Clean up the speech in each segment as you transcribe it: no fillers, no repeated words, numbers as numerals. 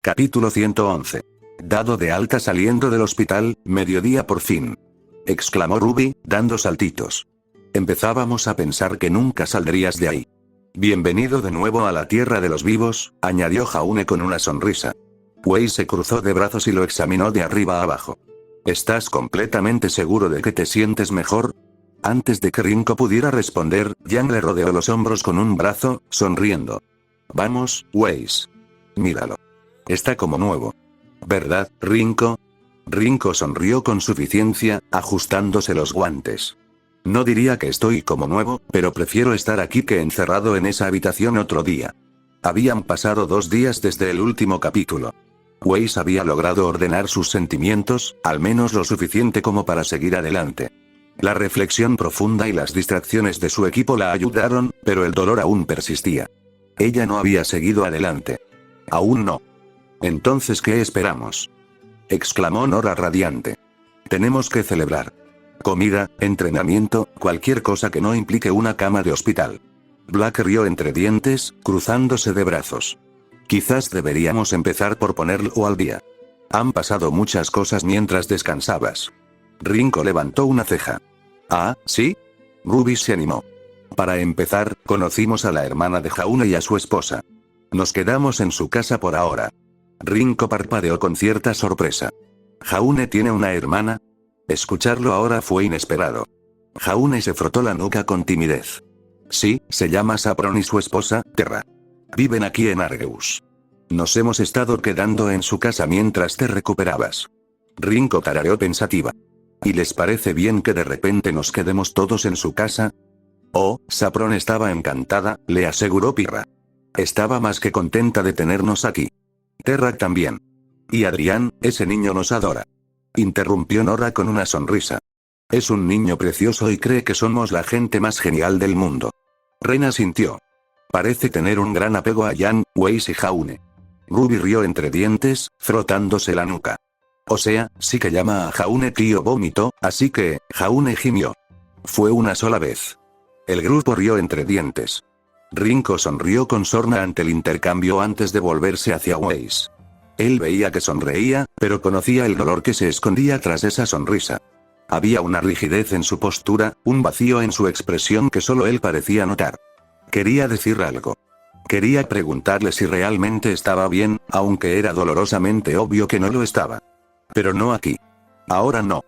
Capítulo 111. Dado de alta saliendo del hospital, mediodía por fin. Exclamó Ruby, dando saltitos. Empezábamos a pensar que nunca saldrías de ahí. Bienvenido de nuevo a la tierra de los vivos, añadió Jaune con una sonrisa. Wei se cruzó de brazos y lo examinó de arriba a abajo. ¿Estás completamente seguro de que te sientes mejor? Antes de que Rinko pudiera responder, Yang le rodeó los hombros con un brazo, sonriendo. Vamos, Weiss. Míralo. Está como nuevo. ¿Verdad, Rinko? Rinko sonrió con suficiencia, ajustándose los guantes. No diría que estoy como nuevo, pero prefiero estar aquí que encerrado en esa habitación otro día. Habían pasado 2 días desde el último capítulo. Weiss había logrado ordenar sus sentimientos, al menos lo suficiente como para seguir adelante. La reflexión profunda y las distracciones de su equipo la ayudaron, pero el dolor aún persistía. Ella no había seguido adelante. Aún no. Entonces, ¿qué esperamos? Exclamó Nora radiante. Tenemos que celebrar. Comida, entrenamiento, cualquier cosa que no implique una cama de hospital. Black rió entre dientes, cruzándose de brazos. Quizás deberíamos empezar por ponerlo al día. Han pasado muchas cosas mientras descansabas. Rinko levantó una ceja. ¿Ah, sí? Ruby se animó. Para empezar, conocimos a la hermana de Jaune y a su esposa. Nos quedamos en su casa por ahora. Rinko parpadeó con cierta sorpresa. ¿Jaune tiene una hermana? Escucharlo ahora fue inesperado. Jaune se frotó la nuca con timidez. Sí, se llama Saffron y su esposa, Terra. Viven aquí en Argeus. Nos hemos estado quedando en su casa mientras te recuperabas. Rinko tarareó pensativa. ¿Y les parece bien que de repente nos quedemos todos en su casa? Oh, Saffron estaba encantada, le aseguró Pirra. Estaba más que contenta de tenernos aquí. Terra también. Y Adrián, ese niño nos adora. Interrumpió Nora con una sonrisa. Es un niño precioso y cree que somos la gente más genial del mundo. Rena sintió. Parece tener un gran apego a Jan, Weiss y Jaune. Ruby rió entre dientes, frotándose la nuca. O sea, sí que llama a Jaune tío vómito, así que, Jaune gimió. Fue una sola vez. El grupo rió entre dientes. Rinko sonrió con sorna ante el intercambio antes de volverse hacia Weiss. Él veía que sonreía, pero conocía el dolor que se escondía tras esa sonrisa. Había una rigidez en su postura, un vacío en su expresión que solo él parecía notar. Quería decir algo. Quería preguntarle si realmente estaba bien, aunque era dolorosamente obvio que no lo estaba. Pero no aquí. Ahora no.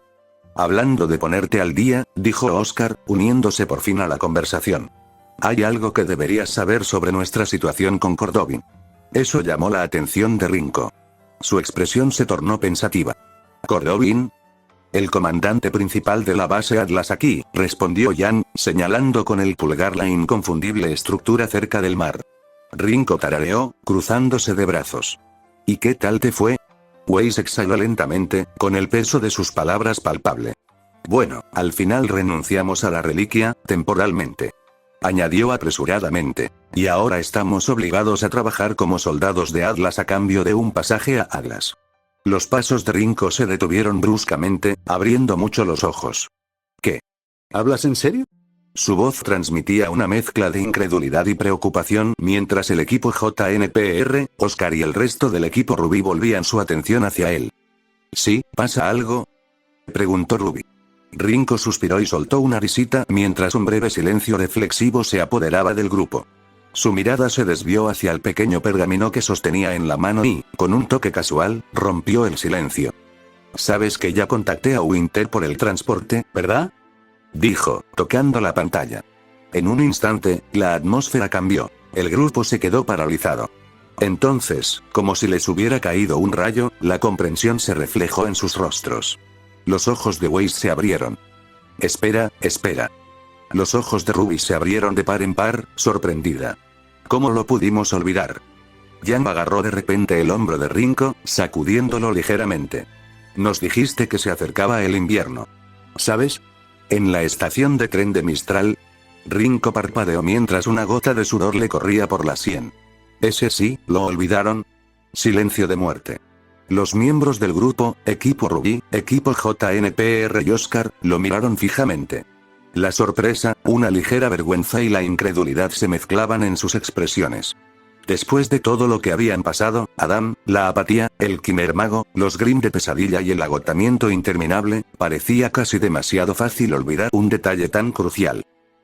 Hablando de ponerte al día, dijo Oscar, uniéndose por fin a la conversación. Hay algo que deberías saber sobre nuestra situación con Cordovin. Eso llamó la atención de Rinko. Su expresión se tornó pensativa. ¿Cordovin? El comandante principal de la base Atlas aquí, respondió Jan, señalando con el pulgar la inconfundible estructura cerca del mar. Rinko tarareó, cruzándose de brazos. ¿Y qué tal te fue? Weiss exhaló lentamente, con el peso de sus palabras palpable. Bueno, al final renunciamos a la reliquia, temporalmente. Añadió apresuradamente. Y ahora estamos obligados a trabajar como soldados de Atlas a cambio de un pasaje a Atlas. Los pasos de Rinko se detuvieron bruscamente, abriendo mucho los ojos. ¿Qué? ¿Hablas en serio? Su voz transmitía una mezcla de incredulidad y preocupación mientras el equipo JNPR, Oscar y el resto del equipo Ruby volvían su atención hacia él. ¿Sí, pasa algo? Preguntó Ruby. Rinko suspiró y soltó una risita mientras un breve silencio reflexivo se apoderaba del grupo. Su mirada se desvió hacia el pequeño pergamino que sostenía en la mano y, con un toque casual, rompió el silencio. «Sabes que ya contacté a Winter por el transporte, ¿verdad?», dijo, tocando la pantalla. En un instante, la atmósfera cambió. El grupo se quedó paralizado. Entonces, como si les hubiera caído un rayo, la comprensión se reflejó en sus rostros. Los ojos de Weiss se abrieron. Espera. Los ojos de Ruby se abrieron de par en par, sorprendida. ¿Cómo lo pudimos olvidar? Jan agarró de repente el hombro de Rinko, sacudiéndolo ligeramente. Nos dijiste que se acercaba el invierno. ¿Sabes? En la estación de tren de Mistral. Rinko parpadeó mientras una gota de sudor le corría por la sien. ¿Ese sí, lo olvidaron? Silencio de muerte. Los miembros del grupo, equipo Ruby, equipo JNPR y Oscar, lo miraron fijamente. La sorpresa, una ligera vergüenza y la incredulidad se mezclaban en sus expresiones. Después de todo lo que habían pasado, Adam, la apatía, el quimermago, los Grimm de pesadilla y el agotamiento interminable, parecía casi demasiado fácil olvidar un detalle tan crucial.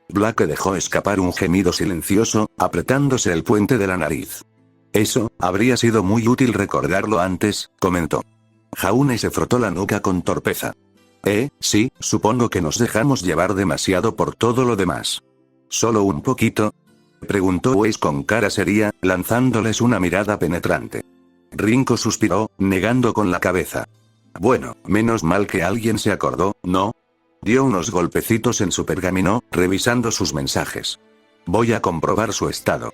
Blake dejó escapar un gemido silencioso, apretándose el puente de la nariz. Eso, habría sido muy útil recordarlo antes, comentó. Jaune se frotó la nuca con torpeza. Sí, supongo que nos dejamos llevar demasiado por todo lo demás. ¿Solo un poquito?, preguntó Weiss con cara seria, lanzándoles una mirada penetrante. Rinko suspiró, negando con la cabeza. Bueno, menos mal que alguien se acordó, ¿no? Dio unos golpecitos en su pergamino, revisando sus mensajes. Voy a comprobar su estado.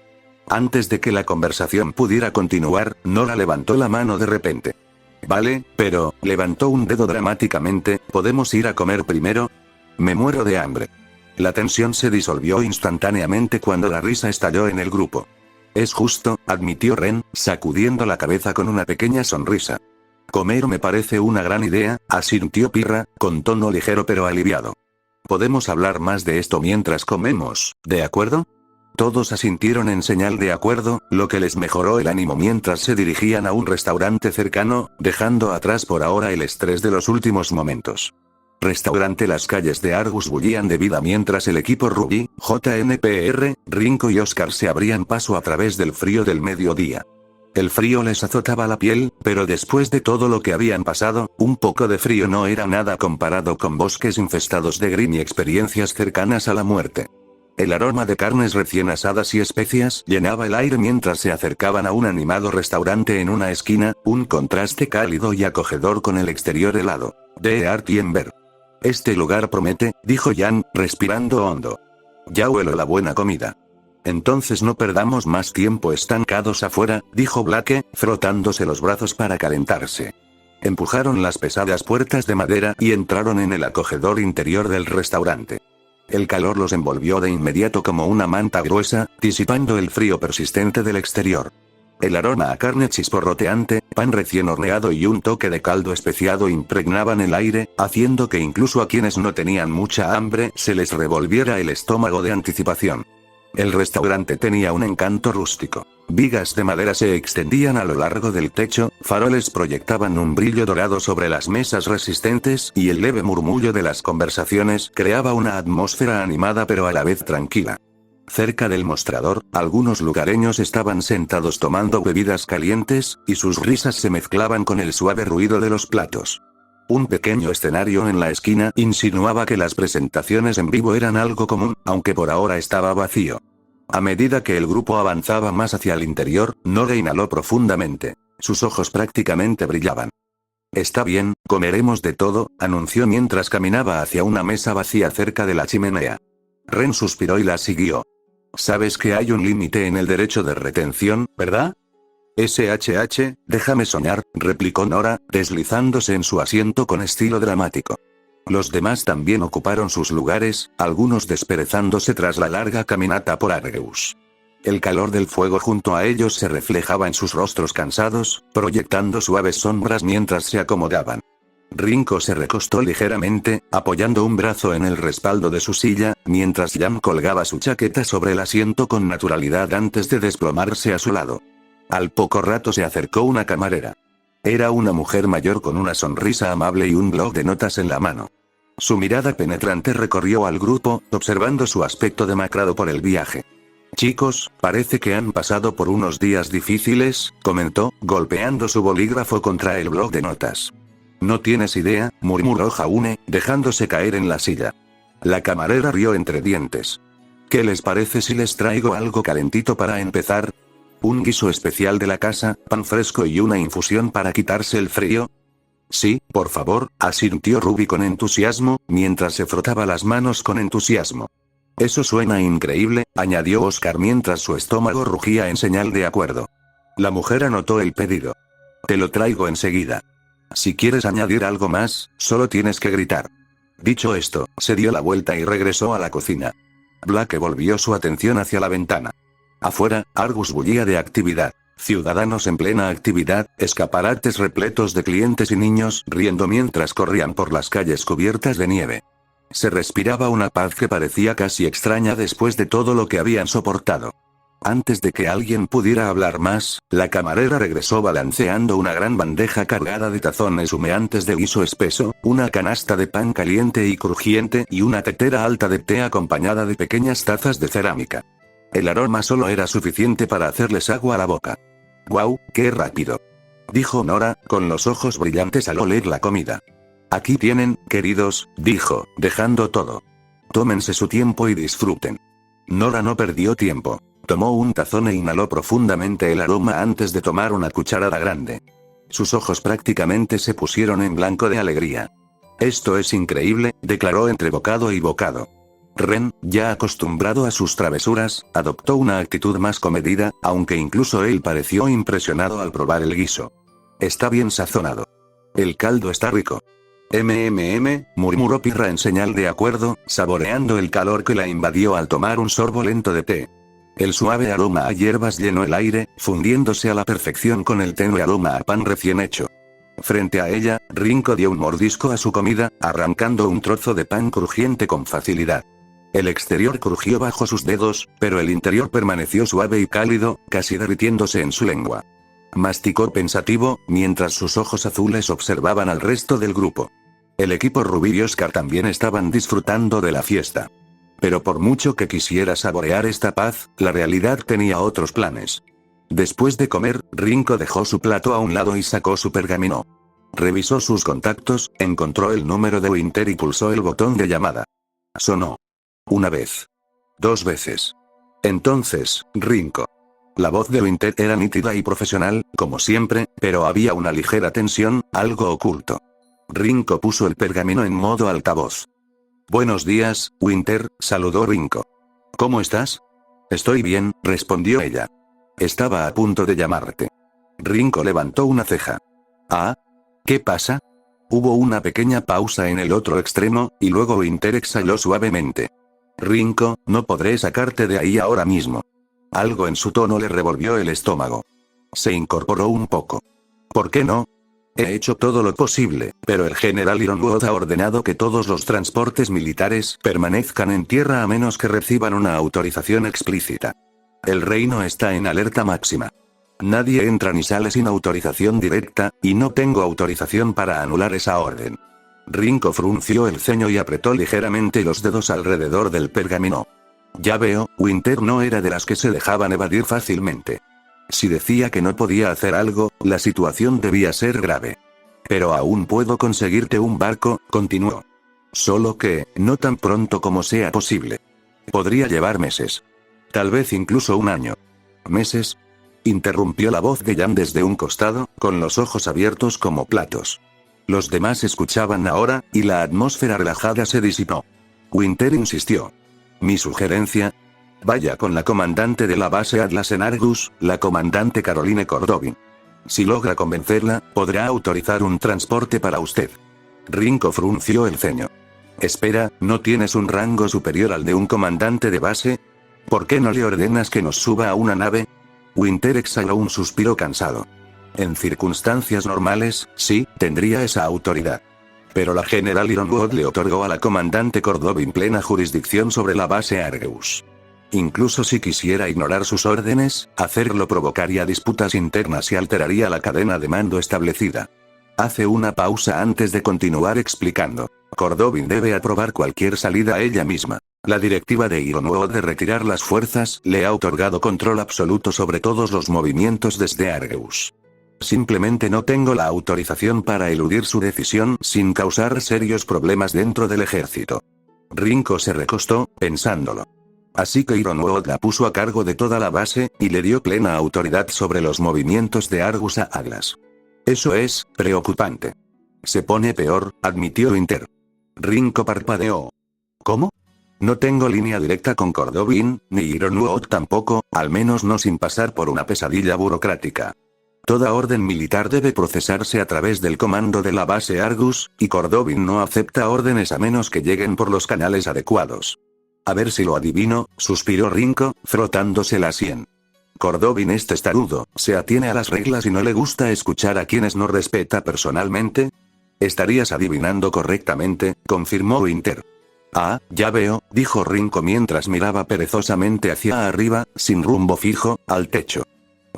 Antes de que la conversación pudiera continuar, Nora levantó la mano de repente. Vale, pero, levantó un dedo dramáticamente, ¿podemos ir a comer primero? Me muero de hambre. La tensión se disolvió instantáneamente cuando la risa estalló en el grupo. Es justo, admitió Ren, sacudiendo la cabeza con una pequeña sonrisa. Comer me parece una gran idea, asintió Pirra, con tono ligero pero aliviado. Podemos hablar más de esto mientras comemos, ¿de acuerdo? Todos asintieron en señal de acuerdo, lo que les mejoró el ánimo mientras se dirigían a un restaurante cercano, dejando atrás por ahora el estrés de los últimos momentos. Restaurante. Las calles de Argus bullían de vida mientras el equipo Ruby, JNPR, Rinko y Oscar se abrían paso a través del frío del mediodía. El frío les azotaba la piel, pero después de todo lo que habían pasado, un poco de frío no era nada comparado con bosques infestados de Grimm y experiencias cercanas a la muerte. El aroma de carnes recién asadas y especias llenaba el aire mientras se acercaban a un animado restaurante en una esquina, un contraste cálido y acogedor con el exterior helado. De Art y Ember. Este lugar promete, dijo Jan, respirando hondo. Ya huelo la buena comida. Entonces no perdamos más tiempo estancados afuera, dijo Blake, frotándose los brazos para calentarse. Empujaron las pesadas puertas de madera y entraron en el acogedor interior del restaurante. El calor los envolvió de inmediato como una manta gruesa, disipando el frío persistente del exterior. El aroma a carne chisporroteante, pan recién horneado y un toque de caldo especiado impregnaban el aire, haciendo que incluso a quienes no tenían mucha hambre se les revolviera el estómago de anticipación. El restaurante tenía un encanto rústico. Vigas de madera se extendían a lo largo del techo, faroles proyectaban un brillo dorado sobre las mesas resistentes y el leve murmullo de las conversaciones creaba una atmósfera animada pero a la vez tranquila. Cerca del mostrador, algunos lugareños estaban sentados tomando bebidas calientes, y sus risas se mezclaban con el suave ruido de los platos. Un pequeño escenario en la esquina insinuaba que las presentaciones en vivo eran algo común, aunque por ahora estaba vacío. A medida que el grupo avanzaba más hacia el interior, Nora inhaló profundamente. Sus ojos prácticamente brillaban. Está bien, comeremos de todo, anunció mientras caminaba hacia una mesa vacía cerca de la chimenea. Ren suspiró y la siguió. Sabes que hay un límite en el derecho de retención, ¿verdad? SHH, déjame soñar, replicó Nora, deslizándose en su asiento con estilo dramático. Los demás también ocuparon sus lugares, algunos desperezándose tras la larga caminata por Argus. El calor del fuego junto a ellos se reflejaba en sus rostros cansados, proyectando suaves sombras mientras se acomodaban. Rinko se recostó ligeramente, apoyando un brazo en el respaldo de su silla, mientras Jan colgaba su chaqueta sobre el asiento con naturalidad antes de desplomarse a su lado. Al poco rato se acercó una camarera. Era una mujer mayor con una sonrisa amable y un bloc de notas en la mano. Su mirada penetrante recorrió al grupo, observando su aspecto demacrado por el viaje. Chicos, parece que han pasado por unos días difíciles, comentó, golpeando su bolígrafo contra el bloc de notas. No tienes idea, murmuró Jaune, dejándose caer en la silla. La camarera rió entre dientes. ¿Qué les parece si les traigo algo calentito para empezar? ¿Un guiso especial de la casa, pan fresco y una infusión para quitarse el frío? Sí, por favor, asintió Ruby con entusiasmo, mientras se frotaba las manos con entusiasmo. Eso suena increíble, añadió Oscar mientras su estómago rugía en señal de acuerdo. La mujer anotó el pedido. Te lo traigo enseguida. Si quieres añadir algo más, solo tienes que gritar. Dicho esto, se dio la vuelta y regresó a la cocina. Blake volvió su atención hacia la ventana. Afuera, Argus bullía de actividad. Ciudadanos en plena actividad, escaparates repletos de clientes y niños riendo mientras corrían por las calles cubiertas de nieve. Se respiraba una paz que parecía casi extraña después de todo lo que habían soportado. Antes de que alguien pudiera hablar más, la camarera regresó balanceando una gran bandeja cargada de tazones humeantes de guiso espeso, una canasta de pan caliente y crujiente y una tetera alta de té acompañada de pequeñas tazas de cerámica. El aroma solo era suficiente para hacerles agua a la boca. «¡Guau, qué rápido!», dijo Nora, con los ojos brillantes al oler la comida. «Aquí tienen, queridos», dijo, dejando todo. «Tómense su tiempo y disfruten». Nora no perdió tiempo. Tomó un tazón e inhaló profundamente el aroma antes de tomar una cucharada grande. Sus ojos prácticamente se pusieron en blanco de alegría. «Esto es increíble», declaró entre bocado y bocado. Ren, ya acostumbrado a sus travesuras, adoptó una actitud más comedida, aunque incluso él pareció impresionado al probar el guiso. «Está bien sazonado. El caldo está rico». Murmuró Pirra en señal de acuerdo, saboreando el calor que la invadió al tomar un sorbo lento de té. El suave aroma a hierbas llenó el aire, fundiéndose a la perfección con el tenue aroma a pan recién hecho. Frente a ella, Rinko dio un mordisco a su comida, arrancando un trozo de pan crujiente con facilidad. El exterior crujió bajo sus dedos, pero el interior permaneció suave y cálido, casi derritiéndose en su lengua. Masticó pensativo, mientras sus ojos azules observaban al resto del grupo. El equipo Rubí y Oscar también estaban disfrutando de la fiesta. Pero por mucho que quisiera saborear esta paz, la realidad tenía otros planes. Después de comer, Rinko dejó su plato a un lado y sacó su pergamino. Revisó sus contactos, encontró el número de Winter y pulsó el botón de llamada. Sonó. Una vez. 2 veces. Entonces, Rinko. La voz de Winter era nítida y profesional, como siempre, pero había una ligera tensión, algo oculto. Rinko puso el pergamino en modo altavoz. «Buenos días, Winter», saludó Rinko. «¿Cómo estás?» «Estoy bien», respondió ella. «Estaba a punto de llamarte». Rinko levantó una ceja. «¿Ah? ¿Qué pasa?» Hubo una pequeña pausa en el otro extremo, y luego Winter exhaló suavemente. «Rinko, no podré sacarte de ahí ahora mismo». Algo en su tono le revolvió el estómago. Se incorporó un poco. «¿Por qué no?» «He hecho todo lo posible, pero el general Ironwood ha ordenado que todos los transportes militares permanezcan en tierra a menos que reciban una autorización explícita. El reino está en alerta máxima. Nadie entra ni sale sin autorización directa, y no tengo autorización para anular esa orden». Rinko frunció el ceño y apretó ligeramente los dedos alrededor del pergamino. «Ya veo, Winter no era de las que se dejaban evadir fácilmente. Si decía que no podía hacer algo, la situación debía ser grave. Pero aún puedo conseguirte un barco», continuó. «Solo que, no tan pronto como sea posible. Podría llevar meses. Tal vez incluso un año». «¿Meses?», interrumpió la voz de Jan desde un costado, con los ojos abiertos como platos. Los demás escuchaban ahora, y la atmósfera relajada se disipó. Winter insistió. «Mi sugerencia. Vaya con la comandante de la base Atlas en Argus, la comandante Caroline Cordovin. Si logra convencerla, podrá autorizar un transporte para usted». Rinko frunció el ceño. «Espera, ¿no tienes un rango superior al de un comandante de base? ¿Por qué no le ordenas que nos suba a una nave?» Winter exhaló un suspiro cansado. «En circunstancias normales, sí, tendría esa autoridad. Pero la general Ironwood le otorgó a la comandante Cordovin plena jurisdicción sobre la base Argus. Incluso si quisiera ignorar sus órdenes, hacerlo provocaría disputas internas y alteraría la cadena de mando establecida». Hace una pausa antes de continuar explicando. «Cordovin debe aprobar cualquier salida a ella misma. La directiva de Ironwood de retirar las fuerzas le ha otorgado control absoluto sobre todos los movimientos desde Argus. Simplemente no tengo la autorización para eludir su decisión sin causar serios problemas dentro del ejército». Rinko se recostó, pensándolo. Así que Ironwood la puso a cargo de toda la base, y le dio plena autoridad sobre los movimientos de Argus a Atlas. Eso es preocupante. Se pone peor, admitió Winter. Rinko parpadeó. ¿Cómo? No tengo línea directa con Cordovin, ni Ironwood tampoco, al menos no sin pasar por una pesadilla burocrática. Toda orden militar debe procesarse a través del comando de la base Argus, y Cordovin no acepta órdenes a menos que lleguen por los canales adecuados. A ver si lo adivino, suspiró Rinko, frotándose la sien. Cordovin es testarudo, se atiene a las reglas y no le gusta escuchar a quienes no respeta personalmente. Estarías adivinando correctamente, confirmó Winter. Ah, ya veo, dijo Rinko mientras miraba perezosamente hacia arriba, sin rumbo fijo, al techo.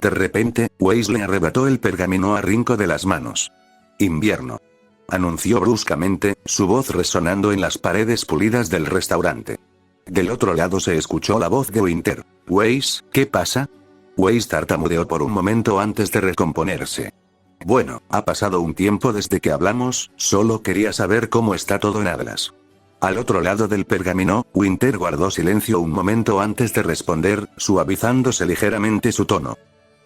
De repente, Weiss le arrebató el pergamino a Rinko de las manos. Invierno. Anunció bruscamente, su voz resonando en las paredes pulidas del restaurante. Del otro lado se escuchó la voz de Winter. Weiss, ¿qué pasa? Weiss tartamudeó por un momento antes de recomponerse. Bueno, ha pasado un tiempo desde que hablamos, solo quería saber cómo está todo en Atlas. Al otro lado del pergamino, Winter guardó silencio un momento antes de responder, suavizándose ligeramente su tono.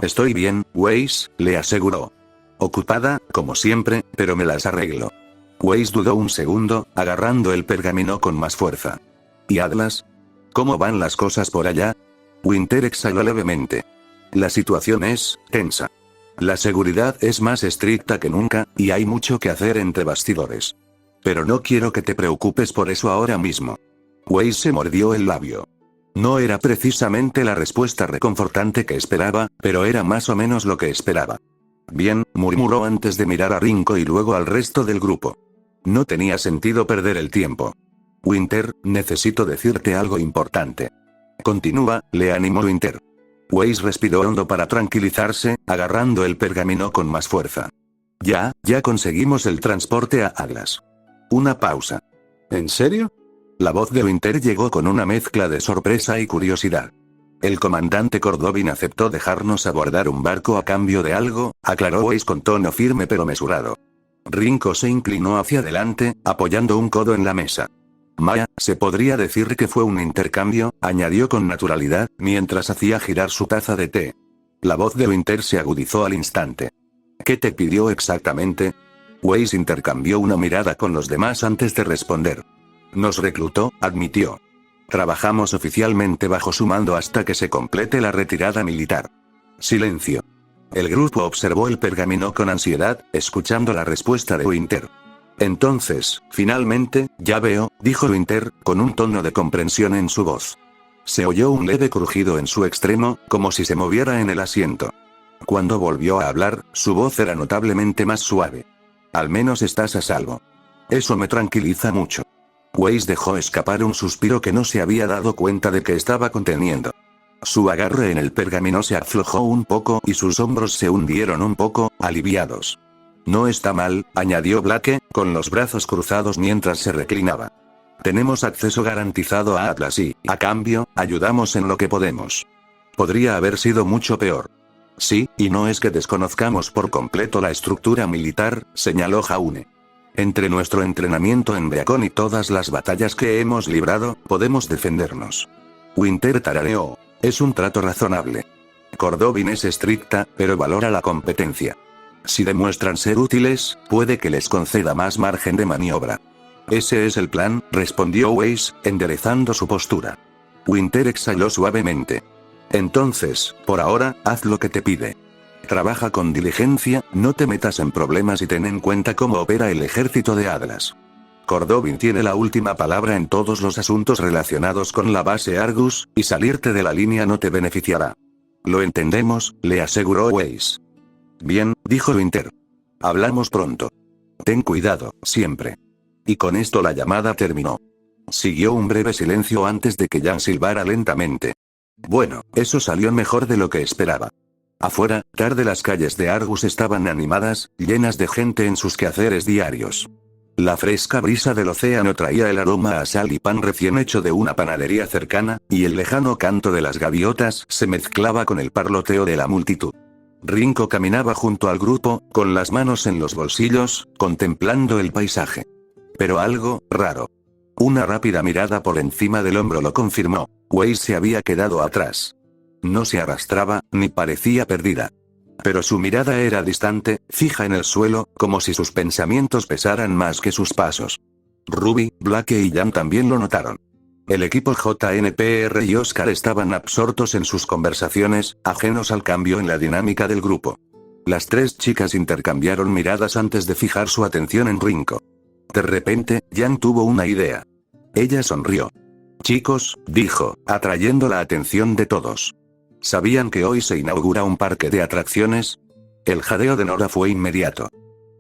Estoy bien, Weiss, le aseguró. Ocupada, como siempre, pero me las arreglo. Weiss dudó un segundo, agarrando el pergamino con más fuerza. ¿Y Atlas? ¿Cómo van las cosas por allá? Winter exhaló levemente. La situación es tensa. La seguridad es más estricta que nunca, y hay mucho que hacer entre bastidores. Pero no quiero que te preocupes por eso ahora mismo. Weiss se mordió el labio. No era precisamente la respuesta reconfortante que esperaba, pero era más o menos lo que esperaba. Bien, murmuró antes de mirar a Rinko y luego al resto del grupo. No tenía sentido perder el tiempo. Winter, necesito decirte algo importante. Continúa, le animó Winter. Weiss respiró hondo para tranquilizarse, agarrando el pergamino con más fuerza. Ya conseguimos el transporte a Atlas. Una pausa. ¿En serio? La voz de Winter llegó con una mezcla de sorpresa y curiosidad. El comandante Cordovin aceptó dejarnos abordar un barco a cambio de algo, aclaró Weiss con tono firme pero mesurado. Rinko se inclinó hacia adelante, apoyando un codo en la mesa. Maya, se podría decir que fue un intercambio, añadió con naturalidad, mientras hacía girar su taza de té. La voz de Winter se agudizó al instante. ¿Qué te pidió exactamente? Weiss intercambió una mirada con los demás antes de responder. Nos reclutó, admitió. Trabajamos oficialmente bajo su mando hasta que se complete la retirada militar. Silencio. El grupo observó el pergamino con ansiedad, escuchando la respuesta de Winter. Entonces, finalmente, ya veo, dijo Winter, con un tono de comprensión en su voz. Se oyó un leve crujido en su extremo, como si se moviera en el asiento. Cuando volvió a hablar, su voz era notablemente más suave. Al menos estás a salvo. Eso me tranquiliza mucho. Weiss dejó escapar un suspiro que no se había dado cuenta de que estaba conteniendo. Su agarre en el pergamino se aflojó un poco y sus hombros se hundieron un poco, aliviados. No está mal, añadió Blake, con los brazos cruzados mientras se reclinaba. Tenemos acceso garantizado a Atlas y, a cambio, ayudamos en lo que podemos. Podría haber sido mucho peor. Sí, y no es que desconozcamos por completo la estructura militar, señaló Jaune. Entre nuestro entrenamiento en Beacon y todas las batallas que hemos librado, podemos defendernos. Winter tarareó. Es un trato razonable. Cordovin es estricta, pero valora la competencia. Si demuestran ser útiles, puede que les conceda más margen de maniobra. Ese es el plan, respondió Weiss, enderezando su postura. Winter exhaló suavemente. Entonces, por ahora, haz lo que te pide. Trabaja con diligencia, no te metas en problemas y ten en cuenta cómo opera el ejército de Atlas. Cordovin tiene la última palabra en todos los asuntos relacionados con la base Argus, y salirte de la línea no te beneficiará. Lo entendemos, le aseguró Weiss. Bien, dijo Winter. Hablamos pronto. Ten cuidado, siempre. Y con esto la llamada terminó. Siguió un breve silencio antes de que Jan silbara lentamente. Bueno, eso salió mejor de lo que esperaba. Afuera, tarde las calles de Argus estaban animadas, llenas de gente en sus quehaceres diarios. La fresca brisa del océano traía el aroma a sal y pan recién hecho de una panadería cercana, y el lejano canto de las gaviotas se mezclaba con el parloteo de la multitud. Rinko caminaba junto al grupo, con las manos en los bolsillos, contemplando el paisaje. Pero algo raro. Una rápida mirada por encima del hombro lo confirmó. Weiss se había quedado atrás. No se arrastraba, ni parecía perdida. Pero su mirada era distante, fija en el suelo, como si sus pensamientos pesaran más que sus pasos. Ruby, Blake y Jan también lo notaron. El equipo JNPR y Oscar estaban absortos en sus conversaciones, ajenos al cambio en la dinámica del grupo. Las tres chicas intercambiaron miradas antes de fijar su atención en Rinko. De repente, Jan tuvo una idea. Ella sonrió. Chicos, dijo, atrayendo la atención de todos. ¿Sabían que hoy se inaugura un parque de atracciones? El jadeo de Nora fue inmediato.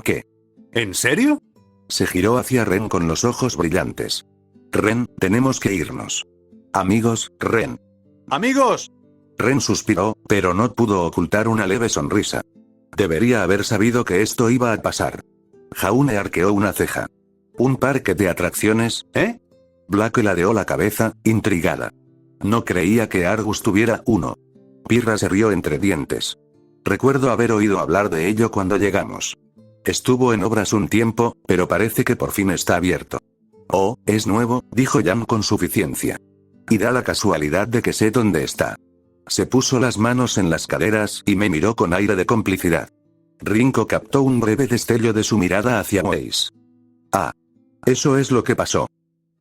¿Qué? ¿En serio? Se giró hacia Ren con los ojos brillantes. Ren, tenemos que irnos. Amigos, Ren. ¡Amigos! Ren suspiró, pero no pudo ocultar una leve sonrisa. Debería haber sabido que esto iba a pasar. Jaune arqueó una ceja. ¿Un parque de atracciones, eh? Black ladeó la cabeza, intrigada. No creía que Argus tuviera uno. Pirra se rió entre dientes. Recuerdo haber oído hablar de ello cuando llegamos. Estuvo en obras un tiempo, pero parece que por fin está abierto. Oh, es nuevo, dijo Jan con suficiencia. Y da la casualidad de que sé dónde está. Se puso las manos en las caderas y me miró con aire de complicidad. Rinko captó un breve destello de su mirada hacia Weiss. Ah. Eso es lo que pasó.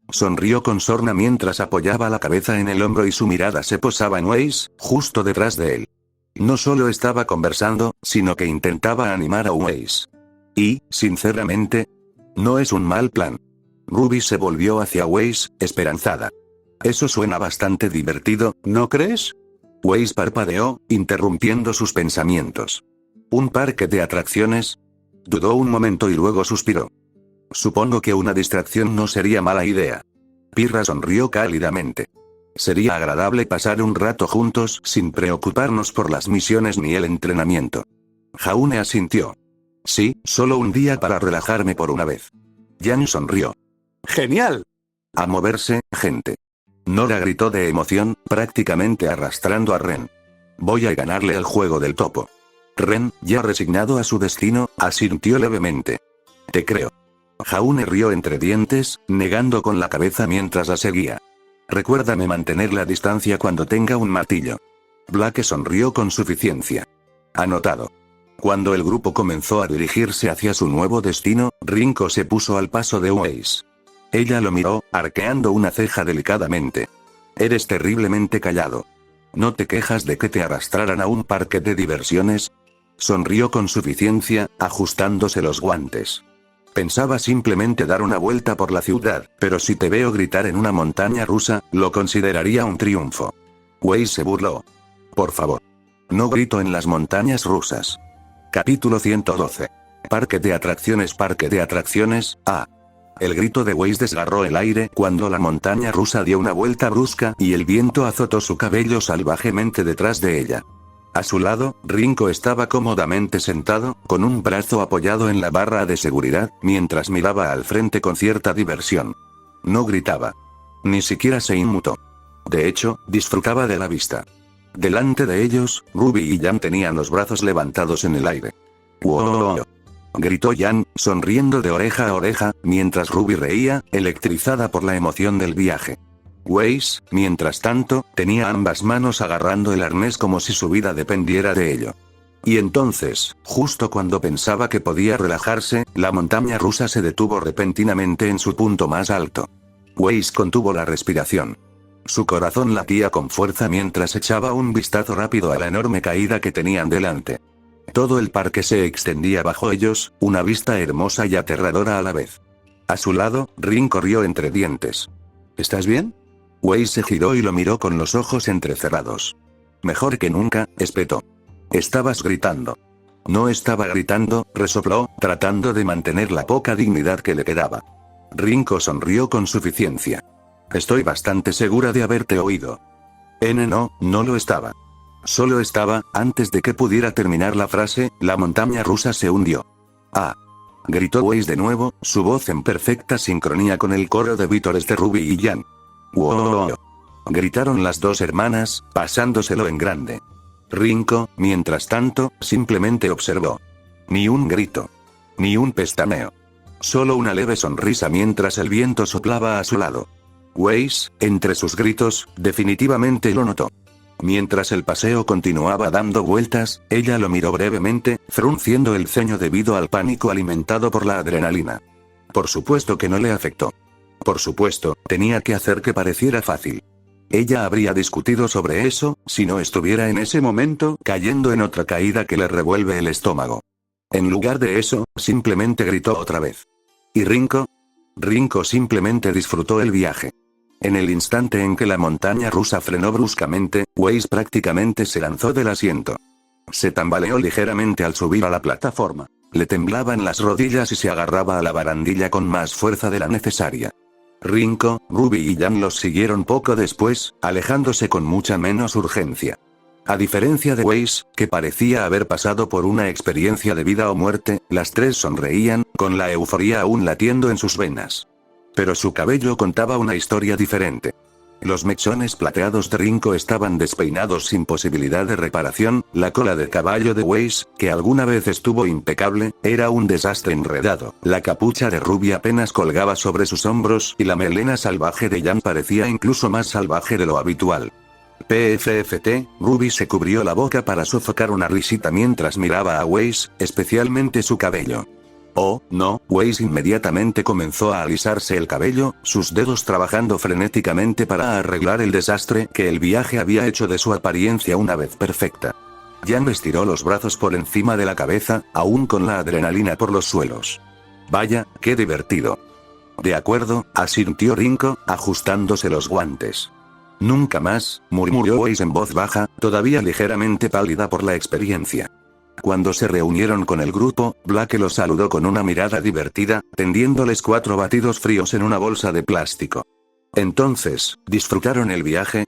Sonrió con sorna mientras apoyaba la cabeza en el hombro y su mirada se posaba en Weiss, justo detrás de él. No solo estaba conversando, sino que intentaba animar a Weiss. Y, sinceramente, no es un mal plan. Ruby se volvió hacia Weiss, esperanzada. Eso suena bastante divertido, ¿no crees? Weiss parpadeó, interrumpiendo sus pensamientos. ¿Un parque de atracciones? Dudó un momento y luego suspiró. Supongo que una distracción no sería mala idea. Pirra sonrió cálidamente. Sería agradable pasar un rato juntos sin preocuparnos por las misiones ni el entrenamiento. Jaune asintió. Sí, solo un día para relajarme por una vez. Jan sonrió. ¡Genial! A moverse, gente. Nora gritó de emoción, prácticamente arrastrando a Ren. Voy a ganarle al juego del topo. Ren, ya resignado a su destino, asintió levemente. Te creo. Jaune rió entre dientes, negando con la cabeza mientras la seguía. Recuérdame mantener la distancia cuando tenga un martillo. Black sonrió con suficiencia. Anotado. Cuando el grupo comenzó a dirigirse hacia su nuevo destino, Rinko se puso al paso de Weiss. Ella lo miró, arqueando una ceja delicadamente. Eres terriblemente callado. ¿No te quejas de que te arrastraran a un parque de diversiones? Sonrió con suficiencia, ajustándose los guantes. Pensaba simplemente dar una vuelta por la ciudad, pero si te veo gritar en una montaña rusa, lo consideraría un triunfo. Weiss se burló. Por favor. No grito en las montañas rusas. Capítulo 112. Parque de atracciones, ah. El grito de Weiss desgarró el aire cuando la montaña rusa dio una vuelta brusca y el viento azotó su cabello salvajemente detrás de ella. A su lado, Rinko estaba cómodamente sentado, con un brazo apoyado en la barra de seguridad, mientras miraba al frente con cierta diversión. No gritaba. Ni siquiera se inmutó. De hecho, disfrutaba de la vista. Delante de ellos, Ruby y Jan tenían los brazos levantados en el aire. ¡Wow! Gritó Jan, sonriendo de oreja a oreja, mientras Ruby reía, electrizada por la emoción del viaje. Weiss, mientras tanto, tenía ambas manos agarrando el arnés como si su vida dependiera de ello. Y entonces, justo cuando pensaba que podía relajarse, la montaña rusa se detuvo repentinamente en su punto más alto. Weiss contuvo la respiración. Su corazón latía con fuerza mientras echaba un vistazo rápido a la enorme caída que tenían delante. Todo el parque se extendía bajo ellos, una vista hermosa y aterradora a la vez. A su lado, Rin corrió entre dientes. ¿Estás bien? Weiss se giró y lo miró con los ojos entrecerrados. Mejor que nunca, espetó. Estabas gritando. No estaba gritando, resopló, tratando de mantener la poca dignidad que le quedaba. Rinko sonrió con suficiencia. Estoy bastante segura de haberte oído. No lo estaba. Solo estaba, antes de que pudiera terminar la frase, la montaña rusa se hundió. Ah. Gritó Weiss de nuevo, su voz en perfecta sincronía con el coro de vítores de Ruby y Jan. ¡Wow! Gritaron las dos hermanas, pasándoselo en grande. Rinko, mientras tanto, simplemente observó. Ni un grito. Ni un pestañeo. Solo una leve sonrisa mientras el viento soplaba a su lado. Weiss, entre sus gritos, definitivamente lo notó. Mientras el paseo continuaba dando vueltas, ella lo miró brevemente, frunciendo el ceño debido al pánico alimentado por la adrenalina. Por supuesto que no le afectó. Por supuesto, tenía que hacer que pareciera fácil. Ella habría discutido sobre eso, si no estuviera en ese momento cayendo en otra caída que le revuelve el estómago. En lugar de eso, simplemente gritó otra vez. ¿Y Rinko? Rinko simplemente disfrutó el viaje. En el instante en que la montaña rusa frenó bruscamente, Weiss prácticamente se lanzó del asiento. Se tambaleó ligeramente al subir a la plataforma. Le temblaban las rodillas y se agarraba a la barandilla con más fuerza de la necesaria. Rinko, Ruby y Jan los siguieron poco después, alejándose con mucha menos urgencia. A diferencia de Weiss, que parecía haber pasado por una experiencia de vida o muerte, las tres sonreían, con la euforía aún latiendo en sus venas. Pero su cabello contaba una historia diferente. Los mechones plateados de Rinko estaban despeinados sin posibilidad de reparación, la cola de caballo de Weiss, que alguna vez estuvo impecable, era un desastre enredado, la capucha de Ruby apenas colgaba sobre sus hombros y la melena salvaje de Jan parecía incluso más salvaje de lo habitual. PFFT, Ruby se cubrió la boca para sofocar una risita mientras miraba a Weiss, especialmente su cabello. Oh, no, Weiss inmediatamente comenzó a alisarse el cabello, sus dedos trabajando frenéticamente para arreglar el desastre que el viaje había hecho de su apariencia una vez perfecta. Jan estiró los brazos por encima de la cabeza, aún con la adrenalina por los suelos. Vaya, qué divertido. De acuerdo, asintió Rinko, ajustándose los guantes. Nunca más, murmuró Weiss en voz baja, todavía ligeramente pálida por la experiencia. Cuando se reunieron con el grupo, Blake los saludó con una mirada divertida, tendiéndoles 4 batidos fríos en una bolsa de plástico. Entonces, ¿disfrutaron el viaje?,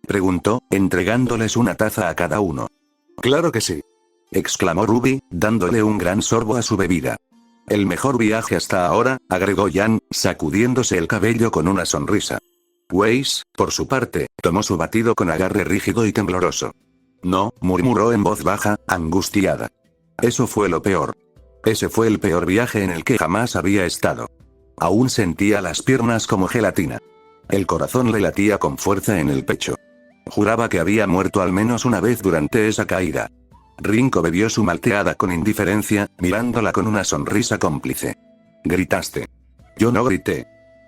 preguntó, entregándoles una taza a cada uno. Claro que sí, exclamó Ruby, dándole un gran sorbo a su bebida. El mejor viaje hasta ahora, agregó Jan, sacudiéndose el cabello con una sonrisa. Weiss, por su parte, tomó su batido con agarre rígido y tembloroso. No, murmuró en voz baja, angustiada. Eso fue lo peor. Ese fue el peor viaje en el que jamás había estado. Aún sentía las piernas como gelatina. El corazón le latía con fuerza en el pecho. Juraba que había muerto al menos una vez durante esa caída. Rinko bebió su malteada con indiferencia, mirándola con una sonrisa cómplice. Gritaste. Yo no grité.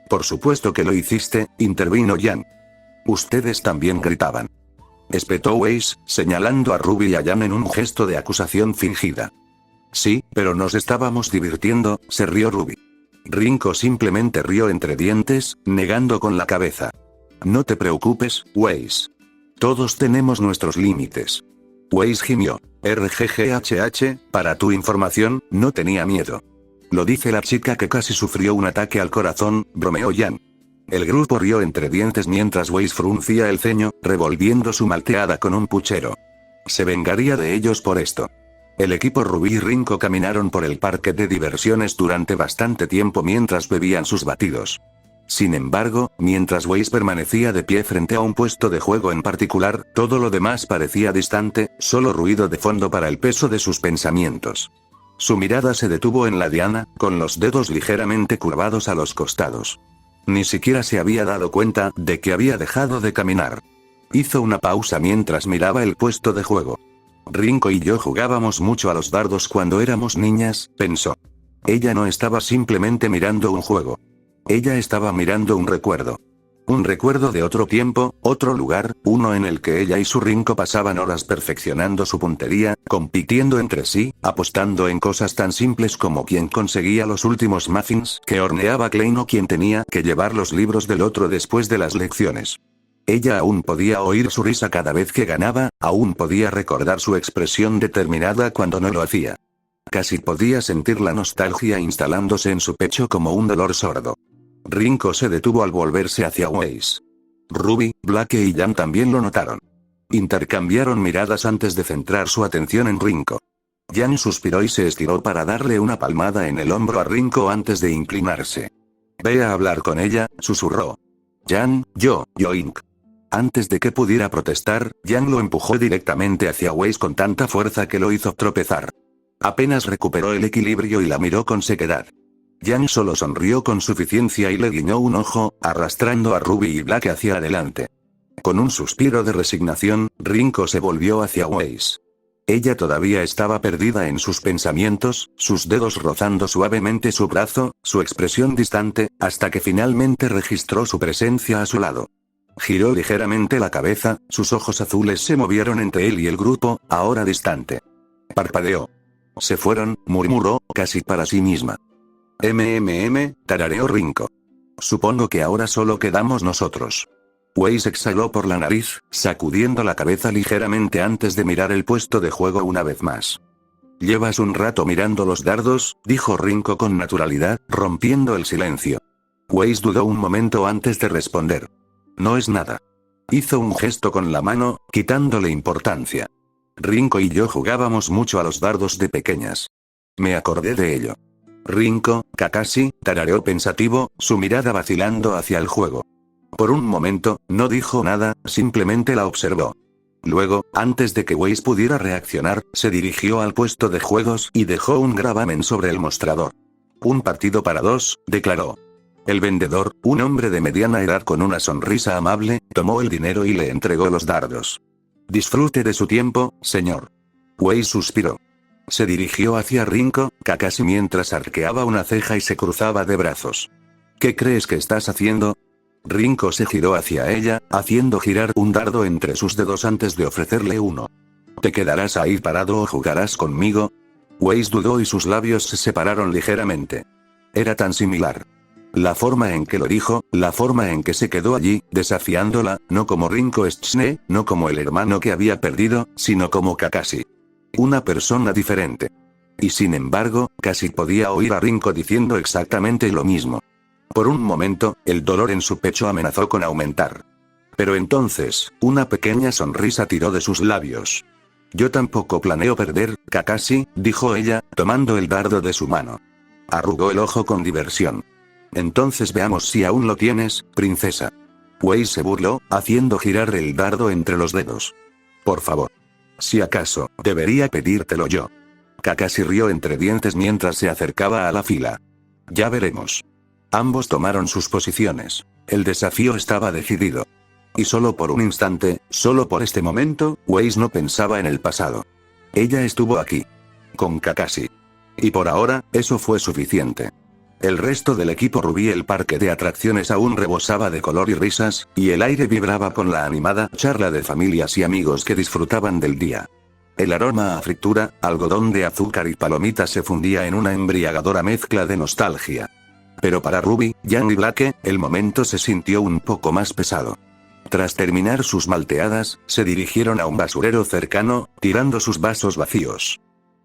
Por supuesto que lo hiciste, intervino Jan. Ustedes también gritaban. Espetó Weiss, señalando a Ruby y a Jan en un gesto de acusación fingida. Sí, pero nos estábamos divirtiendo, se rió Ruby. Rinko simplemente rió entre dientes, negando con la cabeza. No te preocupes, Weiss. Todos tenemos nuestros límites. Weiss gimió. RGGHH, para tu información, no tenía miedo. Lo dice la chica que casi sufrió un ataque al corazón, bromeó Jan. El grupo rió entre dientes mientras Weiss fruncía el ceño, revolviendo su malteada con un puchero. Se vengaría de ellos por esto. El equipo Ruby y Rinko caminaron por el parque de diversiones durante bastante tiempo mientras bebían sus batidos. Sin embargo, mientras Weiss permanecía de pie frente a un puesto de juego en particular, todo lo demás parecía distante, solo ruido de fondo para el peso de sus pensamientos. Su mirada se detuvo en la diana, con los dedos ligeramente curvados a los costados. Ni siquiera se había dado cuenta de que había dejado de caminar. Hizo una pausa mientras miraba el puesto de juego. Rinko y yo jugábamos mucho a los dardos cuando éramos niñas, pensó. Ella no estaba simplemente mirando un juego. Ella estaba mirando un recuerdo. Un recuerdo de otro tiempo, otro lugar, uno en el que ella y su Rinko pasaban horas perfeccionando su puntería, compitiendo entre sí, apostando en cosas tan simples como quién conseguía los últimos muffins que horneaba Klein o quién tenía que llevar los libros del otro después de las lecciones. Ella aún podía oír su risa cada vez que ganaba, aún podía recordar su expresión determinada cuando no lo hacía. Casi podía sentir la nostalgia instalándose en su pecho como un dolor sordo. Rinko se detuvo al volverse hacia Weiss. Ruby, Blake y Jan también lo notaron. Intercambiaron miradas antes de centrar su atención en Rinko. Jan suspiró y se estiró para darle una palmada en el hombro a Rinko antes de inclinarse. Ve a hablar con ella, susurró. Jan, yoink. Antes de que pudiera protestar, Jan lo empujó directamente hacia Weiss con tanta fuerza que lo hizo tropezar. Apenas recuperó el equilibrio y la miró con sequedad. Jan solo sonrió con suficiencia y le guiñó un ojo, arrastrando a Ruby y Blake hacia adelante. Con un suspiro de resignación, Rinko se volvió hacia Weiss. Ella todavía estaba perdida en sus pensamientos, sus dedos rozando suavemente su brazo, su expresión distante, hasta que finalmente registró su presencia a su lado. Giró ligeramente la cabeza, sus ojos azules se movieron entre él y el grupo, ahora distante. Parpadeó. Se fueron, murmuró, casi para sí misma. Tarareó Rinko. Supongo que ahora solo quedamos nosotros. Weiss exhaló por la nariz, sacudiendo la cabeza ligeramente antes de mirar el puesto de juego una vez más. Llevas un rato mirando los dardos, dijo Rinko con naturalidad, rompiendo el silencio. Weiss dudó un momento antes de responder. No es nada. Hizo un gesto con la mano, quitándole importancia. Rinko y yo jugábamos mucho a los dardos de pequeñas. Me acordé de ello. Rinko, Kakashi, tarareó pensativo, su mirada vacilando hacia el juego. Por un momento, no dijo nada, simplemente la observó. Luego, antes de que Weiss pudiera reaccionar, se dirigió al puesto de juegos y dejó un gravamen sobre el mostrador. Un partido para dos, declaró. El vendedor, un hombre de mediana edad con una sonrisa amable, tomó el dinero y le entregó los dardos. Disfrute de su tiempo, señor. Weiss suspiró. Se dirigió hacia Rinko, Kakashi mientras arqueaba una ceja y se cruzaba de brazos. ¿Qué crees que estás haciendo? Rinko se giró hacia ella, haciendo girar un dardo entre sus dedos antes de ofrecerle uno. ¿Te quedarás ahí parado o jugarás conmigo? Weiss dudó y sus labios se separaron ligeramente. Era tan similar. La forma en que lo dijo, la forma en que se quedó allí, desafiándola, no como Rinko Schne, no como el hermano que había perdido, sino como Kakashi. Una persona diferente. Y sin embargo, casi podía oír a Rinko diciendo exactamente lo mismo. Por un momento, el dolor en su pecho amenazó con aumentar. Pero entonces, una pequeña sonrisa tiró de sus labios. Yo tampoco planeo perder, Kakashi, dijo ella, tomando el dardo de su mano. Arrugó el ojo con diversión. Entonces veamos si aún lo tienes, princesa. Weiss se burló, haciendo girar el dardo entre los dedos. Por favor. Si acaso, debería pedírtelo yo. Kakashi rió entre dientes mientras se acercaba a la fila. Ya veremos. Ambos tomaron sus posiciones. El desafío estaba decidido. Y solo por un instante, solo por este momento, Weiss no pensaba en el pasado. Ella estuvo aquí. Con Kakashi. Y por ahora, eso fue suficiente. El resto del equipo rubí, el parque de atracciones aún rebosaba de color y risas, y el aire vibraba con la animada charla de familias y amigos que disfrutaban del día. El aroma a fritura, algodón de azúcar y palomitas se fundía en una embriagadora mezcla de nostalgia. Pero para Ruby, Jan y Blake, el momento se sintió un poco más pesado. Tras terminar sus malteadas, se dirigieron a un basurero cercano, tirando sus vasos vacíos.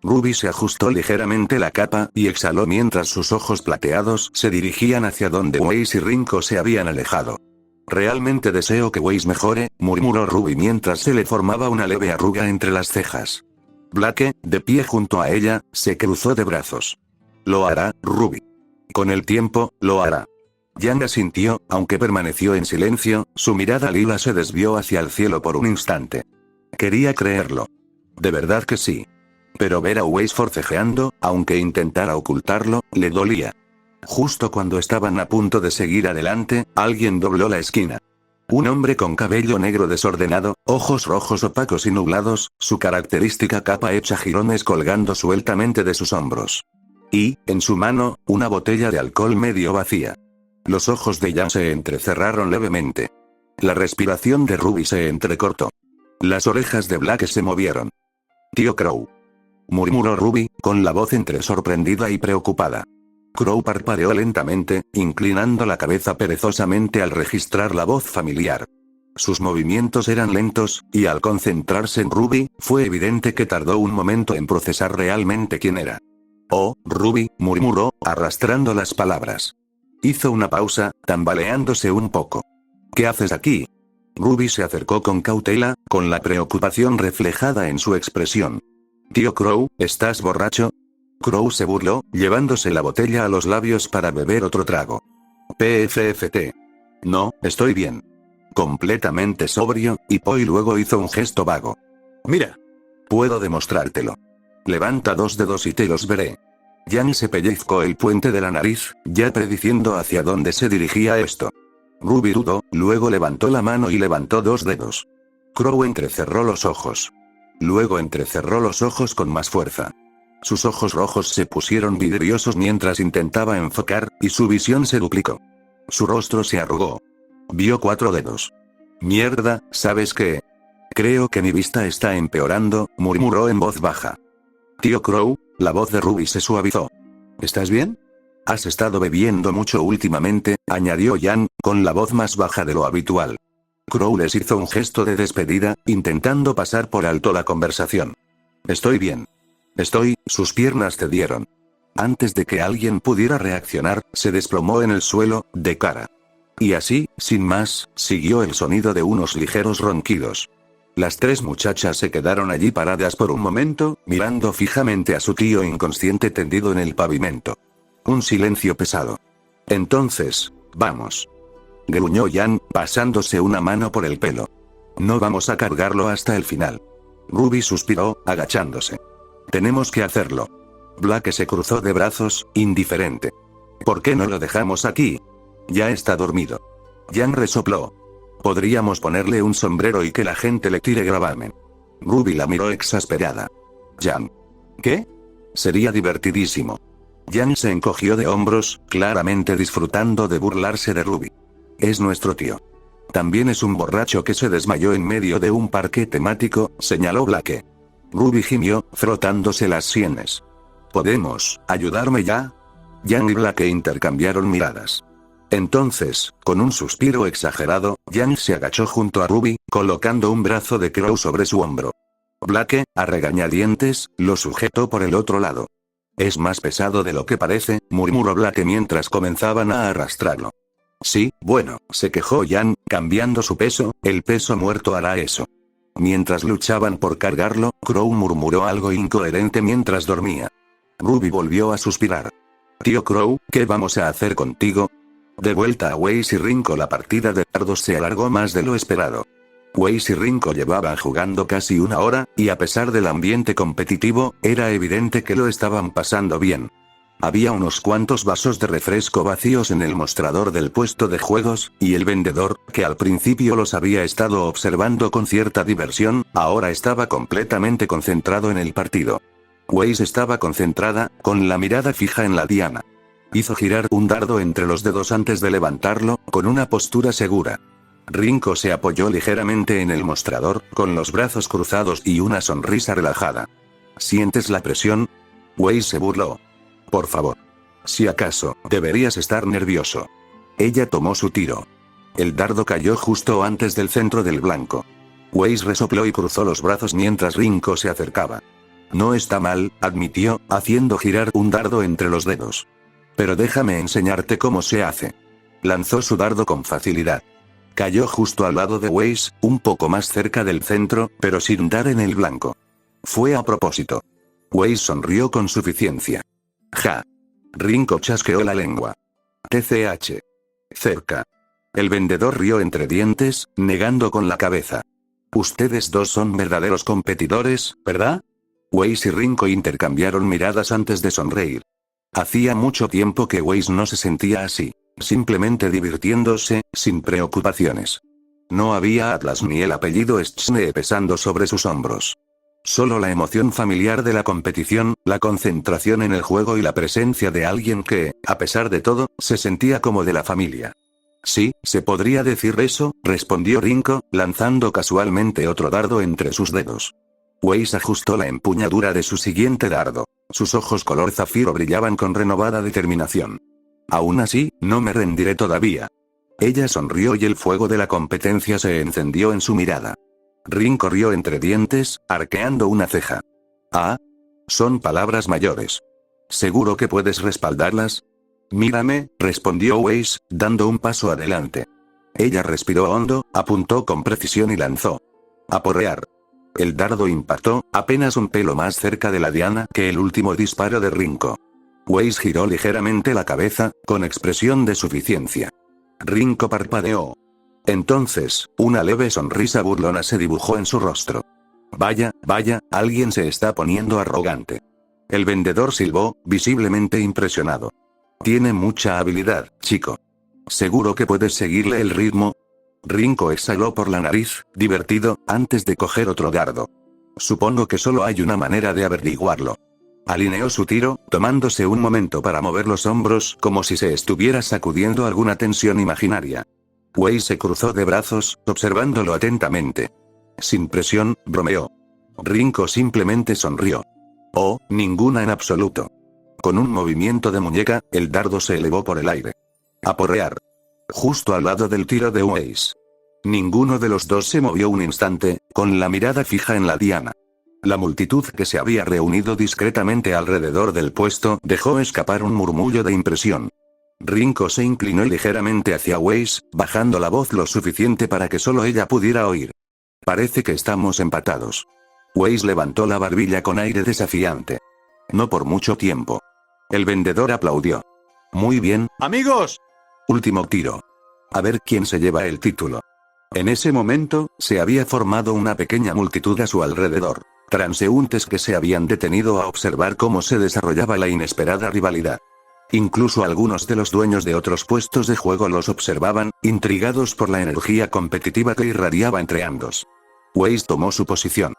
Ruby se ajustó ligeramente la capa y exhaló mientras sus ojos plateados se dirigían hacia donde Weiss y Rinko se habían alejado. Realmente deseo que Weiss mejore, murmuró Ruby mientras se le formaba una leve arruga entre las cejas. Blake, de pie junto a ella, se cruzó de brazos. Lo hará, Ruby. Con el tiempo, lo hará. Jan asintió, aunque permaneció en silencio, su mirada lila se desvió hacia el cielo por un instante. Quería creerlo. De verdad que sí. Pero ver a Weiss forcejeando, aunque intentara ocultarlo, le dolía. Justo cuando estaban a punto de seguir adelante, alguien dobló la esquina. Un hombre con cabello negro desordenado, ojos rojos opacos y nublados, su característica capa hecha jirones colgando sueltamente de sus hombros. Y, en su mano, una botella de alcohol medio vacía. Los ojos de Jan se entrecerraron levemente. La respiración de Ruby se entrecortó. Las orejas de Blake se movieron. Tío Crow. Murmuró Ruby, con la voz entre sorprendida y preocupada. Crow parpadeó lentamente, inclinando la cabeza perezosamente al registrar la voz familiar. Sus movimientos eran lentos, y al concentrarse en Ruby, fue evidente que tardó un momento en procesar realmente quién era. Oh, Ruby, murmuró, arrastrando las palabras. Hizo una pausa, tambaleándose un poco. ¿Qué haces aquí? Ruby se acercó con cautela, con la preocupación reflejada en su expresión. Tío Crow, ¿estás borracho? Crow se burló, llevándose la botella a los labios para beber otro trago. PFFT. No, estoy bien. Completamente sobrio, y Poi luego hizo un gesto vago. Mira. Puedo demostrártelo. Levanta 2 dedos y te los veré. Jan se pellizcó el puente de la nariz, ya prediciendo hacia dónde se dirigía esto. Ruby dudó, luego levantó la mano y levantó 2 dedos. Crow entrecerró los ojos. Luego entrecerró los ojos con más fuerza. Sus ojos rojos se pusieron vidriosos mientras intentaba enfocar, y su visión se duplicó. Su rostro se arrugó. Vio 4 dedos. Mierda, ¿sabes qué? Creo que mi vista está empeorando, murmuró en voz baja. Tío Crow, la voz de Ruby se suavizó. ¿Estás bien? Has estado bebiendo mucho últimamente, añadió Jan, con la voz más baja de lo habitual. Crow les hizo un gesto de despedida, intentando pasar por alto la conversación. Estoy bien. Sus piernas cedieron. Antes de que alguien pudiera reaccionar, se desplomó en el suelo, de cara. Y así, sin más, siguió el sonido de unos ligeros ronquidos. Las tres muchachas se quedaron allí paradas por un momento, mirando fijamente a su tío inconsciente tendido en el pavimento. Un silencio pesado. Entonces, vamos. Gruñó Jan, pasándose una mano por el pelo. No vamos a cargarlo hasta el final. Ruby suspiró, agachándose. Tenemos que hacerlo. Blake se cruzó de brazos, indiferente. ¿Por qué no lo dejamos aquí? Ya está dormido. Jan resopló. Podríamos ponerle un sombrero y que la gente le tire gravamen. Ruby la miró exasperada. Jan. ¿Qué? Sería divertidísimo. Jan se encogió de hombros, claramente disfrutando de burlarse de Ruby. Es nuestro tío. También es un borracho que se desmayó en medio de un parque temático, señaló Blake. Ruby gimió, frotándose las sienes. ¿Podemos ayudarme ya? Jan y Blake intercambiaron miradas. Entonces, con un suspiro exagerado, Jan se agachó junto a Ruby, colocando un brazo de Crow sobre su hombro. Blake, a regañadientes, lo sujetó por el otro lado. Es más pesado de lo que parece, murmuró Blake mientras comenzaban a arrastrarlo. Sí, bueno, se quejó Jan, cambiando su peso, el peso muerto hará eso. Mientras luchaban por cargarlo, Crow murmuró algo incoherente mientras dormía. Ruby volvió a suspirar. Tío Crow, ¿qué vamos a hacer contigo? De vuelta a Weiss y Rinko, la partida de dardos se alargó más de lo esperado. Weiss y Rinko llevaban jugando casi una hora, y a pesar del ambiente competitivo, era evidente que lo estaban pasando bien. Había unos cuantos vasos de refresco vacíos en el mostrador del puesto de juegos, y el vendedor, que al principio los había estado observando con cierta diversión, ahora estaba completamente concentrado en el partido. Weiss estaba concentrada, con la mirada fija en la diana. Hizo girar un dardo entre los dedos antes de levantarlo, con una postura segura. Rinko se apoyó ligeramente en el mostrador, con los brazos cruzados y una sonrisa relajada. ¿Sientes la presión? Weiss se burló. Por favor. Si acaso, deberías estar nervioso. Ella tomó su tiro. El dardo cayó justo antes del centro del blanco. Weiss resopló y cruzó los brazos mientras Rinko se acercaba. No está mal, admitió, haciendo girar un dardo entre los dedos. Pero déjame enseñarte cómo se hace. Lanzó su dardo con facilidad. Cayó justo al lado de Weiss, un poco más cerca del centro, pero sin dar en el blanco. Fue a propósito. Weiss sonrió con suficiencia. Ja. Rinko chasqueó la lengua. TCH. Cerca. El vendedor rió entre dientes, negando con la cabeza. Ustedes dos son verdaderos competidores, ¿verdad? Weiss y Rinko intercambiaron miradas antes de sonreír. Hacía mucho tiempo que Weiss no se sentía así, simplemente divirtiéndose, sin preocupaciones. No había Atlas ni el apellido Schne pesando sobre sus hombros. Solo la emoción familiar de la competición, la concentración en el juego y la presencia de alguien que, a pesar de todo, se sentía como de la familia. Sí, se podría decir eso, respondió Rinko, lanzando casualmente otro dardo entre sus dedos. Weiss ajustó la empuñadura de su siguiente dardo. Sus ojos color zafiro brillaban con renovada determinación. Aún así, no me rendiré todavía. Ella sonrió y el fuego de la competencia se encendió en su mirada. Rinko rió entre dientes, arqueando una ceja. Ah. Son palabras mayores. ¿Seguro que puedes respaldarlas? Mírame, respondió Weiss, dando un paso adelante. Ella respiró hondo, apuntó con precisión y lanzó. Aporrear. El dardo impactó, apenas un pelo más cerca de la diana que el último disparo de Rinko. Weiss giró ligeramente la cabeza, con expresión de suficiencia. Rinko parpadeó. Entonces, una leve sonrisa burlona se dibujó en su rostro. Vaya, alguien se está poniendo arrogante. El vendedor silbó, visiblemente impresionado. Tiene mucha habilidad, chico. ¿Seguro que puedes seguirle el ritmo? Rinko exhaló por la nariz, divertido, antes de coger otro dardo. Supongo que solo hay una manera de averiguarlo. Alineó su tiro, tomándose un momento para mover los hombros como si se estuviera sacudiendo alguna tensión imaginaria. Weiss se cruzó de brazos, observándolo atentamente. Sin presión, bromeó. Rinko simplemente sonrió. Oh, ninguna en absoluto. Con un movimiento de muñeca, el dardo se elevó por el aire. Aporrear. Justo al lado del tiro de Weiss. Ninguno de los dos se movió un instante, con la mirada fija en la diana. La multitud que se había reunido discretamente alrededor del puesto dejó escapar un murmullo de impresión. Rinko se inclinó ligeramente hacia Weiss, bajando la voz lo suficiente para que solo ella pudiera oír. Parece que estamos empatados. Weiss levantó la barbilla con aire desafiante. No por mucho tiempo. El vendedor aplaudió. Muy bien. ¡Amigos! Último tiro. A ver quién se lleva el título. En ese momento, se había formado una pequeña multitud a su alrededor. Transeúntes que se habían detenido a observar cómo se desarrollaba la inesperada rivalidad. Incluso algunos de los dueños de otros puestos de juego los observaban, intrigados por la energía competitiva que irradiaba entre ambos. Weiss tomó su posición.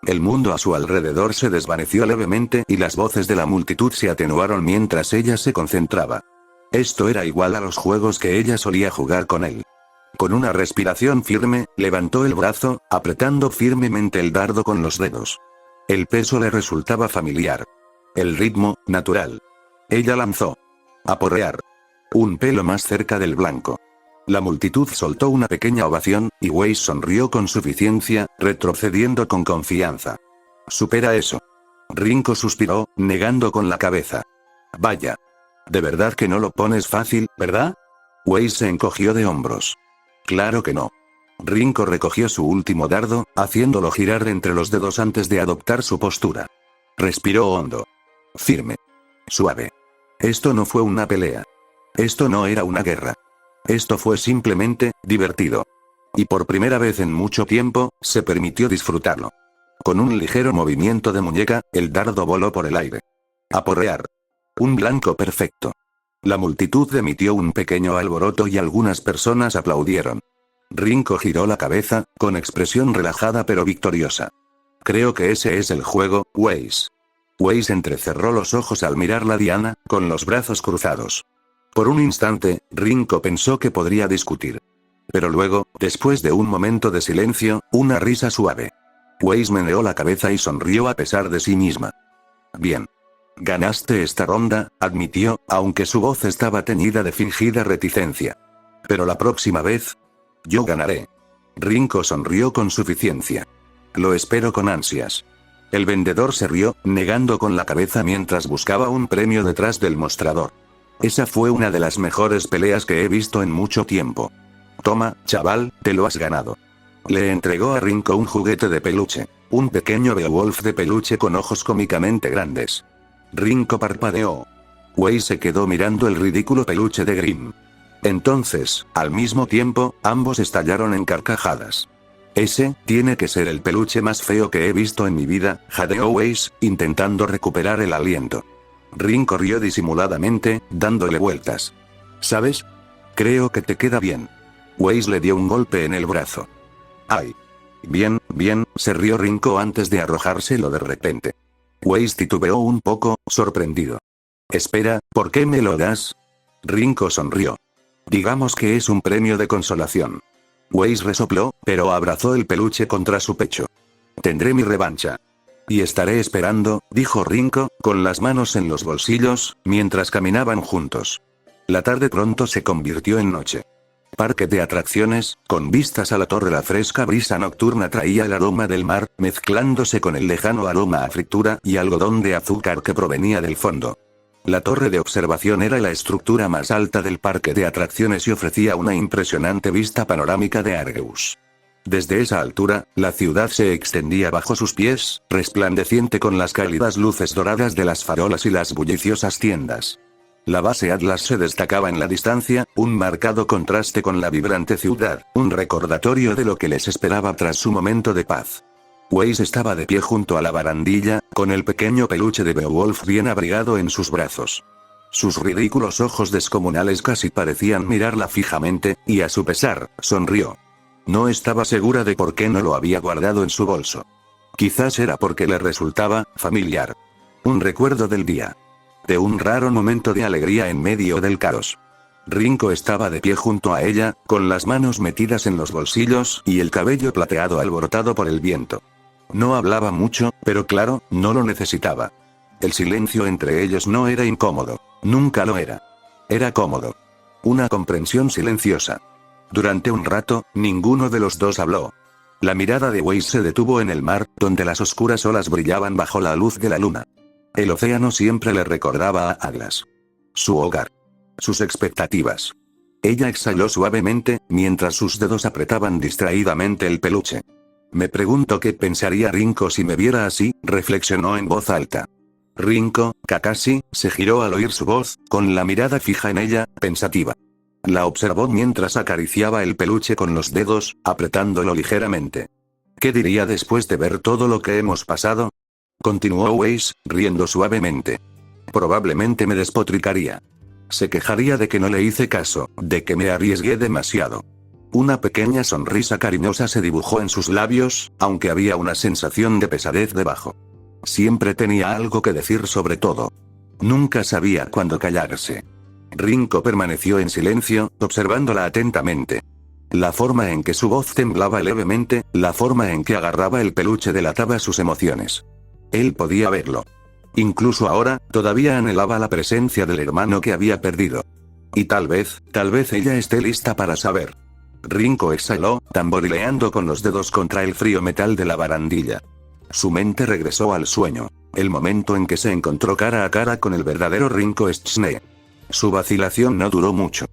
El mundo a su alrededor se desvaneció levemente y las voces de la multitud se atenuaron mientras ella se concentraba. Esto era igual a los juegos que ella solía jugar con él. Con una respiración firme, levantó el brazo, apretando firmemente el dardo con los dedos. El peso le resultaba familiar. El ritmo, natural. Ella lanzó. Aporrear. Un pelo más cerca del blanco. La multitud soltó una pequeña ovación, y Weiss sonrió con suficiencia, retrocediendo con confianza. Supera eso. Rinko suspiró, negando con la cabeza. Vaya. De verdad que no lo pones fácil, ¿verdad? Weiss se encogió de hombros. Claro que no. Rinko recogió su último dardo, haciéndolo girar entre los dedos antes de adoptar su postura. Respiró hondo. Firme. Suave. Esto no fue una pelea. Esto no era una guerra. Esto fue simplemente, divertido. Y por primera vez en mucho tiempo, se permitió disfrutarlo. Con un ligero movimiento de muñeca, el dardo voló por el aire. Aporrear. Un blanco perfecto. La multitud emitió un pequeño alboroto y algunas personas aplaudieron. Rinko giró la cabeza, con expresión relajada pero victoriosa. Creo que ese es el juego, Weiss. Weiss entrecerró los ojos al mirar la diana, con los brazos cruzados. Por un instante, Rinko pensó que podría discutir. Pero luego, después de un momento de silencio, una risa suave. Weiss meneó la cabeza y sonrió a pesar de sí misma. Bien. Ganaste esta ronda, admitió, aunque su voz estaba teñida de fingida reticencia. Pero la próxima vez, yo ganaré. Rinko sonrió con suficiencia. Lo espero con ansias. El vendedor se rió, negando con la cabeza mientras buscaba un premio detrás del mostrador. Esa fue una de las mejores peleas que he visto en mucho tiempo. Toma, chaval, te lo has ganado. Le entregó a Rinko un juguete de peluche. Un pequeño Beowulf de peluche con ojos cómicamente grandes. Rinko parpadeó. Weiss se quedó mirando el ridículo peluche de Grimm. Entonces, al mismo tiempo, ambos estallaron en carcajadas. Ese, tiene que ser el peluche más feo que he visto en mi vida, jadeó Weiss, intentando recuperar el aliento. Rinko rió disimuladamente, dándole vueltas. ¿Sabes? Creo que te queda bien. Weiss le dio un golpe en el brazo. ¡Ay! Bien, bien, se rió Rinko antes de arrojárselo de repente. Weiss titubeó un poco, sorprendido. Espera, ¿por qué me lo das? Rinko sonrió. Digamos que es un premio de consolación. Weiss resopló, pero abrazó el peluche contra su pecho. Tendré mi revancha. Y estaré esperando, dijo Rinko, con las manos en los bolsillos, mientras caminaban juntos. La tarde pronto se convirtió en noche. Parque de atracciones, con vistas a la torre. La fresca brisa nocturna traía el aroma del mar, mezclándose con el lejano aroma a fritura y algodón de azúcar que provenía del fondo. La torre de observación era la estructura más alta del parque de atracciones y ofrecía una impresionante vista panorámica de Argus. Desde esa altura, la ciudad se extendía bajo sus pies, resplandeciente con las cálidas luces doradas de las farolas y las bulliciosas tiendas. La base Atlas se destacaba en la distancia, un marcado contraste con la vibrante ciudad, un recordatorio de lo que les esperaba tras su momento de paz. Weiss estaba de pie junto a la barandilla, con el pequeño peluche de Beowulf bien abrigado en sus brazos. Sus ridículos ojos descomunales casi parecían mirarla fijamente, y a su pesar, sonrió. No estaba segura de por qué no lo había guardado en su bolso. Quizás era porque le resultaba familiar. Un recuerdo del día. De un raro momento de alegría en medio del caos. Rinko estaba de pie junto a ella, con las manos metidas en los bolsillos y el cabello plateado alborotado por el viento. No hablaba mucho, pero claro, no lo necesitaba. El silencio entre ellos no era incómodo. Nunca lo era. Era cómodo. Una comprensión silenciosa. Durante un rato, ninguno de los dos habló. La mirada de Weiss se detuvo en el mar, donde las oscuras olas brillaban bajo la luz de la luna. El océano siempre le recordaba a Atlas. Su hogar. Sus expectativas. Ella exhaló suavemente, mientras sus dedos apretaban distraídamente el peluche. Me pregunto qué pensaría Rinko si me viera así, reflexionó en voz alta. Rinko, Kakashi, se giró al oír su voz, con la mirada fija en ella, pensativa. La observó mientras acariciaba el peluche con los dedos, apretándolo ligeramente. ¿Qué diría después de ver todo lo que hemos pasado? Continuó Weiss, riendo suavemente. Probablemente me despotricaría. Se quejaría de que no le hice caso, de que me arriesgué demasiado. Una pequeña sonrisa cariñosa se dibujó en sus labios, aunque había una sensación de pesadez debajo. Siempre tenía algo que decir sobre todo. Nunca sabía cuándo callarse. Rinko permaneció en silencio, observándola atentamente. La forma en que su voz temblaba levemente, la forma en que agarraba el peluche delataba sus emociones. Él podía verlo. Incluso ahora, todavía anhelaba la presencia del hermano que había perdido. Y tal vez ella esté lista para saber. Rinko exhaló, tamborileando con los dedos contra el frío metal de la barandilla. Su mente regresó al sueño, el momento en que se encontró cara a cara con el verdadero Rinko Schne. Su vacilación no duró mucho.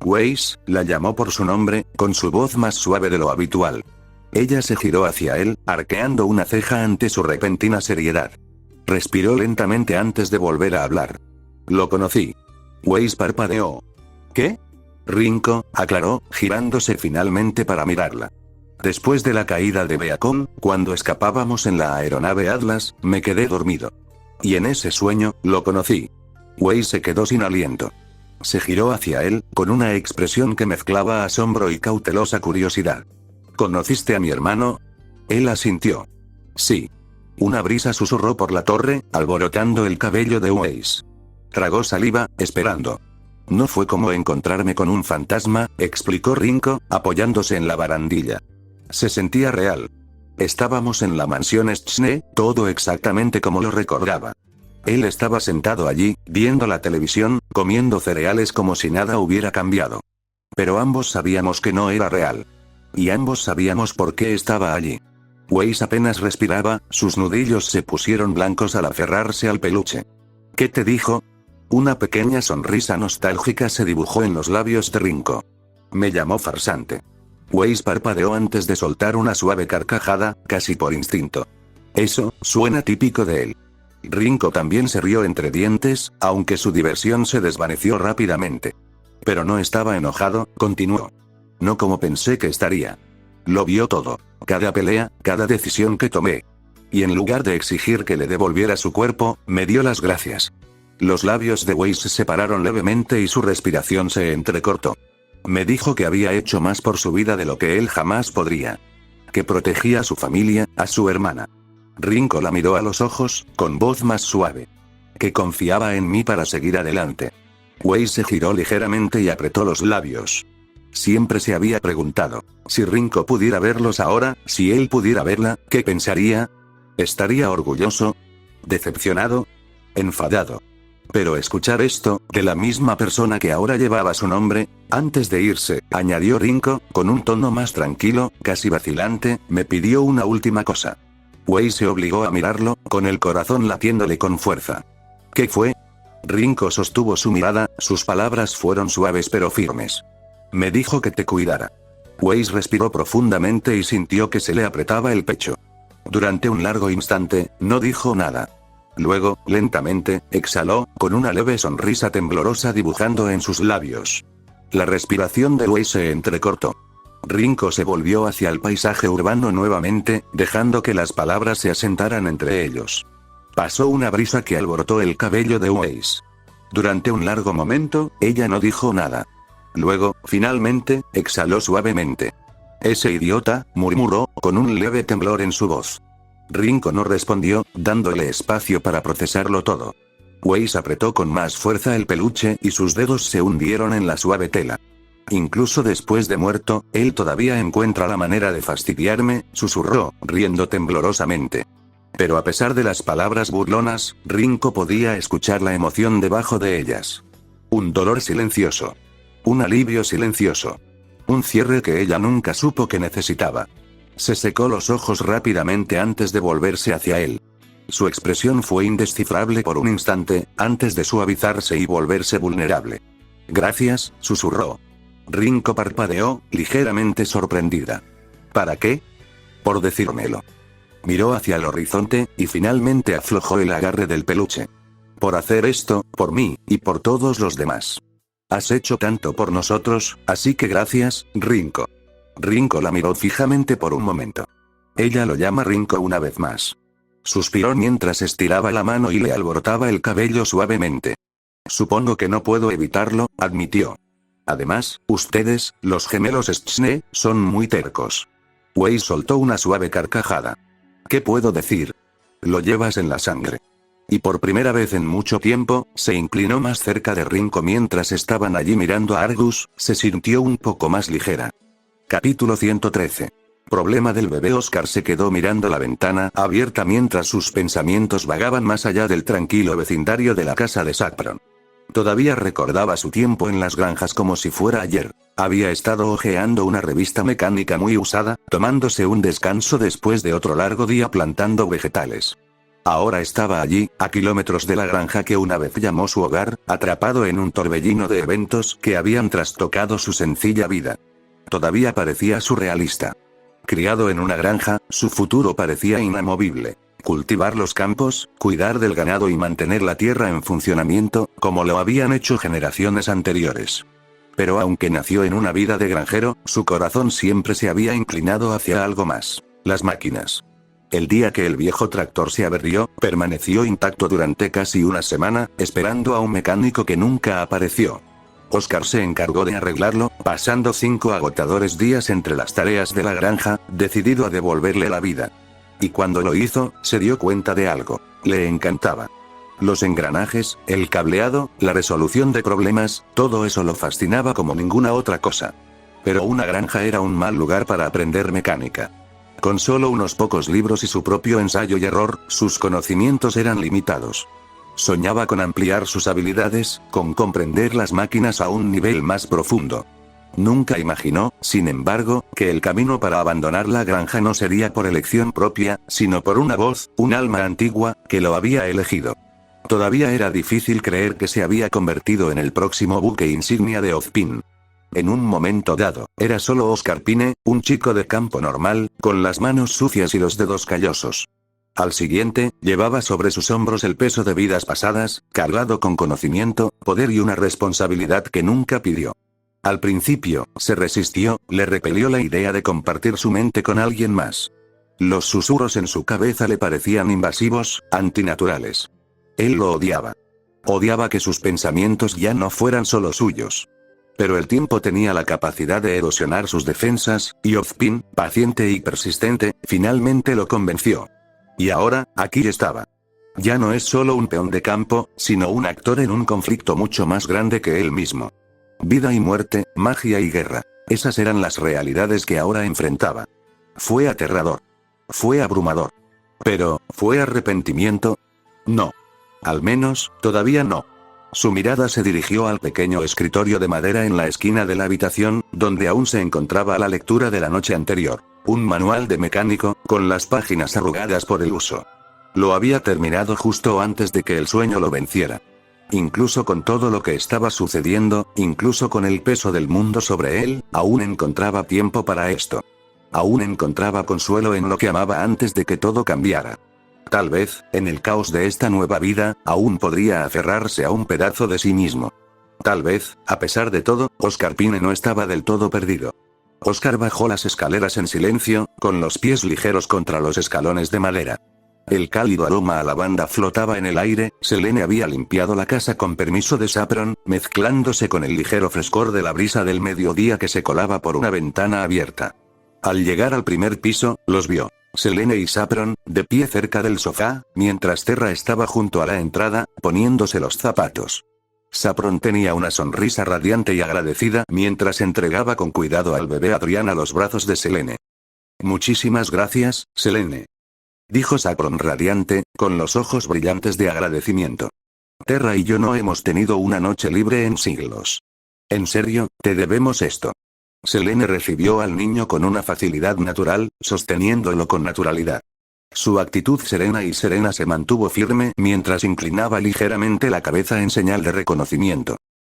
Weiss la llamó por su nombre, con su voz más suave de lo habitual. Ella se giró hacia él, arqueando una ceja ante su repentina seriedad. Respiró lentamente antes de volver a hablar. Lo conocí. Weiss parpadeó. ¿Qué? Rinko, aclaró, girándose finalmente para mirarla. Después de la caída de Beacon, cuando escapábamos en la aeronave Atlas, me quedé dormido. Y en ese sueño, lo conocí. Weiss se quedó sin aliento. Se giró hacia él, con una expresión que mezclaba asombro y cautelosa curiosidad. ¿Conociste a mi hermano? Él asintió. Sí. Una brisa susurró por la torre, alborotando el cabello de Weiss. Tragó saliva, esperando. No fue como encontrarme con un fantasma, explicó Rinko, apoyándose en la barandilla. Se sentía real. Estábamos en la mansión Schne, todo exactamente como lo recordaba. Él estaba sentado allí, viendo la televisión, comiendo cereales como si nada hubiera cambiado. Pero ambos sabíamos que no era real. Y ambos sabíamos por qué estaba allí. Weiss apenas respiraba, sus nudillos se pusieron blancos al aferrarse al peluche. ¿Qué te dijo? Una pequeña sonrisa nostálgica se dibujó en los labios de Rinko. Me llamó farsante. Weiss parpadeó antes de soltar una suave carcajada, casi por instinto. Eso, suena típico de él. Rinko también se rió entre dientes, aunque su diversión se desvaneció rápidamente. Pero no estaba enojado, continuó. No como pensé que estaría. Lo vio todo, cada pelea, cada decisión que tomé. Y en lugar de exigir que le devolviera su cuerpo, me dio las gracias. Los labios de Weiss se separaron levemente y su respiración se entrecortó. Me dijo que había hecho más por su vida de lo que él jamás podría. Que protegía a su familia, a su hermana. Rinko la miró a los ojos, con voz más suave. Que confiaba en mí para seguir adelante. Weiss se giró ligeramente y apretó los labios. Siempre se había preguntado, si Rinko pudiera verlos ahora, si él pudiera verla, ¿qué pensaría? ¿Estaría orgulloso? ¿Decepcionado? ¿Enfadado? Pero escuchar esto, de la misma persona que ahora llevaba su nombre, antes de irse, añadió Rinko, con un tono más tranquilo, casi vacilante, me pidió una última cosa. Weiss se obligó a mirarlo, con el corazón latiéndole con fuerza. ¿Qué fue? Rinko sostuvo su mirada, sus palabras fueron suaves pero firmes. Me dijo que te cuidara. Weiss respiró profundamente y sintió que se le apretaba el pecho. Durante un largo instante, no dijo nada. Luego, lentamente, exhaló, con una leve sonrisa temblorosa dibujando en sus labios. La respiración de Weiss se entrecortó. Rinko se volvió hacia el paisaje urbano nuevamente, dejando que las palabras se asentaran entre ellos. Pasó una brisa que alborotó el cabello de Weiss. Durante un largo momento, ella no dijo nada. Luego, finalmente, exhaló suavemente. Ese idiota, murmuró, con un leve temblor en su voz. Rinko no respondió, dándole espacio para procesarlo todo. Weiss apretó con más fuerza el peluche y sus dedos se hundieron en la suave tela. Incluso después de muerto, él todavía encuentra la manera de fastidiarme, susurró, riendo temblorosamente. Pero a pesar de las palabras burlonas, Rinko podía escuchar la emoción debajo de ellas. Un dolor silencioso. Un alivio silencioso. Un cierre que ella nunca supo que necesitaba. se secó los ojos rápidamente antes de volverse hacia él. Su expresión fue indescifrable por un instante, antes de suavizarse y volverse vulnerable. Gracias, susurró. Rinko parpadeó, ligeramente sorprendida. ¿Para qué? Por decírmelo. Miró hacia el horizonte, y finalmente aflojó el agarre del peluche. Por hacer esto, por mí, y por todos los demás. Has hecho tanto por nosotros, así que gracias, Rinko. Rinko la miró fijamente por un momento. Ella lo llama Rinko una vez más. Suspiró mientras estiraba la mano y le alborotaba el cabello suavemente. Supongo que no puedo evitarlo, admitió. Además, ustedes, los gemelos Schne, son muy tercos. Wei soltó una suave carcajada. ¿Qué puedo decir? Lo llevas en la sangre. Y por primera vez en mucho tiempo, se inclinó más cerca de Rinko mientras estaban allí mirando a Argus, se sintió un poco más ligera. Capítulo 113. Problema del bebé. Oscar se quedó mirando la ventana abierta mientras sus pensamientos vagaban más allá del tranquilo vecindario de la casa de Saffron. Todavía recordaba su tiempo en las granjas como si fuera ayer. Había estado hojeando una revista mecánica muy usada, tomándose un descanso después de otro largo día plantando vegetales. Ahora estaba allí, a kilómetros de la granja que una vez llamó su hogar, atrapado en un torbellino de eventos que habían trastocado su sencilla vida. Todavía parecía surrealista. Criado en una granja, su futuro parecía inamovible. Cultivar los campos, cuidar del ganado y mantener la tierra en funcionamiento, como lo habían hecho generaciones anteriores. Pero aunque nació en una vida de granjero, su corazón siempre se había inclinado hacia algo más: las máquinas. El día que el viejo tractor se averió, permaneció intacto durante casi una semana, esperando a un mecánico que nunca apareció. Oscar se encargó de arreglarlo, pasando 5 agotadores días entre las tareas de la granja, decidido a devolverle la vida. Y cuando lo hizo, se dio cuenta de algo. Le encantaba. Los engranajes, el cableado, la resolución de problemas, todo eso lo fascinaba como ninguna otra cosa. Pero una granja era un mal lugar para aprender mecánica. Con solo unos pocos libros y su propio ensayo y error, sus conocimientos eran limitados. Soñaba con ampliar sus habilidades, con comprender las máquinas a un nivel más profundo. Nunca imaginó, sin embargo, que el camino para abandonar la granja no sería por elección propia, sino por una voz, un alma antigua, que lo había elegido. Todavía era difícil creer que se había convertido en el próximo buque insignia de Ozpin. En un momento dado, era solo Oscar Pine, un chico de campo normal, con las manos sucias y los dedos callosos. Al siguiente, llevaba sobre sus hombros el peso de vidas pasadas, cargado con conocimiento, poder y una responsabilidad que nunca pidió. Al principio, se resistió, le repelió la idea de compartir su mente con alguien más. Los susurros en su cabeza le parecían invasivos, antinaturales. Él lo odiaba. Odiaba que sus pensamientos ya no fueran solo suyos. Pero el tiempo tenía la capacidad de erosionar sus defensas, y Ozpin, paciente y persistente, finalmente lo convenció. Y ahora, aquí estaba. Ya no es solo un peón de campo, sino un actor en un conflicto mucho más grande que él mismo. Vida y muerte, magia y guerra. Esas eran las realidades que ahora enfrentaba. Fue aterrador. Fue abrumador. Pero, ¿fue arrepentimiento? No. Al menos, todavía no. Su mirada se dirigió al pequeño escritorio de madera en la esquina de la habitación, donde aún se encontraba la lectura de la noche anterior. Un manual de mecánico, con las páginas arrugadas por el uso. Lo había terminado justo antes de que el sueño lo venciera. Incluso con todo lo que estaba sucediendo, incluso con el peso del mundo sobre él, aún encontraba tiempo para esto. Aún encontraba consuelo en lo que amaba antes de que todo cambiara. Tal vez, en el caos de esta nueva vida, aún podría aferrarse a un pedazo de sí mismo. Tal vez, a pesar de todo, Oscar Pine no estaba del todo perdido. Oscar bajó las escaleras en silencio, con los pies ligeros contra los escalones de madera. El cálido aroma a lavanda flotaba en el aire. Selene había limpiado la casa con permiso de Saffron, mezclándose con el ligero frescor de la brisa del mediodía que se colaba por una ventana abierta. Al llegar al primer piso, los vio. Selene y Saffron, de pie cerca del sofá, mientras Terra estaba junto a la entrada, poniéndose los zapatos. Saffron tenía una sonrisa radiante y agradecida mientras entregaba con cuidado al bebé Adrián a los brazos de Selene. Muchísimas gracias, Selene. Dijo Saffron radiante, con los ojos brillantes de agradecimiento. Terra y yo no hemos tenido una noche libre en siglos. En serio, te debemos esto. Selene recibió al niño con una facilidad natural, sosteniéndolo con naturalidad. Su actitud serena se mantuvo firme mientras inclinaba ligeramente la cabeza en señal de reconocimiento.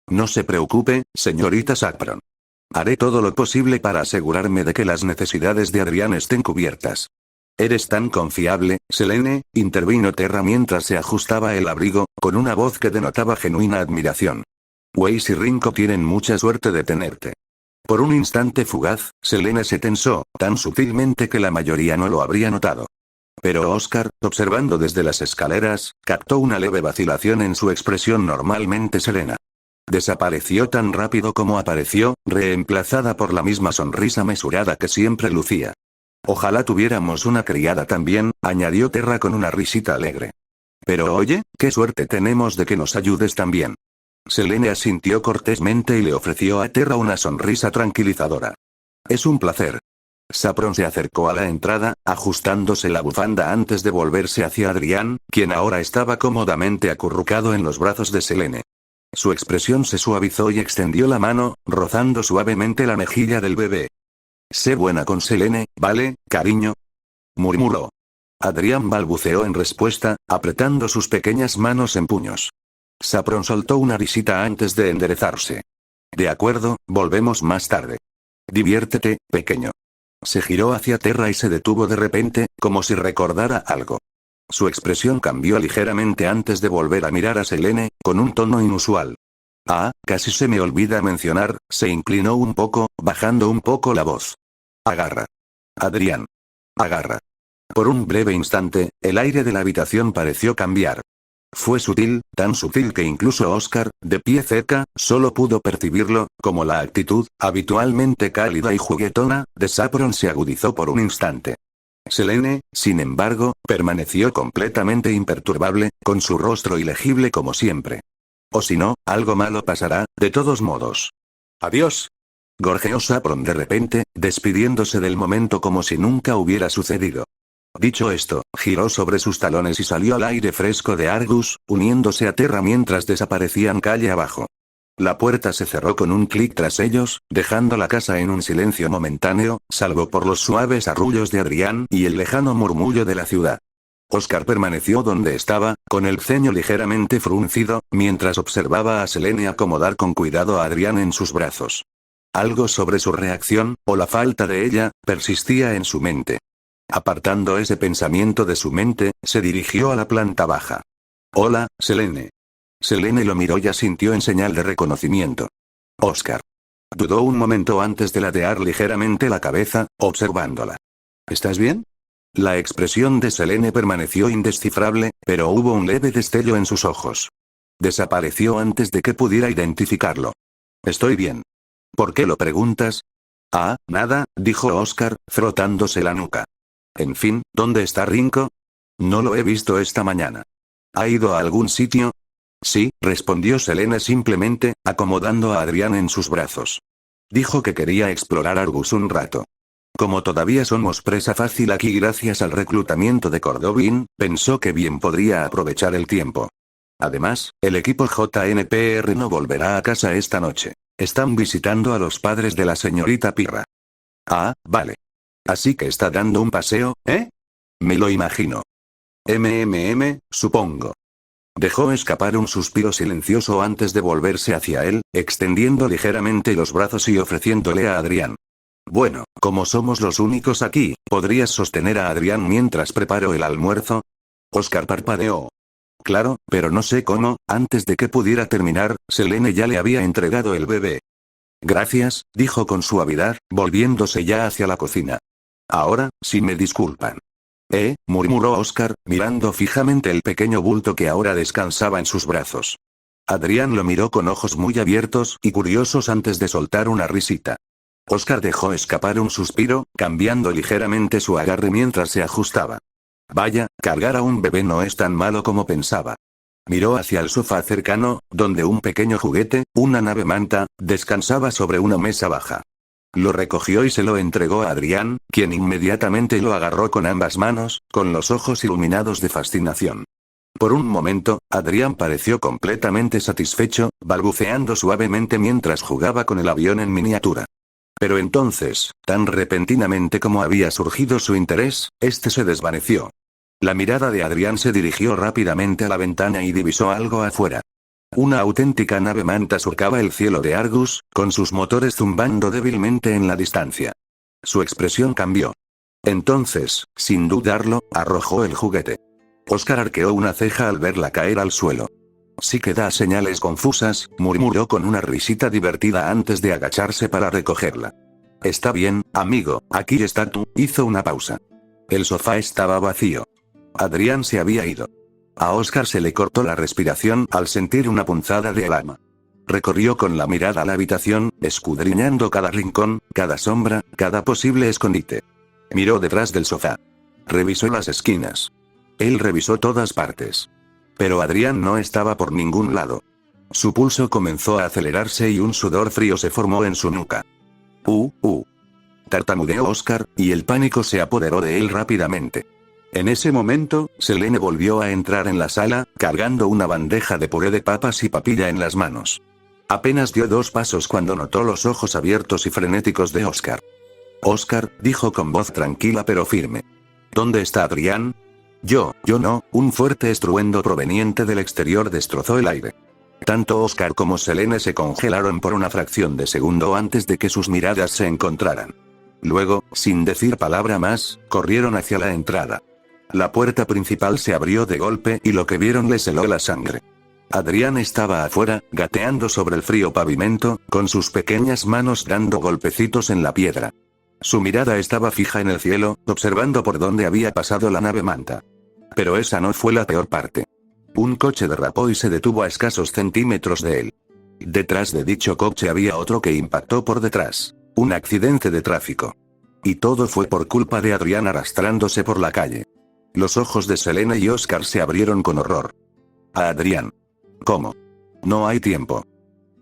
No se preocupe, señorita Saffron. Haré todo lo posible para asegurarme de que las necesidades de Adrián estén cubiertas. Eres tan confiable, Selene, intervino Terra mientras se ajustaba el abrigo, con una voz que denotaba genuina admiración. Weiss y Rinko tienen mucha suerte de tenerte. Por un instante fugaz, Selene se tensó, tan sutilmente que la mayoría no lo habría notado. Pero Oscar, observando desde las escaleras, captó una leve vacilación en su expresión normalmente serena. Desapareció tan rápido como apareció, reemplazada por la misma sonrisa mesurada que siempre lucía. Ojalá tuviéramos una criada también, añadió Terra con una risita alegre. Pero oye, qué suerte tenemos de que nos ayudes también. Selene asintió cortésmente y le ofreció a Terra una sonrisa tranquilizadora. Es un placer. Saffron se acercó a la entrada, ajustándose la bufanda antes de volverse hacia Adrián, quien ahora estaba cómodamente acurrucado en los brazos de Selene. Su expresión se suavizó y extendió la mano, rozando suavemente la mejilla del bebé. Sé buena con Selene, ¿vale, cariño?, murmuró. Adrián balbuceó en respuesta, apretando sus pequeñas manos en puños. Saffron soltó una risita antes de enderezarse. De acuerdo, volvemos más tarde. Diviértete, pequeño. Se giró hacia Terra y se detuvo de repente, como si recordara algo. Su expresión cambió ligeramente antes de volver a mirar a Selene, con un tono inusual. Ah, casi se me olvida mencionar, se inclinó un poco, bajando un poco la voz. Agarra. Adrián. Agarra. Por un breve instante, el aire de la habitación pareció cambiar. Fue sutil, tan sutil que incluso Oscar, de pie cerca, solo pudo percibirlo, como la actitud, habitualmente cálida y juguetona, de Saffron se agudizó por un instante. Selene, sin embargo, permaneció completamente imperturbable, con su rostro ilegible como siempre. O si no, algo malo pasará, de todos modos. Adiós. Gorjeó Saffron de repente, despidiéndose del momento como si nunca hubiera sucedido. Dicho esto, giró sobre sus talones y salió al aire fresco de Argus, uniéndose a Terra mientras desaparecían calle abajo. La puerta se cerró con un clic tras ellos, dejando la casa en un silencio momentáneo, salvo por los suaves arrullos de Adrián y el lejano murmullo de la ciudad. Oscar permaneció donde estaba, con el ceño ligeramente fruncido, mientras observaba a Selene acomodar con cuidado a Adrián en sus brazos. Algo sobre su reacción, o la falta de ella, persistía en su mente. Apartando ese pensamiento de su mente, se dirigió a la planta baja. Hola, Selene. Selene lo miró y asintió en señal de reconocimiento. Oscar. Dudó un momento antes de ladear ligeramente la cabeza, observándola. ¿Estás bien? La expresión de Selene permaneció indescifrable, pero hubo un leve destello en sus ojos. Desapareció antes de que pudiera identificarlo. Estoy bien. ¿Por qué lo preguntas? Ah, nada, dijo Oscar, frotándose la nuca. En fin, ¿dónde está Rinko? No lo he visto esta mañana. ¿Ha ido a algún sitio? Sí, respondió Selene simplemente, acomodando a Adrián en sus brazos. Dijo que quería explorar Argus un rato. Como todavía somos presa fácil aquí gracias al reclutamiento de Cordovin, pensó que bien podría aprovechar el tiempo. Además, el equipo JNPR no volverá a casa esta noche. Están visitando a los padres de la señorita Pirra. Ah, vale. Así que está dando un paseo, ¿eh? Me lo imagino. Supongo. Dejó escapar un suspiro silencioso antes de volverse hacia él, extendiendo ligeramente los brazos y ofreciéndole a Adrián. Bueno, como somos los únicos aquí, ¿podrías sostener a Adrián mientras preparo el almuerzo? Oscar parpadeó. Claro, pero no sé cómo, antes de que pudiera terminar, Selene ya le había entregado el bebé. Gracias, dijo con suavidad, volviéndose ya hacia la cocina. Ahora, si me disculpan. Murmuró Oscar, mirando fijamente el pequeño bulto que ahora descansaba en sus brazos. Adrián lo miró con ojos muy abiertos y curiosos antes de soltar una risita. Oscar dejó escapar un suspiro, cambiando ligeramente su agarre mientras se ajustaba. Vaya, cargar a un bebé no es tan malo como pensaba. Miró hacia el sofá cercano, donde un pequeño juguete, una nave manta, descansaba sobre una mesa baja. Lo recogió y se lo entregó a Adrián, quien inmediatamente lo agarró con ambas manos, con los ojos iluminados de fascinación. Por un momento, Adrián pareció completamente satisfecho, balbuceando suavemente mientras jugaba con el avión en miniatura. Pero entonces, tan repentinamente como había surgido su interés, este se desvaneció. La mirada de Adrián se dirigió rápidamente a la ventana y divisó algo afuera. Una auténtica nave manta surcaba el cielo de Argus, con sus motores zumbando débilmente en la distancia. Su expresión cambió. Entonces, sin dudarlo, arrojó el juguete. Oscar arqueó una ceja al verla caer al suelo. Sí que da señales confusas, murmuró con una risita divertida antes de agacharse para recogerla. Está bien, amigo, aquí está tú, hizo una pausa. El sofá estaba vacío. Adrián se había ido. A Oscar se le cortó la respiración al sentir una punzada de alarma. Recorrió con la mirada la habitación, escudriñando cada rincón, cada sombra, cada posible escondite. Miró detrás del sofá. Revisó las esquinas. Él revisó todas partes. Pero Adrián no estaba por ningún lado. Su pulso comenzó a acelerarse y un sudor frío se formó en su nuca. Tartamudeó Oscar, y el pánico se apoderó de él rápidamente. En ese momento, Selene volvió a entrar en la sala, cargando una bandeja de puré de papas y papilla en las manos. Apenas dio 2 pasos cuando notó los ojos abiertos y frenéticos de Oscar. Oscar, dijo con voz tranquila pero firme. ¿Dónde está Adrián? Yo no, un fuerte estruendo proveniente del exterior destrozó el aire. Tanto Oscar como Selene se congelaron por una fracción de segundo antes de que sus miradas se encontraran. Luego, sin decir palabra más, corrieron hacia la entrada. La puerta principal se abrió de golpe y lo que vieron les heló la sangre. Adrián estaba afuera, gateando sobre el frío pavimento, con sus pequeñas manos dando golpecitos en la piedra. Su mirada estaba fija en el cielo, observando por dónde había pasado la nave manta. Pero esa no fue la peor parte. Un coche derrapó y se detuvo a escasos centímetros de él. Detrás de dicho coche había otro que impactó por detrás. Un accidente de tráfico. Y todo fue por culpa de Adrián arrastrándose por la calle. Los ojos de Selene y Oscar se abrieron con horror. A Adrián. ¿Cómo? No hay tiempo.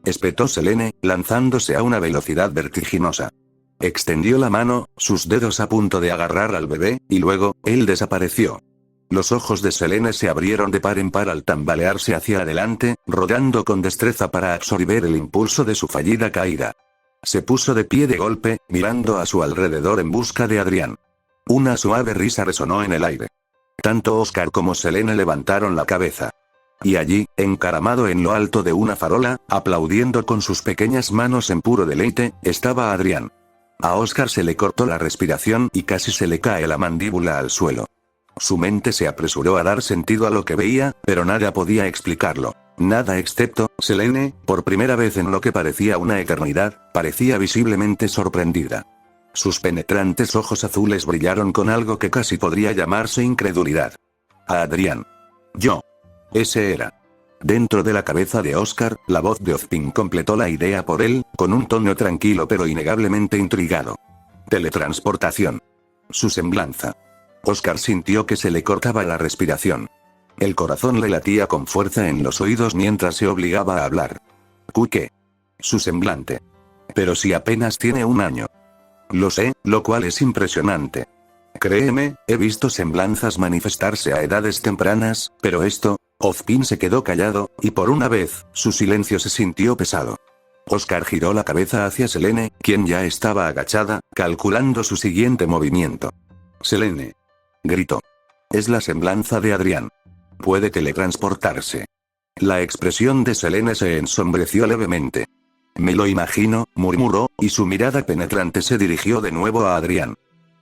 Espetó Selene, lanzándose a una velocidad vertiginosa. Extendió la mano, sus dedos a punto de agarrar al bebé, y luego, él desapareció. Los ojos de Selene se abrieron de par en par al tambalearse hacia adelante, rodando con destreza para absorber el impulso de su fallida caída. Se puso de pie de golpe, mirando a su alrededor en busca de Adrián. Una suave risa resonó en el aire. Tanto Oscar como Selene levantaron la cabeza. Y allí, encaramado en lo alto de una farola, aplaudiendo con sus pequeñas manos en puro deleite, estaba Adrián. A Oscar se le cortó la respiración y casi se le cae la mandíbula al suelo. Su mente se apresuró a dar sentido a lo que veía, pero nada podía explicarlo. Nada excepto, Selene, por primera vez en lo que parecía una eternidad, parecía visiblemente sorprendida. Sus penetrantes ojos azules brillaron con algo que casi podría llamarse incredulidad. A Adrián. Yo. Ese era. Dentro de la cabeza de Oscar, la voz de Ozpin completó la idea por él, con un tono tranquilo pero innegablemente intrigado. Teletransportación. Su semblanza. Oscar sintió que se le cortaba la respiración. El corazón le latía con fuerza en los oídos mientras se obligaba a hablar. ¿Qué? Su semblante. Pero si apenas tiene 1 año. Lo sé, lo cual es impresionante. Créeme, he visto semblanzas manifestarse a edades tempranas, pero esto... Ozpin se quedó callado, y por una vez, su silencio se sintió pesado. Oscar giró la cabeza hacia Selene, quien ya estaba agachada, calculando su siguiente movimiento. Selene. Gritó. Es la semblanza de Adrián. Puede teletransportarse. La expresión de Selene se ensombreció levemente. Me lo imagino, murmuró, y su mirada penetrante se dirigió de nuevo a Adrián.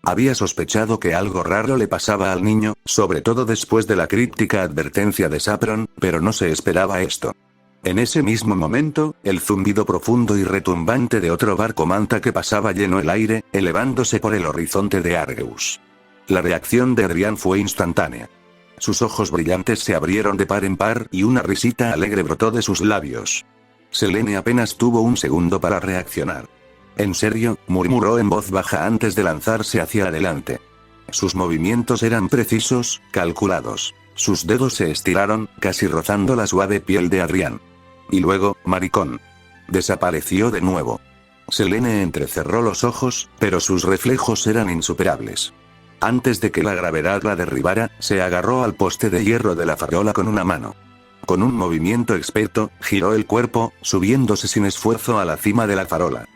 Había sospechado que algo raro le pasaba al niño, sobre todo después de la críptica advertencia de Sappron, pero no se esperaba esto. En ese mismo momento, el zumbido profundo y retumbante de otro barco manta que pasaba llenó el aire, elevándose por el horizonte de Argus. La reacción de Adrián fue instantánea. Sus ojos brillantes se abrieron de par en par y una risita alegre brotó de sus labios. Selene apenas tuvo un segundo para reaccionar. «¿En serio?», murmuró en voz baja antes de lanzarse hacia adelante. Sus movimientos eran precisos, calculados. Sus dedos se estiraron, casi rozando la suave piel de Adrián. Y luego, maricón. Desapareció de nuevo. Selene entrecerró los ojos, pero sus reflejos eran insuperables. Antes de que la gravedad la derribara, se agarró al poste de hierro de la farola con una mano. Con un movimiento experto, giró el cuerpo, subiéndose sin esfuerzo a la cima de la farola.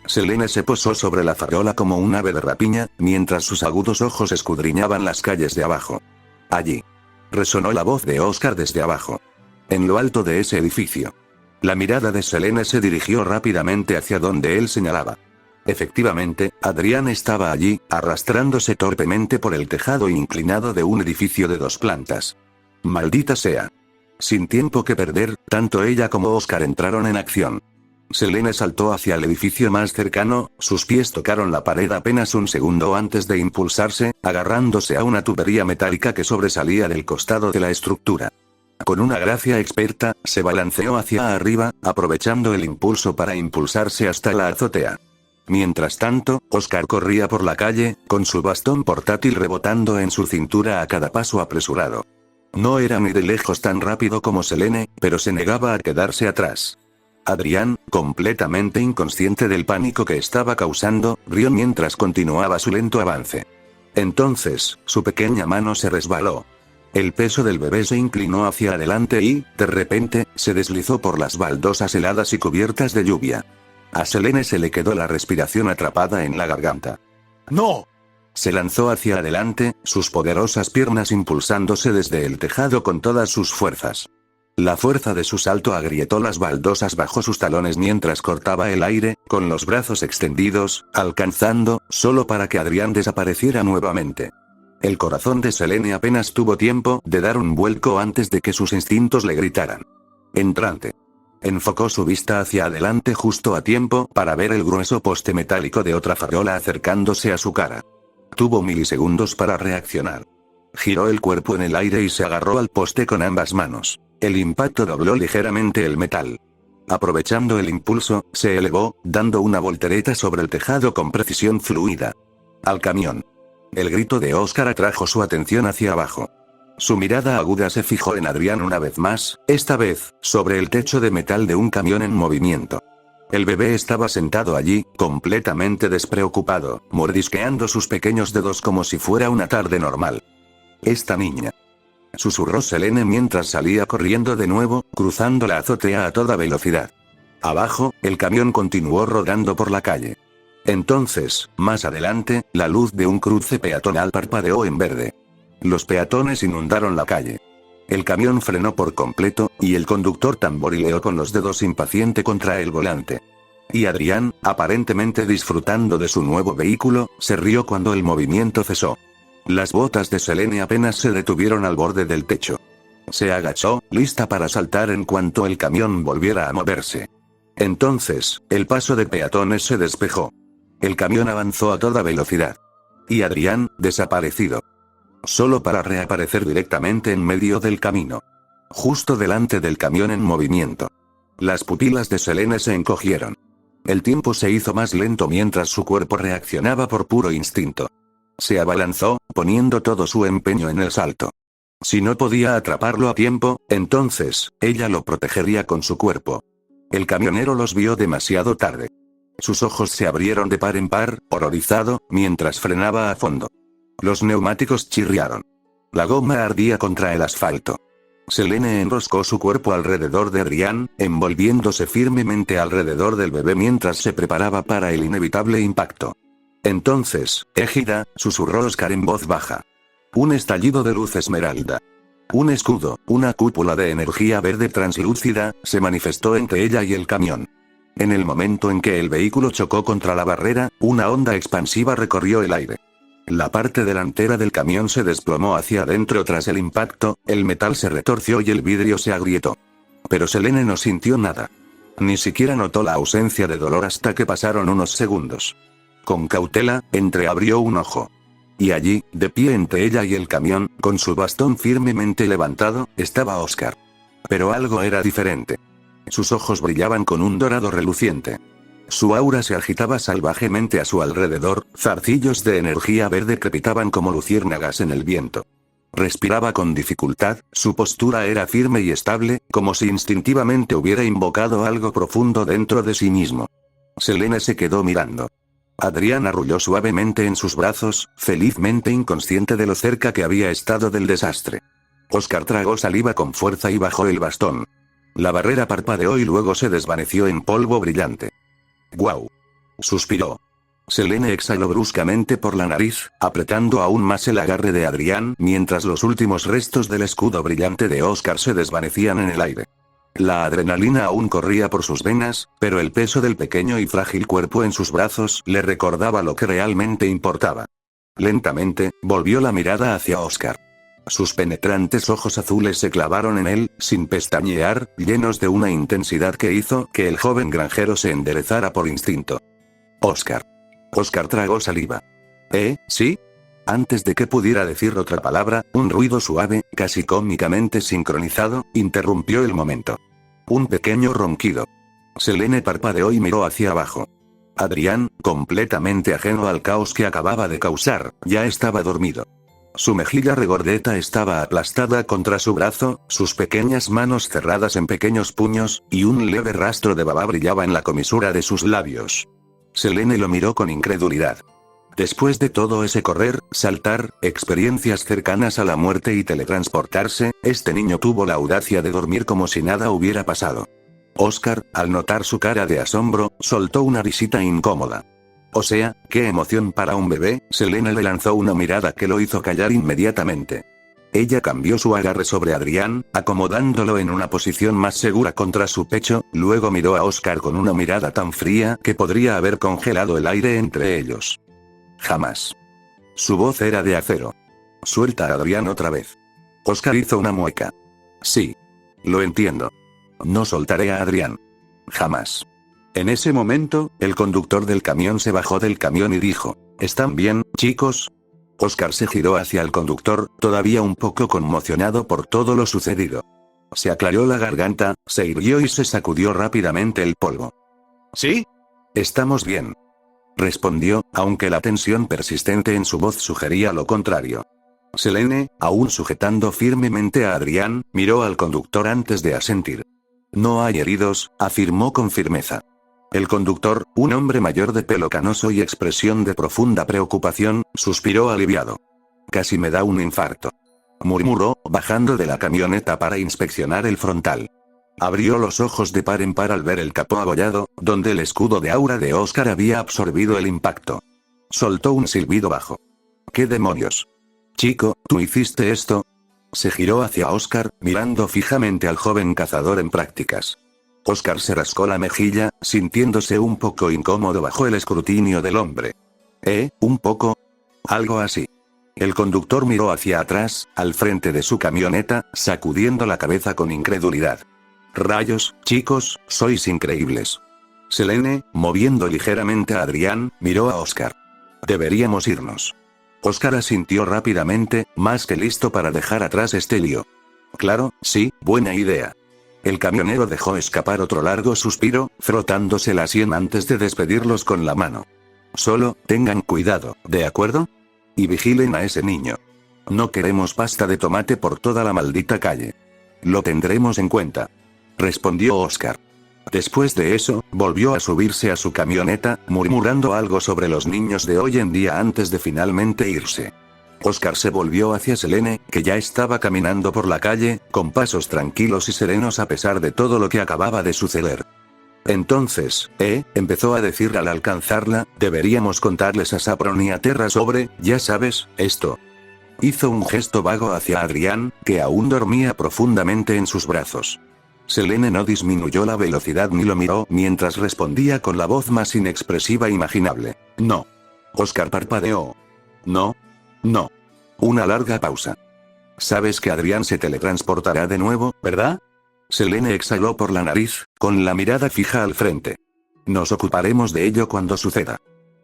Selene se posó sobre la farola como un ave de rapiña, mientras sus agudos ojos escudriñaban las calles de abajo. Allí. Resonó la voz de Oscar desde abajo. En lo alto de ese edificio. La mirada de Selene se dirigió rápidamente hacia donde él señalaba. Efectivamente, Adrián estaba allí, arrastrándose torpemente por el tejado inclinado de un edificio de 2 plantas. Maldita sea. Sin tiempo que perder, tanto ella como Oscar entraron en acción. Selene saltó hacia el edificio más cercano, sus pies tocaron la pared apenas un segundo antes de impulsarse, agarrándose a una tubería metálica que sobresalía del costado de la estructura. Con una gracia experta, se balanceó hacia arriba, aprovechando el impulso para impulsarse hasta la azotea. Mientras tanto, Oscar corría por la calle, con su bastón portátil rebotando en su cintura a cada paso apresurado. No era ni de lejos tan rápido como Selene, pero se negaba a quedarse atrás. Adrián, completamente inconsciente del pánico que estaba causando, rió mientras continuaba su lento avance. Entonces, su pequeña mano se resbaló. El peso del bebé se inclinó hacia adelante y, de repente, se deslizó por las baldosas heladas y cubiertas de lluvia. A Selene se le quedó la respiración atrapada en la garganta. ¡No! Se lanzó hacia adelante, sus poderosas piernas impulsándose desde el tejado con todas sus fuerzas. La fuerza de su salto agrietó las baldosas bajo sus talones mientras cortaba el aire, con los brazos extendidos, alcanzando, solo para que Adrián desapareciera nuevamente. El corazón de Selene apenas tuvo tiempo de dar un vuelco antes de que sus instintos le gritaran. Entrante. Enfocó su vista hacia adelante justo a tiempo para ver el grueso poste metálico de otra farola acercándose a su cara. Tuvo milisegundos para reaccionar. Giró el cuerpo en el aire y se agarró al poste con ambas manos. El impacto dobló ligeramente el metal. Aprovechando el impulso, se elevó, dando una voltereta sobre el tejado con precisión fluida. Al camión. El grito de Oscar atrajo su atención hacia abajo. Su mirada aguda se fijó en Adrián una vez más, esta vez, sobre el techo de metal de un camión en movimiento. El bebé estaba sentado allí, completamente despreocupado, mordisqueando sus pequeños dedos como si fuera una tarde normal. Esta niña. Susurró Selene mientras salía corriendo de nuevo, cruzando la azotea a toda velocidad. Abajo, el camión continuó rodando por la calle. Entonces, más adelante, la luz de un cruce peatonal parpadeó en verde. Los peatones inundaron la calle. El camión frenó por completo, y el conductor tamborileó con los dedos impaciente contra el volante. Y Adrián, aparentemente disfrutando de su nuevo vehículo, se rió cuando el movimiento cesó. Las botas de Selene apenas se detuvieron al borde del techo. Se agachó, lista para saltar en cuanto el camión volviera a moverse. Entonces, el paso de peatones se despejó. El camión avanzó a toda velocidad. Y Adrián, desaparecido. Solo para reaparecer directamente en medio del camino. Justo delante del camión en movimiento. Las pupilas de Selene se encogieron. El tiempo se hizo más lento mientras su cuerpo reaccionaba por puro instinto. Se abalanzó, poniendo todo su empeño en el salto. Si no podía atraparlo a tiempo, entonces, ella lo protegería con su cuerpo. El camionero los vio demasiado tarde. Sus ojos se abrieron de par en par, horrorizado, mientras frenaba a fondo. Los neumáticos chirriaron. La goma ardía contra el asfalto. Selene enroscó su cuerpo alrededor de Adrián, envolviéndose firmemente alrededor del bebé mientras se preparaba para el inevitable impacto. Entonces, Égida, susurró Oscar en voz baja. Un estallido de luz esmeralda. Un escudo, una cúpula de energía verde translúcida, se manifestó entre ella y el camión. En el momento en que el vehículo chocó contra la barrera, una onda expansiva recorrió el aire. La parte delantera del camión se desplomó hacia adentro tras el impacto, el metal se retorció y el vidrio se agrietó. Pero Selene no sintió nada. Ni siquiera notó la ausencia de dolor hasta que pasaron unos segundos. Con cautela, entreabrió un ojo. Y allí, de pie entre ella y el camión, con su bastón firmemente levantado, estaba Oscar. Pero algo era diferente. Sus ojos brillaban con un dorado reluciente. Su aura se agitaba salvajemente a su alrededor, zarcillos de energía verde crepitaban como luciérnagas en el viento. Respiraba con dificultad, su postura era firme y estable, como si instintivamente hubiera invocado algo profundo dentro de sí mismo. Selene se quedó mirando. Adrián arrulló suavemente en sus brazos, felizmente inconsciente de lo cerca que había estado del desastre. Oscar tragó saliva con fuerza y bajó el bastón. La barrera parpadeó y luego se desvaneció en polvo brillante. ¡Guau! Suspiró. Selene exhaló bruscamente por la nariz, apretando aún más el agarre de Adrián mientras los últimos restos del escudo brillante de Oscar se desvanecían en el aire. La adrenalina aún corría por sus venas, pero el peso del pequeño y frágil cuerpo en sus brazos le recordaba lo que realmente importaba. Lentamente, volvió la mirada hacia Oscar. Sus penetrantes ojos azules se clavaron en él, sin pestañear, llenos de una intensidad que hizo que el joven granjero se enderezara por instinto. Oscar. Oscar tragó saliva. ¿Sí? Antes de que pudiera decir otra palabra, un ruido suave, casi cómicamente sincronizado, interrumpió el momento. Un pequeño ronquido. Selene parpadeó y miró hacia abajo. Adrián, completamente ajeno al caos que acababa de causar, ya estaba dormido. Su mejilla regordeta estaba aplastada contra su brazo, sus pequeñas manos cerradas en pequeños puños, y un leve rastro de baba brillaba en la comisura de sus labios. Selene lo miró con incredulidad. Después de todo ese correr, saltar, experiencias cercanas a la muerte y teletransportarse, este niño tuvo la audacia de dormir como si nada hubiera pasado. Oscar, al notar su cara de asombro, soltó una risita incómoda. O sea, qué emoción para un bebé. Selene le lanzó una mirada que lo hizo callar inmediatamente. Ella cambió su agarre sobre Adrián, acomodándolo en una posición más segura contra su pecho, luego miró a Oscar con una mirada tan fría que podría haber congelado el aire entre ellos. Jamás. Su voz era de acero. Suelta a Adrián otra vez. Oscar hizo una mueca. Sí. Lo entiendo. No soltaré a Adrián. Jamás. En ese momento, el conductor del camión se bajó del camión y dijo, ¿están bien, chicos? Oscar se giró hacia el conductor, todavía un poco conmocionado por todo lo sucedido. Se aclaró la garganta, se irguió y se sacudió rápidamente el polvo. ¿Sí? Estamos bien. Respondió, aunque la tensión persistente en su voz sugería lo contrario. Selene, aún sujetando firmemente a Adrián, miró al conductor antes de asentir. No hay heridos, afirmó con firmeza. El conductor, un hombre mayor de pelo canoso y expresión de profunda preocupación, suspiró aliviado. Casi me da un infarto. Murmuró, bajando de la camioneta para inspeccionar el frontal. Abrió los ojos de par en par al ver el capó abollado, donde el escudo de aura de Oscar había absorbido el impacto. Soltó un silbido bajo. ¿Qué demonios? Chico, ¿tú hiciste esto? Se giró hacia Oscar, mirando fijamente al joven cazador en prácticas. Oscar se rascó la mejilla, sintiéndose un poco incómodo bajo el escrutinio del hombre. ¿Un poco? Algo así. El conductor miró hacia atrás, al frente de su camioneta, sacudiendo la cabeza con incredulidad. Rayos, chicos, sois increíbles. Selene, moviendo ligeramente a Adrián, miró a Oscar. Deberíamos irnos. Oscar asintió rápidamente, más que listo para dejar atrás este lío. Claro, sí, buena idea. El camionero dejó escapar otro largo suspiro, frotándose la sien antes de despedirlos con la mano. Solo, tengan cuidado, ¿de acuerdo? Y vigilen a ese niño. No queremos pasta de tomate por toda la maldita calle. Lo tendremos en cuenta. Respondió Oscar. Después de eso, volvió a subirse a su camioneta, murmurando algo sobre los niños de hoy en día antes de finalmente irse. Oscar se volvió hacia Selene, que ya estaba caminando por la calle, con pasos tranquilos y serenos a pesar de todo lo que acababa de suceder. Entonces, empezó a decir al alcanzarla, deberíamos contarles a Saffron y a Terra sobre, ya sabes, esto. Hizo un gesto vago hacia Adrián, que aún dormía profundamente en sus brazos. Selene no disminuyó la velocidad ni lo miró mientras respondía con la voz más inexpresiva imaginable. No. Oscar parpadeó. No. No. Una larga pausa. Sabes que Adrián se teletransportará de nuevo, ¿verdad? Selene exhaló por la nariz, con la mirada fija al frente. Nos ocuparemos de ello cuando suceda.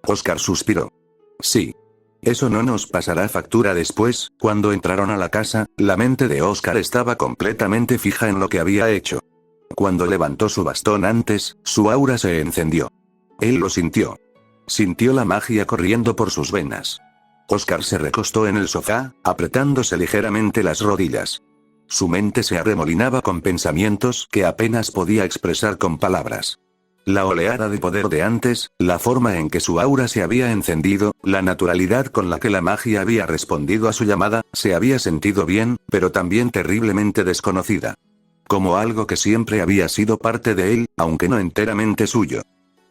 Oscar suspiró. Sí. Eso no nos pasará factura después. Cuando entraron a la casa, la mente de Oscar estaba completamente fija en lo que había hecho. Cuando levantó su bastón antes, su aura se encendió. Él lo sintió. Sintió la magia corriendo por sus venas. Oscar se recostó en el sofá, apretándose ligeramente las rodillas. Su mente se arremolinaba con pensamientos que apenas podía expresar con palabras. La oleada de poder de antes, la forma en que su aura se había encendido, la naturalidad con la que la magia había respondido a su llamada, se había sentido bien, pero también terriblemente desconocida. Como algo que siempre había sido parte de él, aunque no enteramente suyo.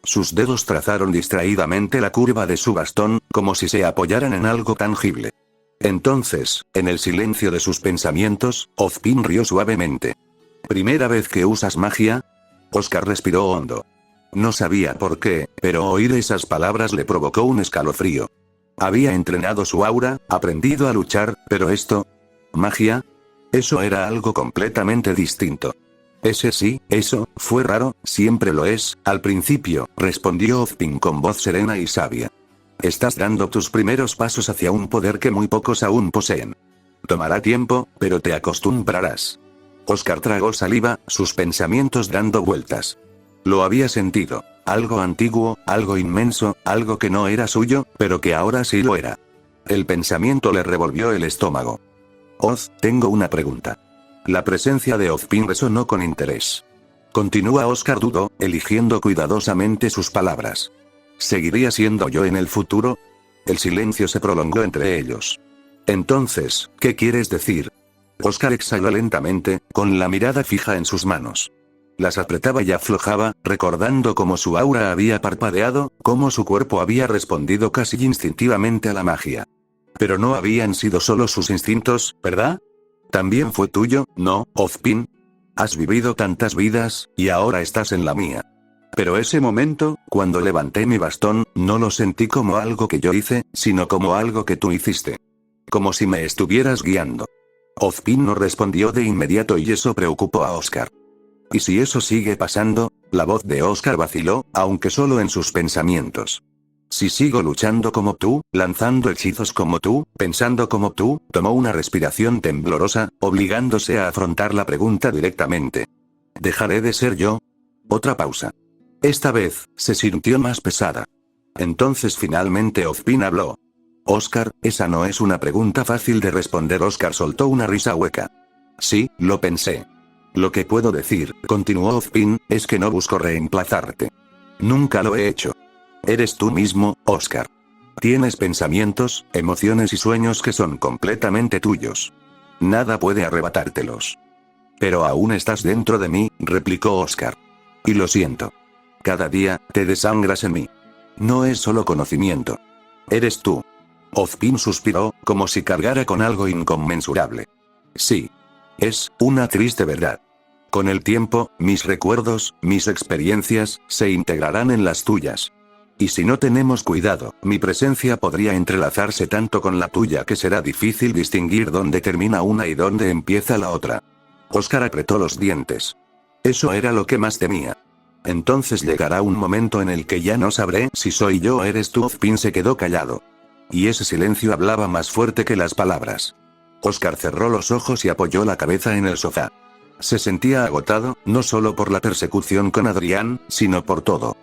Sus dedos trazaron distraídamente la curva de su bastón, como si se apoyaran en algo tangible. Entonces, en el silencio de sus pensamientos, Ozpin rió suavemente. ¿Primera vez que usas magia? Oscar respiró hondo. No sabía por qué, pero oír esas palabras le provocó un escalofrío. Había entrenado su aura, aprendido a luchar, pero esto... ¿Magia? Eso era algo completamente distinto. Eso, fue raro, siempre lo es, al principio, respondió Ozpin con voz serena y sabia. Estás dando tus primeros pasos hacia un poder que muy pocos aún poseen. Tomará tiempo, pero te acostumbrarás. Oscar tragó saliva, sus pensamientos dando vueltas. Lo había sentido, algo antiguo, algo inmenso, algo que no era suyo, pero que ahora sí lo era. El pensamiento le revolvió el estómago. Oz, tengo una pregunta. La presencia de Ozpin resonó con interés. Continúa Oscar dudó, eligiendo cuidadosamente sus palabras. ¿Seguiría siendo yo en el futuro? El silencio se prolongó entre ellos. Entonces, ¿qué quieres decir? Oscar exhaló lentamente, con la mirada fija en sus manos. Las apretaba y aflojaba, recordando cómo su aura había parpadeado, cómo su cuerpo había respondido casi instintivamente a la magia. Pero no habían sido solo sus instintos, ¿verdad? También fue tuyo, ¿no, Ozpin? Has vivido tantas vidas, y ahora estás en la mía. Pero ese momento, cuando levanté mi bastón, no lo sentí como algo que yo hice, sino como algo que tú hiciste. Como si me estuvieras guiando. Ozpin no respondió de inmediato y eso preocupó a Oscar. ¿Y si eso sigue pasando? La voz de Oscar vaciló, aunque solo en sus pensamientos. Si sigo luchando como tú, lanzando hechizos como tú, pensando como tú, tomó una respiración temblorosa, obligándose a afrontar la pregunta directamente. ¿Dejaré de ser yo? Otra pausa. Esta vez, se sintió más pesada. Entonces finalmente Ozpin habló. Oscar, esa no es una pregunta fácil de responder. Oscar soltó una risa hueca. Sí, lo pensé. Lo que puedo decir, continuó Ozpin, es que no busco reemplazarte. Nunca lo he hecho. Eres tú mismo, Oscar. Tienes pensamientos, emociones y sueños que son completamente tuyos. Nada puede arrebatártelos. Pero aún estás dentro de mí, replicó Oscar. Y lo siento. Cada día, te desangras en mí. No es solo conocimiento. Eres tú. Ozpin suspiró, como si cargara con algo inconmensurable. Sí. Es una triste verdad. Con el tiempo, mis recuerdos, mis experiencias, se integrarán en las tuyas. Y si no tenemos cuidado, mi presencia podría entrelazarse tanto con la tuya que será difícil distinguir dónde termina una y dónde empieza la otra. Oscar apretó los dientes. Eso era lo que más temía. Entonces llegará un momento en el que ya no sabré si soy yo o eres tú. Ozpin se quedó callado. Y ese silencio hablaba más fuerte que las palabras. Oscar cerró los ojos y apoyó la cabeza en el sofá. Se sentía agotado, no solo por la persecución con Adrián, sino por todo.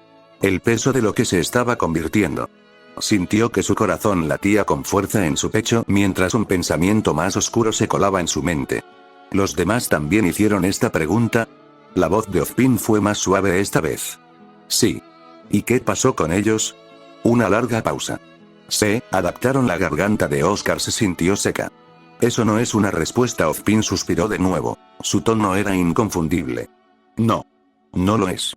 El peso de lo que se estaba convirtiendo. Sintió que su corazón latía con fuerza en su pecho mientras un pensamiento más oscuro se colaba en su mente. ¿Los demás también hicieron esta pregunta? La voz de Ozpin fue más suave esta vez. Sí. ¿Y qué pasó con ellos? Una larga pausa. Se adaptaron. La garganta de Oscar se sintió seca. Eso no es una respuesta. Ozpin suspiró de nuevo. Su tono era inconfundible. No. No lo es.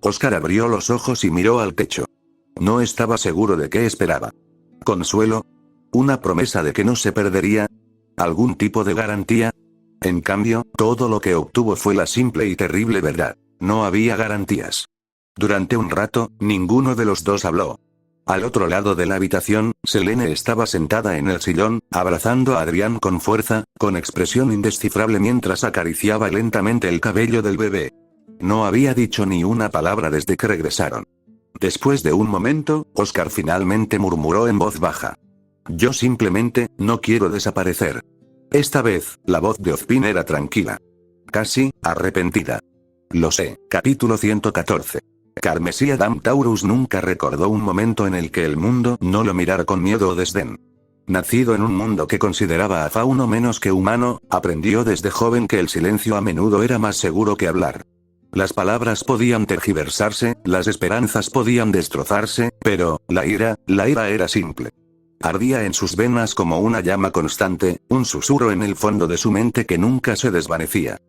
Oscar abrió los ojos y miró al techo. No estaba seguro de qué esperaba. ¿Consuelo? ¿Una promesa de que no se perdería? ¿Algún tipo de garantía? En cambio, todo lo que obtuvo fue la simple y terrible verdad. No había garantías. Durante un rato, ninguno de los dos habló. Al otro lado de la habitación, Selene estaba sentada en el sillón, abrazando a Adrián con fuerza, con expresión indescifrable mientras acariciaba lentamente el cabello del bebé. No había dicho ni una palabra desde que regresaron. Después de un momento, Oscar finalmente murmuró en voz baja. Yo simplemente, no quiero desaparecer. Esta vez, la voz de Ozpin era tranquila. Casi, arrepentida. Lo sé. Capítulo 114. Carmesí. Adam Taurus nunca recordó un momento en el que el mundo no lo mirara con miedo o desdén. Nacido en un mundo que consideraba a Fauno menos que humano, aprendió desde joven que el silencio a menudo era más seguro que hablar. Las palabras podían tergiversarse, las esperanzas podían destrozarse, pero, la ira era simple. Ardía en sus venas como una llama constante, un susurro en el fondo de su mente que nunca se desvanecía.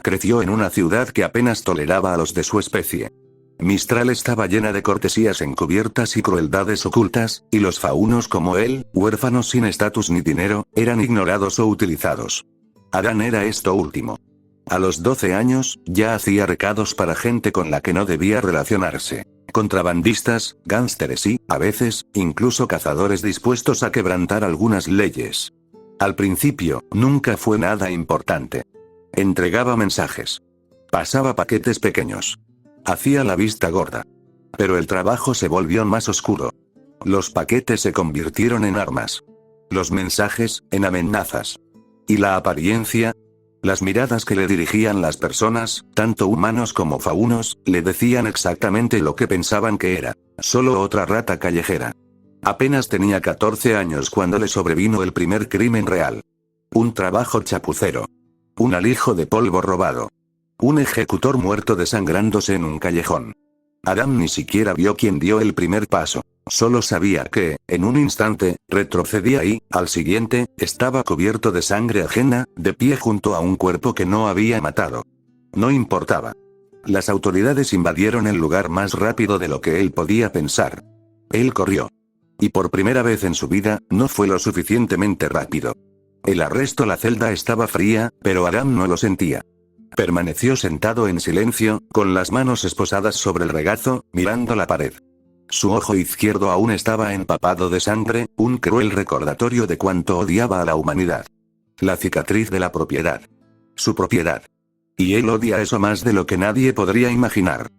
Creció en una ciudad que apenas toleraba a los de su especie. Mistral estaba llena de cortesías encubiertas y crueldades ocultas, y los faunos como él, huérfanos sin estatus ni dinero, eran ignorados o utilizados. Adán era esto último. A los 12 años, ya hacía recados para gente con la que no debía relacionarse. Contrabandistas, gánsteres y, a veces, incluso cazadores dispuestos a quebrantar algunas leyes. Al principio, nunca fue nada importante. Entregaba mensajes. Pasaba paquetes pequeños. Hacía la vista gorda. Pero el trabajo se volvió más oscuro. Los paquetes se convirtieron en armas. Los mensajes, en amenazas. Y la apariencia. Las miradas que le dirigían las personas, tanto humanos como faunos, le decían exactamente lo que pensaban que era. Solo otra rata callejera. Apenas tenía 14 años cuando le sobrevino el primer crimen real. Un trabajo chapucero. Un alijo de polvo robado. Un ejecutor muerto desangrándose en un callejón. Adam ni siquiera vio quién dio el primer paso. Solo sabía que, en un instante, retrocedía y, al siguiente, estaba cubierto de sangre ajena, de pie junto a un cuerpo que no había matado. No importaba. Las autoridades invadieron el lugar más rápido de lo que él podía pensar. Él corrió. Y por primera vez en su vida, no fue lo suficientemente rápido. El arresto, la celda estaba fría, pero Adam no lo sentía. Permaneció sentado en silencio, con las manos esposadas sobre el regazo, mirando la pared. Su ojo izquierdo aún estaba empapado de sangre, un cruel recordatorio de cuánto odiaba a la humanidad. La cicatriz de la propiedad. Su propiedad. Y él odia eso más de lo que nadie podría imaginar.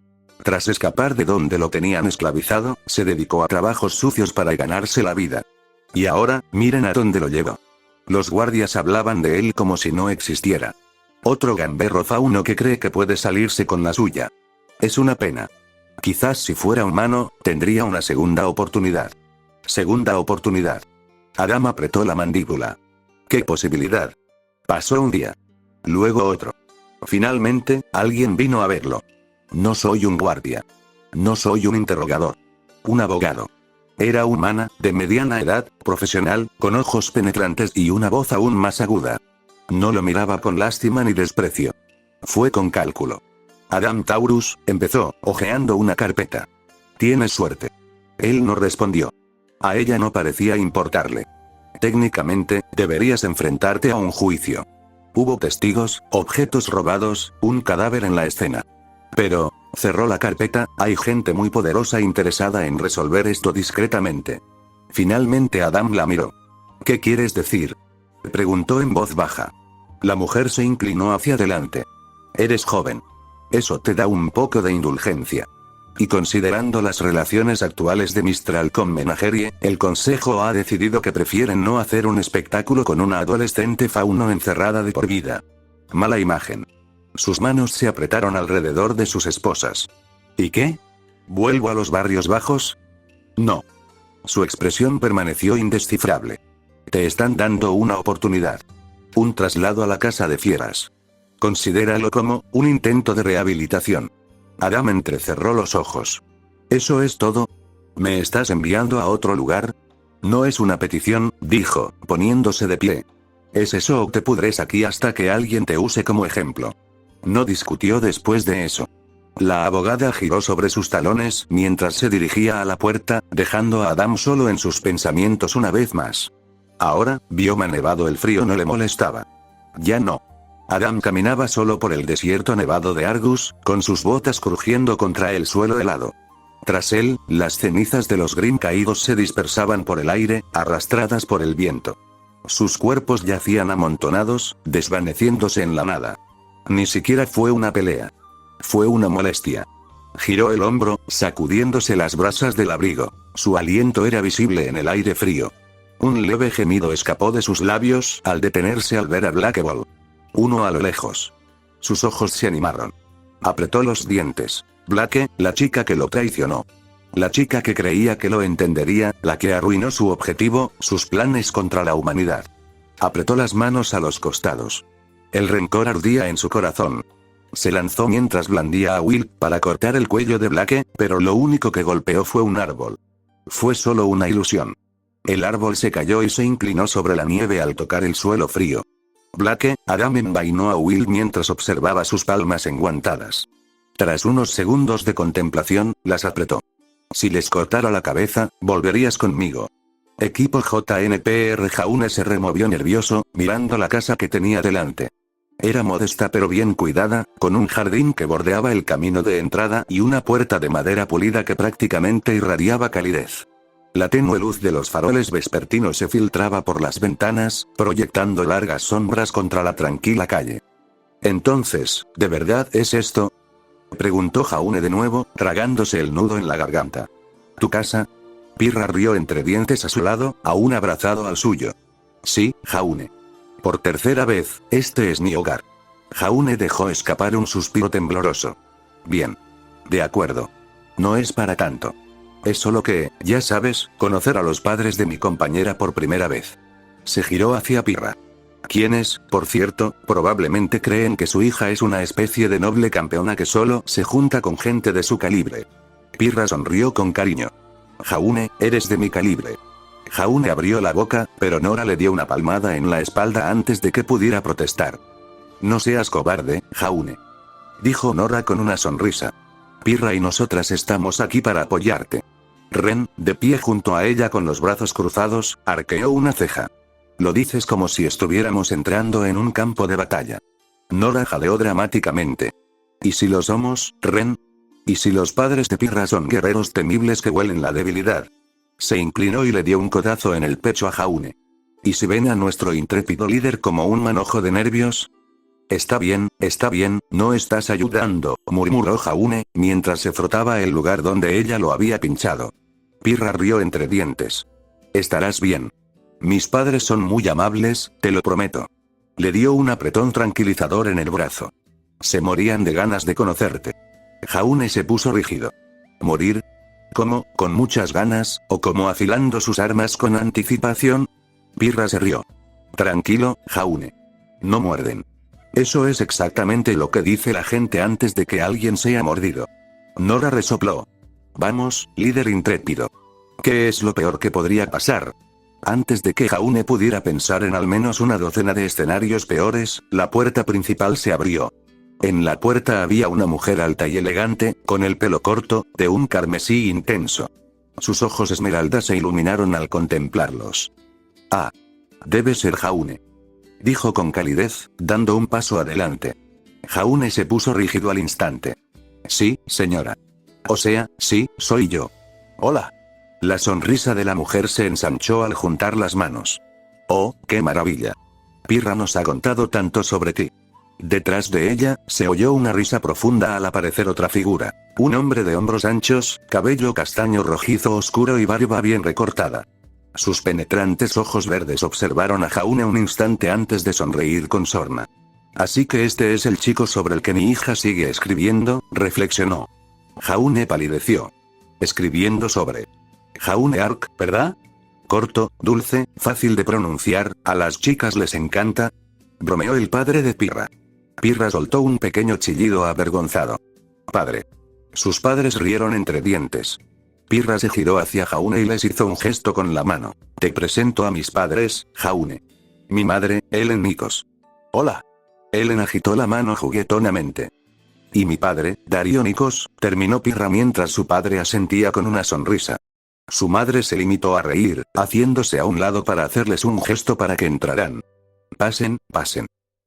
Tras escapar de donde lo tenían esclavizado, se dedicó a trabajos sucios para ganarse la vida. Y ahora, miren a dónde lo llevó. Los guardias hablaban de él como si no existiera. Otro gamberro fauno que cree que puede salirse con la suya. Es una pena. Quizás si fuera humano, tendría una segunda oportunidad. Segunda oportunidad. Adam apretó la mandíbula. ¿Qué posibilidad? Pasó un día. Luego otro. Finalmente, alguien vino a verlo. No soy un guardia. No soy un interrogador. Un abogado. Era humana, de mediana edad, profesional, con ojos penetrantes y una voz aún más aguda. No lo miraba con lástima ni desprecio. Fue con cálculo. Adam Taurus, empezó, hojeando una carpeta. Tienes suerte. Él no respondió. A ella no parecía importarle. Técnicamente, deberías enfrentarte a un juicio. Hubo testigos, objetos robados, un cadáver en la escena. Pero, cerró la carpeta, hay gente muy poderosa interesada en resolver esto discretamente. Finalmente Adam la miró. ¿Qué quieres decir? Preguntó en voz baja. La mujer se inclinó hacia adelante. Eres joven. Eso te da un poco de indulgencia. Y considerando las relaciones actuales de Mistral con Menagerie, el consejo ha decidido que prefieren no hacer un espectáculo con una adolescente fauno encerrada de por vida. Mala imagen. Sus manos se apretaron alrededor de sus esposas. ¿Y qué? ¿Vuelvo a los barrios bajos? No. Su expresión permaneció indescifrable. Te están dando una oportunidad. Un traslado a la casa de fieras. Considéralo como un intento de rehabilitación. Adam entrecerró los ojos. ¿Eso es todo? ¿Me estás enviando a otro lugar? No es una petición, dijo, poniéndose de pie. ¿Es eso o te pudres aquí hasta que alguien te use como ejemplo? No discutió después de eso. La abogada giró sobre sus talones mientras se dirigía a la puerta, dejando a Adam solo en sus pensamientos una vez más. Ahora, Bioma nevado, el frío no le molestaba. Ya no. Adam caminaba solo por el desierto nevado de Argus, con sus botas crujiendo contra el suelo helado. Tras él, las cenizas de los Grimm caídos se dispersaban por el aire, arrastradas por el viento. Sus cuerpos yacían amontonados, desvaneciéndose en la nada. Ni siquiera fue una pelea. Fue una molestia. Giró el hombro, sacudiéndose las brasas del abrigo. Su aliento era visible en el aire frío. Un leve gemido escapó de sus labios al detenerse al ver a Blackball. Uno a lo lejos. Sus ojos se animaron. Apretó los dientes. Blake, la chica que lo traicionó. La chica que creía que lo entendería, la que arruinó su objetivo, sus planes contra la humanidad. Apretó las manos a los costados. El rencor ardía en su corazón. Se lanzó mientras blandía a Will para cortar el cuello de Blake, pero lo único que golpeó fue un árbol. Fue solo una ilusión. El árbol se cayó y se inclinó sobre la nieve al tocar el suelo frío. Blake, Adam envainó a Will mientras observaba sus palmas enguantadas. Tras unos segundos de contemplación, las apretó. Si les cortara la cabeza, volverías conmigo. Equipo JNPR. Jaune se removió nervioso, mirando la casa que tenía delante. Era modesta pero bien cuidada, con un jardín que bordeaba el camino de entrada y una puerta de madera pulida que prácticamente irradiaba calidez. La tenue luz de los faroles vespertinos se filtraba por las ventanas, proyectando largas sombras contra la tranquila calle. Entonces, ¿de verdad es esto?, preguntó Jaune de nuevo, tragándose el nudo en la garganta. ¿Tu casa? Pirra rió entre dientes a su lado, aún abrazado al suyo. Sí, Jaune. Por tercera vez, este es mi hogar. Jaune dejó escapar un suspiro tembloroso. Bien. De acuerdo. No es para tanto. Es solo que, ya sabes, conocer a los padres de mi compañera por primera vez. Se giró hacia Pirra. Quienes, por cierto, probablemente creen que su hija es una especie de noble campeona que solo se junta con gente de su calibre. Pirra sonrió con cariño. Jaune, eres de mi calibre. Jaune abrió la boca, pero Nora le dio una palmada en la espalda antes de que pudiera protestar. No seas cobarde, Jaune, dijo Nora con una sonrisa. Pirra y nosotras estamos aquí para apoyarte. Ren, de pie junto a ella con los brazos cruzados, arqueó una ceja. Lo dices como si estuviéramos entrando en un campo de batalla. Nora jadeó dramáticamente. ¿Y si lo somos, Ren? ¿Y si los padres de Pirra son guerreros temibles que huelen la debilidad? Se inclinó y le dio un codazo en el pecho a Jaune. ¿Y si ven a nuestro intrépido líder como un manojo de nervios? Está bien, no estás ayudando, murmuró Jaune, mientras se frotaba el lugar donde ella lo había pinchado. Pirra rió entre dientes. Estarás bien. Mis padres son muy amables, te lo prometo. Le dio un apretón tranquilizador en el brazo. Se morían de ganas de conocerte. Jaune se puso rígido. ¿Morir? ¿Cómo, con muchas ganas, o como afilando sus armas con anticipación? Pirra se rió. Tranquilo, Jaune. No muerden. Eso es exactamente lo que dice la gente antes de que alguien sea mordido. Nora resopló. Vamos, líder intrépido. ¿Qué es lo peor que podría pasar? Antes de que Jaune pudiera pensar en al menos una docena de escenarios peores, la puerta principal se abrió. En la puerta había una mujer alta y elegante, con el pelo corto, de un carmesí intenso. Sus ojos esmeralda se iluminaron al contemplarlos. Ah. Debe ser Jaune, dijo con calidez, dando un paso adelante. Jaune se puso rígido al instante. Sí, señora. O sea, sí, soy yo. Hola. La sonrisa de la mujer se ensanchó al juntar las manos. Oh, qué maravilla. Pirra nos ha contado tanto sobre ti. Detrás de ella, se oyó una risa profunda al aparecer otra figura. Un hombre de hombros anchos, cabello castaño rojizo oscuro y barba bien recortada. Sus penetrantes ojos verdes observaron a Jaune un instante antes de sonreír con sorna. Así que este es el chico sobre el que mi hija sigue escribiendo, reflexionó. Jaune palideció. Escribiendo sobre Jaune Arc, ¿verdad? Corto, dulce, fácil de pronunciar, a las chicas les encanta. Bromeó el padre de Pirra. Pirra soltó un pequeño chillido avergonzado. Padre. Sus padres rieron entre dientes. Pirra se giró hacia Jaune y les hizo un gesto con la mano. Te presento a mis padres, Jaune. Mi madre, Ellen Nikos. Hola. Ellen agitó la mano juguetonamente. Y mi padre, Darío Nikos, terminó Pirra mientras su padre asentía con una sonrisa. Su madre se limitó a reír, haciéndose a un lado para hacerles un gesto para que entraran. Pasen, pasen.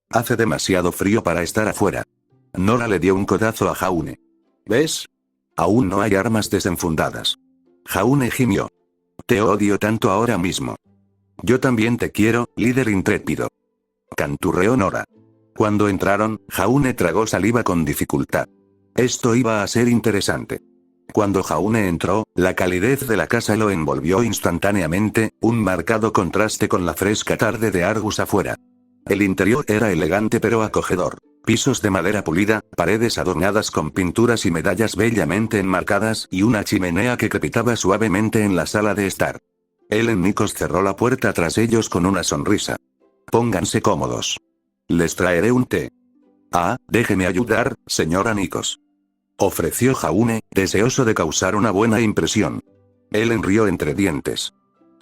Hace demasiado frío para estar afuera. Nora le dio un codazo a Jaune. ¿Ves? Aún no hay armas desenfundadas. Jaune gimió. Te odio tanto ahora mismo. Yo también te quiero, líder intrépido. Canturreó Nora. Cuando entraron, Jaune tragó saliva con dificultad. Esto iba a ser interesante. Cuando Jaune entró, la calidez de la casa lo envolvió instantáneamente, un marcado contraste con la fresca tarde de Argus afuera. El interior era elegante pero acogedor. Pisos de madera pulida, paredes adornadas con pinturas y medallas bellamente enmarcadas y una chimenea que crepitaba suavemente en la sala de estar. Ellen Nikos cerró la puerta tras ellos con una sonrisa. Pónganse cómodos. Les traeré un té. Ah, déjeme ayudar, señora Nikos. Ofreció Jaune, deseoso de causar una buena impresión. Ellen rió entre dientes.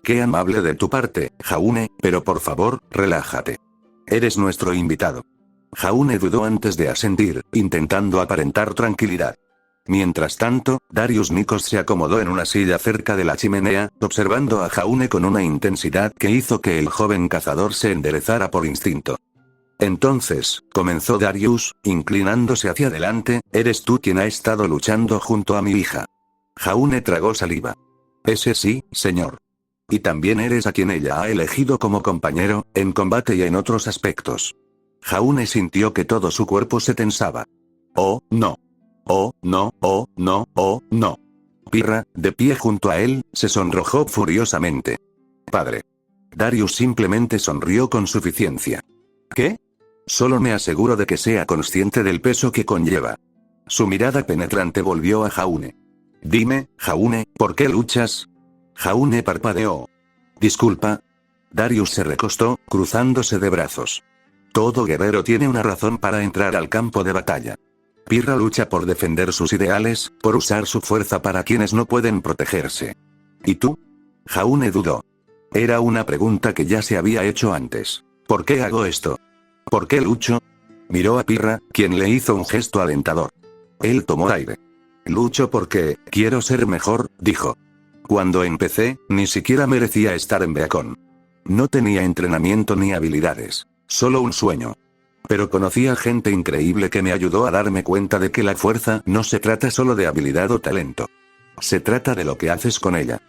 Qué amable de tu parte, Jaune, pero por favor, relájate. Eres nuestro invitado. Jaune dudó antes de asentir, intentando aparentar tranquilidad. Mientras tanto, Darius Nikos se acomodó en una silla cerca de la chimenea, observando a Jaune con una intensidad que hizo que el joven cazador se enderezara por instinto. Entonces, comenzó Darius, inclinándose hacia adelante, eres tú quien ha estado luchando junto a mi hija. Jaune tragó saliva. Ese sí, señor. Y también eres a quien ella ha elegido como compañero, en combate y en otros aspectos. Jaune sintió que todo su cuerpo se tensaba. Oh, no. Oh, no, oh, no, oh, no. Pirra, de pie junto a él, se sonrojó furiosamente. Padre. Darius simplemente sonrió con suficiencia. ¿Qué? Solo me aseguro de que sea consciente del peso que conlleva. Su mirada penetrante volvió a Jaune. Dime, Jaune, ¿por qué luchas? Jaune parpadeó. Disculpa. Darius se recostó, cruzándose de brazos. Todo guerrero tiene una razón para entrar al campo de batalla. Pirra lucha por defender sus ideales, por usar su fuerza para quienes no pueden protegerse. ¿Y tú? Jaune dudó. Era una pregunta que ya se había hecho antes. ¿Por qué hago esto? ¿Por qué lucho? Miró a Pirra, quien le hizo un gesto alentador. Él tomó aire. Lucho porque, quiero ser mejor, dijo. Cuando empecé, ni siquiera merecía estar en Beacon. No tenía entrenamiento ni habilidades, solo un sueño. Pero conocía gente increíble que me ayudó a darme cuenta de que la fuerza no se trata solo de habilidad o talento. Se trata de lo que haces con ella.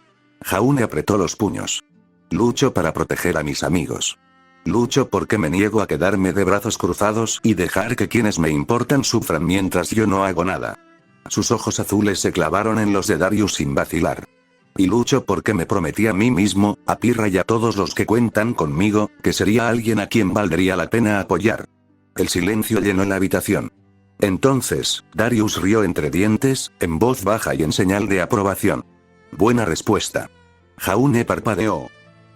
Jaune apretó los puños. Lucho para proteger a mis amigos. Lucho porque me niego a quedarme de brazos cruzados y dejar que quienes me importan sufran mientras yo no hago nada. Sus ojos azules se clavaron en los de Darius sin vacilar. Y lucho porque me prometí a mí mismo, a Pirra y a todos los que cuentan conmigo, que sería alguien a quien valdría la pena apoyar. El silencio llenó la habitación. Entonces, Darius rió entre dientes, en voz baja y en señal de aprobación. Buena respuesta. Jaune parpadeó.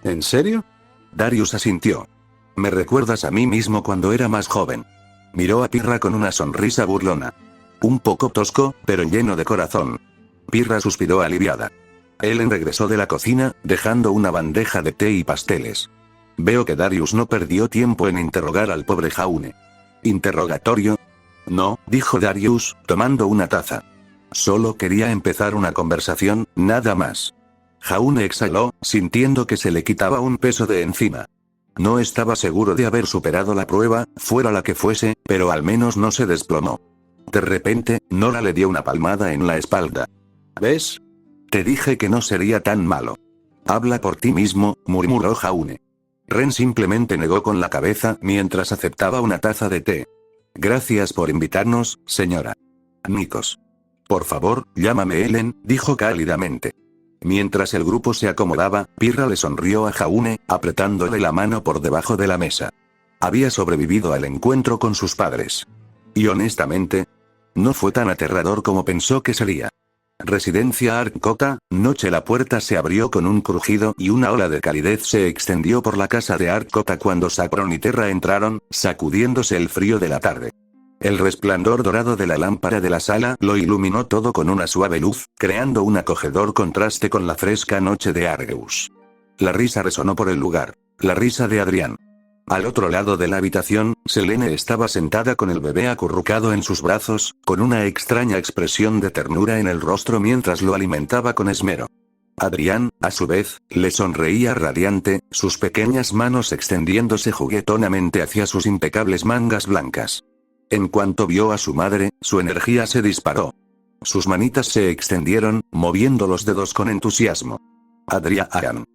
¿En serio? Darius asintió. Me recuerdas a mí mismo cuando era más joven. Miró a Pirra con una sonrisa burlona. Un poco tosco, pero lleno de corazón. Pirra suspiró aliviada. Ellen regresó de la cocina, dejando una bandeja de té y pasteles. Veo que Darius no perdió tiempo en interrogar al pobre Jaune. ¿Interrogatorio? No, dijo Darius, tomando una taza. Solo quería empezar una conversación, nada más. Jaune exhaló, sintiendo que se le quitaba un peso de encima. No estaba seguro de haber superado la prueba, fuera la que fuese, pero al menos no se desplomó. De repente, Nora le dio una palmada en la espalda. ¿Ves? Te dije que no sería tan malo. Habla por ti mismo, murmuró Jaune. Ren simplemente negó con la cabeza mientras aceptaba una taza de té. Gracias por invitarnos, señora. Nikos. Por favor, llámame Ellen, dijo cálidamente. Mientras el grupo se acomodaba, Pirra le sonrió a Jaune, apretándole la mano por debajo de la mesa. Había sobrevivido al encuentro con sus padres. Y honestamente, no fue tan aterrador como pensó que sería. Residencia Arkota, noche. La puerta se abrió con un crujido y una ola de calidez se extendió por la casa de Arkota cuando Saffron y Terra entraron, sacudiéndose el frío de la tarde. El resplandor dorado de la lámpara de la sala lo iluminó todo con una suave luz, creando un acogedor contraste con la fresca noche de Argeus. La risa resonó por el lugar, la risa de Adrián. Al otro lado de la habitación, Selene estaba sentada con el bebé acurrucado en sus brazos, con una extraña expresión de ternura en el rostro mientras lo alimentaba con esmero. Adrián, a su vez, le sonreía radiante, sus pequeñas manos extendiéndose juguetonamente hacia sus impecables mangas blancas. En cuanto vio a su madre, su energía se disparó. Sus manitas se extendieron, moviendo los dedos con entusiasmo. Adrián.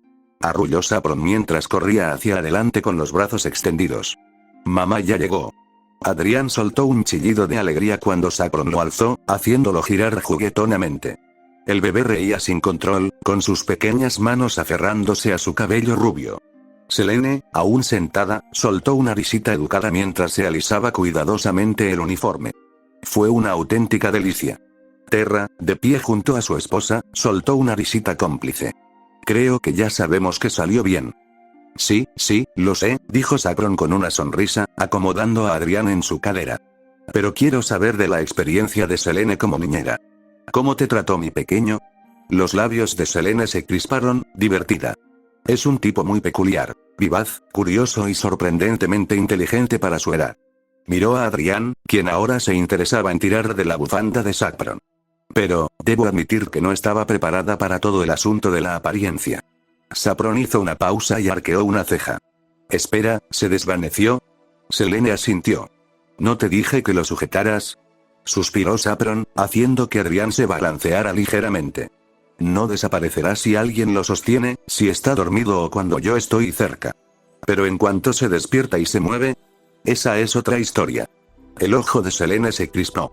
Arrulló Saffron mientras corría hacia adelante con los brazos extendidos. Mamá ya llegó. Adrián soltó un chillido de alegría cuando Saffron lo alzó, haciéndolo girar juguetonamente. El bebé reía sin control, con sus pequeñas manos aferrándose a su cabello rubio. Selene, aún sentada, soltó una risita educada mientras se alisaba cuidadosamente el uniforme. Fue una auténtica delicia. Terra, de pie junto a su esposa, soltó una risita cómplice. Creo que ya sabemos que salió bien. Sí, lo sé, dijo Saffron con una sonrisa, acomodando a Adrián en su cadera. Pero quiero saber de la experiencia de Selene como niñera. ¿Cómo te trató mi pequeño? Los labios de Selene se crisparon, divertida. Es un tipo muy peculiar, vivaz, curioso y sorprendentemente inteligente para su edad. Miró a Adrián, quien ahora se interesaba en tirar de la bufanda de Saffron. Pero, debo admitir que no estaba preparada para todo el asunto de la apariencia. Saffron hizo una pausa y arqueó una ceja. Espera, ¿se desvaneció? Selene asintió. ¿No te dije que lo sujetaras? Suspiró Saffron, haciendo que Adrián se balanceara ligeramente. No desaparecerá si alguien lo sostiene, si está dormido o cuando yo estoy cerca. Pero en cuanto se despierta y se mueve, esa es otra historia. El ojo de Selene se crispó.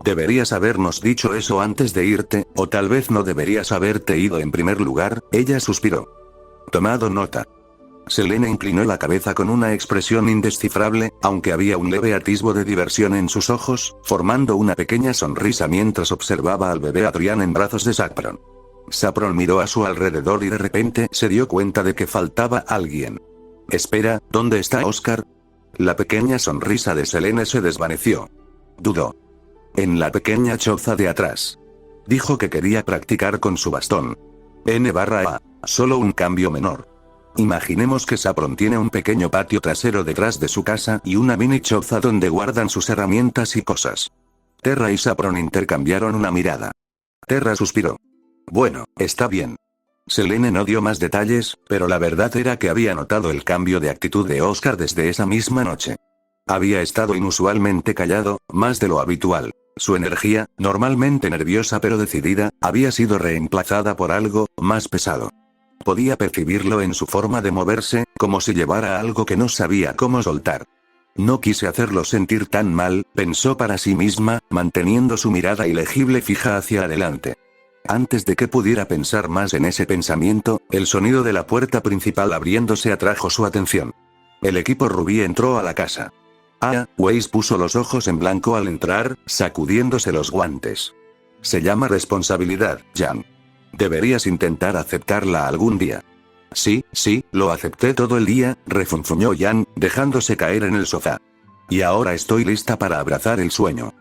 Deberías habernos dicho eso antes de irte, o tal vez no deberías haberte ido en primer lugar, ella suspiró. Tomado nota. Selene inclinó la cabeza con una expresión indescifrable, aunque había un leve atisbo de diversión en sus ojos, formando una pequeña sonrisa mientras observaba al bebé Adrián en brazos de Saffron. Saffron miró a su alrededor y de repente se dio cuenta de que faltaba alguien. Espera, ¿dónde está Oscar? La pequeña sonrisa de Selene se desvaneció. Dudó. En la pequeña choza de atrás. Dijo que quería practicar con su bastón. N/A. Solo un cambio menor. Imaginemos que Saffron tiene un pequeño patio trasero detrás de su casa y una mini choza donde guardan sus herramientas y cosas. Terra y Saffron intercambiaron una mirada. Terra suspiró. Bueno, está bien. Selene no dio más detalles, pero la verdad era que había notado el cambio de actitud de Oscar desde esa misma noche. Había estado inusualmente callado, más de lo habitual. Su energía, normalmente nerviosa pero decidida, había sido reemplazada por algo más pesado. Podía percibirlo en su forma de moverse, como si llevara algo que no sabía cómo soltar. No quise hacerlo sentir tan mal, pensó para sí misma, manteniendo su mirada ilegible fija hacia adelante. Antes de que pudiera pensar más en ese pensamiento, el sonido de la puerta principal abriéndose atrajo su atención. El equipo rubí entró a la casa. Weiss puso los ojos en blanco al entrar, sacudiéndose los guantes. Se llama responsabilidad, Jan. Deberías intentar aceptarla algún día. Sí, lo acepté todo el día, refunfuñó Jan, dejándose caer en el sofá. Y ahora estoy lista para abrazar el sueño.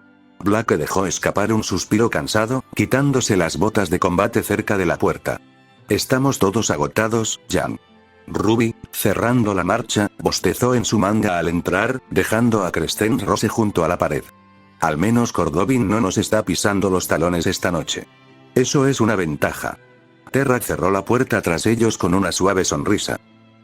Blake dejó escapar un suspiro cansado, quitándose las botas de combate cerca de la puerta. Estamos todos agotados, Jan. Ruby, cerrando la marcha, bostezó en su manga al entrar, dejando a Crescent Rose junto a la pared. Al menos Cordovin no nos está pisando los talones esta noche. Eso es una ventaja. Terra cerró la puerta tras ellos con una suave sonrisa.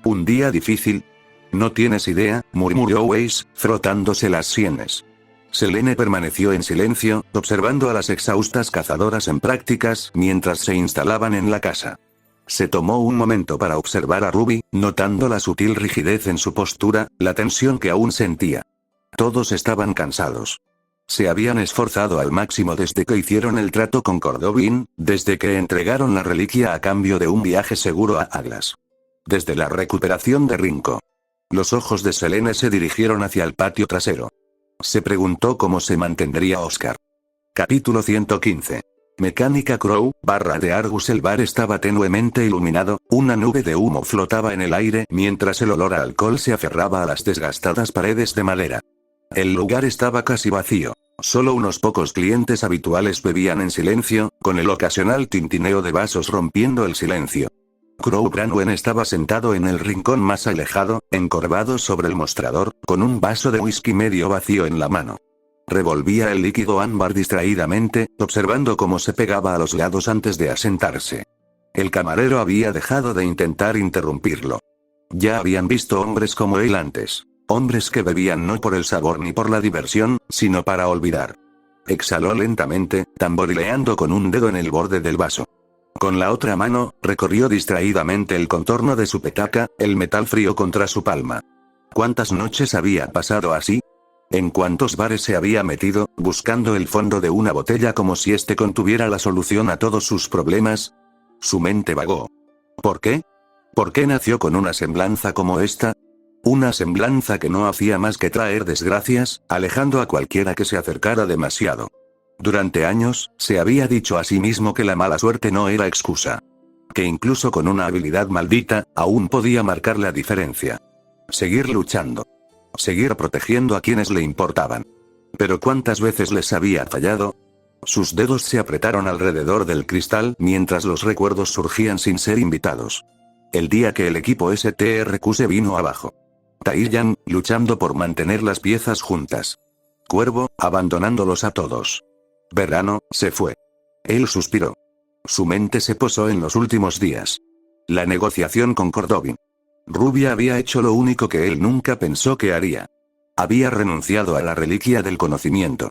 ¿Un día difícil? No tienes idea, murmuró Weiss, frotándose las sienes. Selene permaneció en silencio, observando a las exhaustas cazadoras en prácticas mientras se instalaban en la casa. Se tomó un momento para observar a Ruby, notando la sutil rigidez en su postura, la tensión que aún sentía. Todos estaban cansados. Se habían esforzado al máximo desde que hicieron el trato con Cordovin, desde que entregaron la reliquia a cambio de un viaje seguro a Atlas. Desde la recuperación de Rinko. Los ojos de Selene se dirigieron hacia el patio trasero. Se preguntó cómo se mantendría Oscar. Capítulo 115. Mecánica Crow, de Argus. El bar estaba tenuemente iluminado, una nube de humo flotaba en el aire mientras el olor a alcohol se aferraba a las desgastadas paredes de madera. El lugar estaba casi vacío. Solo unos pocos clientes habituales bebían en silencio, con el ocasional tintineo de vasos rompiendo el silencio. Crow Branwen estaba sentado en el rincón más alejado, encorvado sobre el mostrador, con un vaso de whisky medio vacío en la mano. Revolvía el líquido ámbar distraídamente, observando cómo se pegaba a los lados antes de asentarse. El camarero había dejado de intentar interrumpirlo. Ya habían visto hombres como él antes. Hombres que bebían no por el sabor ni por la diversión, sino para olvidar. Exhaló lentamente, tamborileando con un dedo en el borde del vaso. Con la otra mano, recorrió distraídamente el contorno de su petaca, el metal frío contra su palma. ¿Cuántas noches había pasado así? ¿En cuántos bares se había metido, buscando el fondo de una botella como si éste contuviera la solución a todos sus problemas? Su mente vagó. ¿Por qué? ¿Por qué nació con una semblanza como esta? Una semblanza que no hacía más que traer desgracias, alejando a cualquiera que se acercara demasiado. Durante años, se había dicho a sí mismo que la mala suerte no era excusa. Que incluso con una habilidad maldita, aún podía marcar la diferencia. Seguir luchando. Seguir protegiendo a quienes le importaban. Pero ¿cuántas veces les había fallado? Sus dedos se apretaron alrededor del cristal mientras los recuerdos surgían sin ser invitados. El día que el equipo STRQ se vino abajo. Taiyang, luchando por mantener las piezas juntas. Cuervo, abandonándolos a todos. Verano, se fue. Él suspiró. Su mente se posó en los últimos días. La negociación con Cordovin. Rubia había hecho lo único que él nunca pensó que haría. Había renunciado a la reliquia del conocimiento.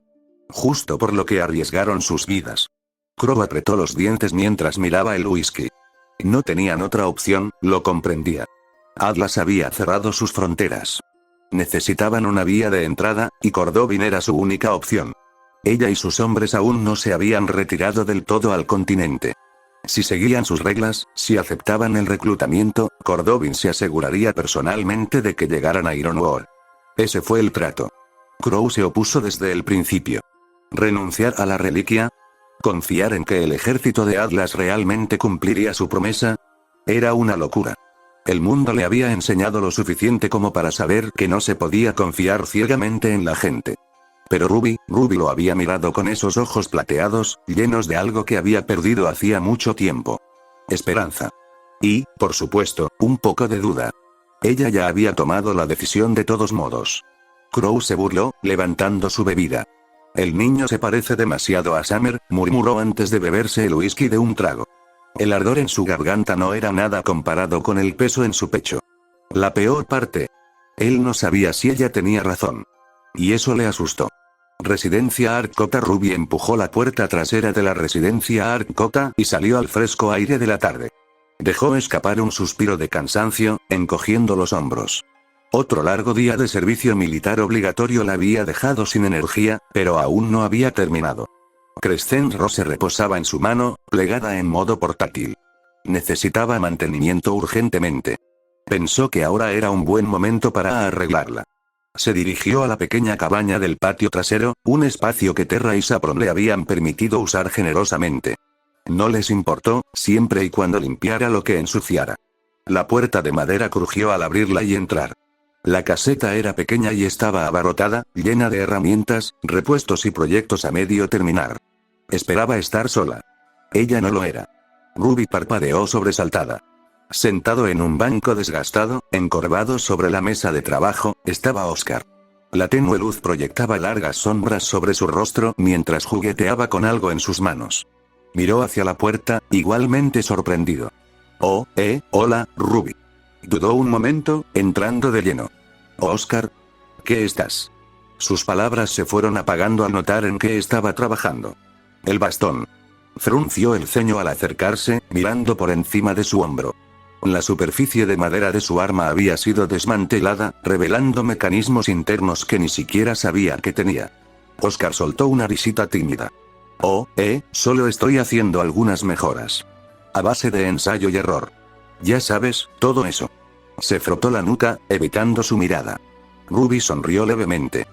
Justo por lo que arriesgaron sus vidas. Crow apretó los dientes mientras miraba el whisky. No tenían otra opción, lo comprendía. Atlas había cerrado sus fronteras. Necesitaban una vía de entrada, y Cordovin era su única opción. Ella y sus hombres aún no se habían retirado del todo al continente. Si seguían sus reglas, si aceptaban el reclutamiento, Cordovin se aseguraría personalmente de que llegaran a Ironwood. Ese fue el trato. Crow se opuso desde el principio. ¿Renunciar a la reliquia? ¿Confiar en que el ejército de Atlas realmente cumpliría su promesa? Era una locura. El mundo le había enseñado lo suficiente como para saber que no se podía confiar ciegamente en la gente. Pero Ruby lo había mirado con esos ojos plateados, llenos de algo que había perdido hacía mucho tiempo. Esperanza. Y, por supuesto, un poco de duda. Ella ya había tomado la decisión de todos modos. Crow se burló, levantando su bebida. El niño se parece demasiado a Summer, murmuró antes de beberse el whisky de un trago. El ardor en su garganta no era nada comparado con el peso en su pecho. La peor parte. Él no sabía si ella tenía razón. Y eso le asustó. Residencia Arcota. Ruby empujó la puerta trasera de la residencia Arcota y salió al fresco aire de la tarde. Dejó escapar un suspiro de cansancio, encogiendo los hombros. Otro largo día de servicio militar obligatorio la había dejado sin energía, pero aún no había terminado. Crescent Rose reposaba en su mano, plegada en modo portátil. Necesitaba mantenimiento urgentemente. Pensó que ahora era un buen momento para arreglarla. Se dirigió a la pequeña cabaña del patio trasero, un espacio que Terra y Saffron le habían permitido usar generosamente. No les importó, siempre y cuando limpiara lo que ensuciara. La puerta de madera crujió al abrirla y entrar. La caseta era pequeña y estaba abarrotada, llena de herramientas, repuestos y proyectos a medio terminar. Esperaba estar sola. Ella no lo era. Ruby parpadeó sobresaltada. Sentado en un banco desgastado, encorvado sobre la mesa de trabajo, estaba Oscar. La tenue luz proyectaba largas sombras sobre su rostro mientras jugueteaba con algo en sus manos. Miró hacia la puerta, igualmente sorprendido. Hola, Ruby. Dudó un momento, entrando de lleno. Oscar. ¿Qué estás? Sus palabras se fueron apagando al notar en qué estaba trabajando. El bastón. Frunció el ceño al acercarse, mirando por encima de su hombro. La superficie de madera de su arma había sido desmantelada, revelando mecanismos internos que ni siquiera sabía que tenía. Oscar soltó una risita tímida. Solo estoy haciendo algunas mejoras. A base de ensayo y error. Ya sabes, todo eso. Se frotó la nuca, evitando su mirada. Ruby sonrió levemente.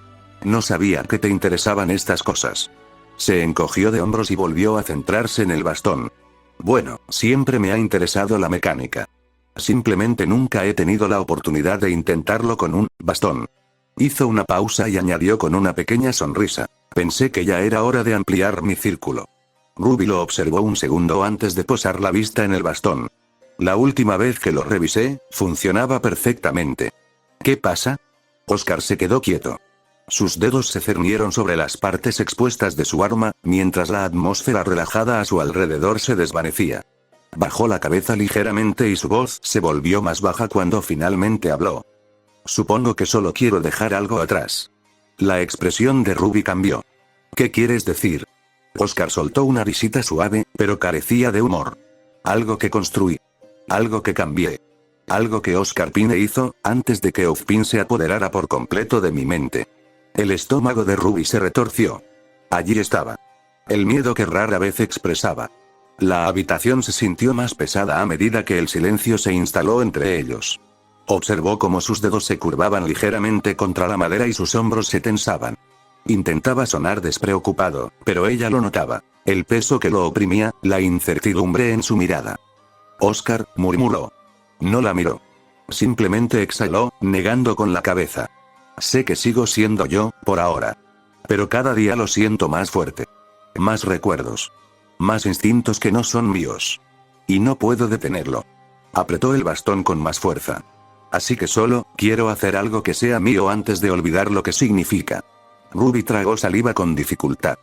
No sabía que te interesaban estas cosas. Se encogió de hombros y volvió a centrarse en el bastón. Bueno, siempre me ha interesado la mecánica. Simplemente nunca he tenido la oportunidad de intentarlo con un bastón. Hizo una pausa y añadió con una pequeña sonrisa. Pensé que ya era hora de ampliar mi círculo. Ruby lo observó un segundo antes de posar la vista en el bastón. La última vez que lo revisé, funcionaba perfectamente. ¿Qué pasa? Oscar se quedó quieto. Sus dedos se cernieron sobre las partes expuestas de su arma, mientras la atmósfera relajada a su alrededor se desvanecía. Bajó la cabeza ligeramente y su voz se volvió más baja cuando finalmente habló. Supongo que solo quiero dejar algo atrás. La expresión de Ruby cambió. ¿Qué quieres decir? Oscar soltó una risita suave, pero carecía de humor. Algo que construí. Algo que cambié. Algo que Oscar Pine hizo, antes de que Ozpin se apoderara por completo de mi mente. El estómago de Ruby se retorció. Allí estaba. El miedo que rara vez expresaba. La habitación se sintió más pesada a medida que el silencio se instaló entre ellos. Observó cómo sus dedos se curvaban ligeramente contra la madera y sus hombros se tensaban. Intentaba sonar despreocupado, pero ella lo notaba. El peso que lo oprimía, la incertidumbre en su mirada. Oscar, murmuró. No la miró. Simplemente exhaló, negando con la cabeza. Sé que sigo siendo yo, por ahora. Pero cada día lo siento más fuerte. Más recuerdos. Más instintos que no son míos. Y no puedo detenerlo. Apretó el bastón con más fuerza. Así que solo, quiero hacer algo que sea mío antes de olvidar lo que significa. Ruby tragó saliva con dificultad.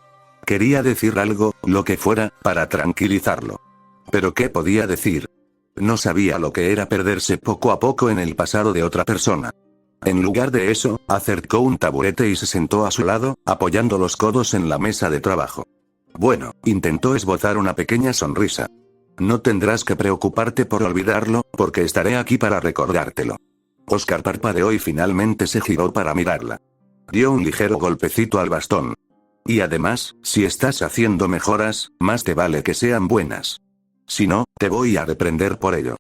Quería decir algo, lo que fuera, para tranquilizarlo. Pero ¿qué podía decir? No sabía lo que era perderse poco a poco en el pasado de otra persona. En lugar de eso, acercó un taburete y se sentó a su lado, apoyando los codos en la mesa de trabajo. Bueno, intentó esbozar una pequeña sonrisa. No tendrás que preocuparte por olvidarlo, porque estaré aquí para recordártelo. Oscar parpadeó y finalmente se giró para mirarla. Dio un ligero golpecito al bastón. Y además, si estás haciendo mejoras, más te vale que sean buenas. Si no, te voy a reprender por ello.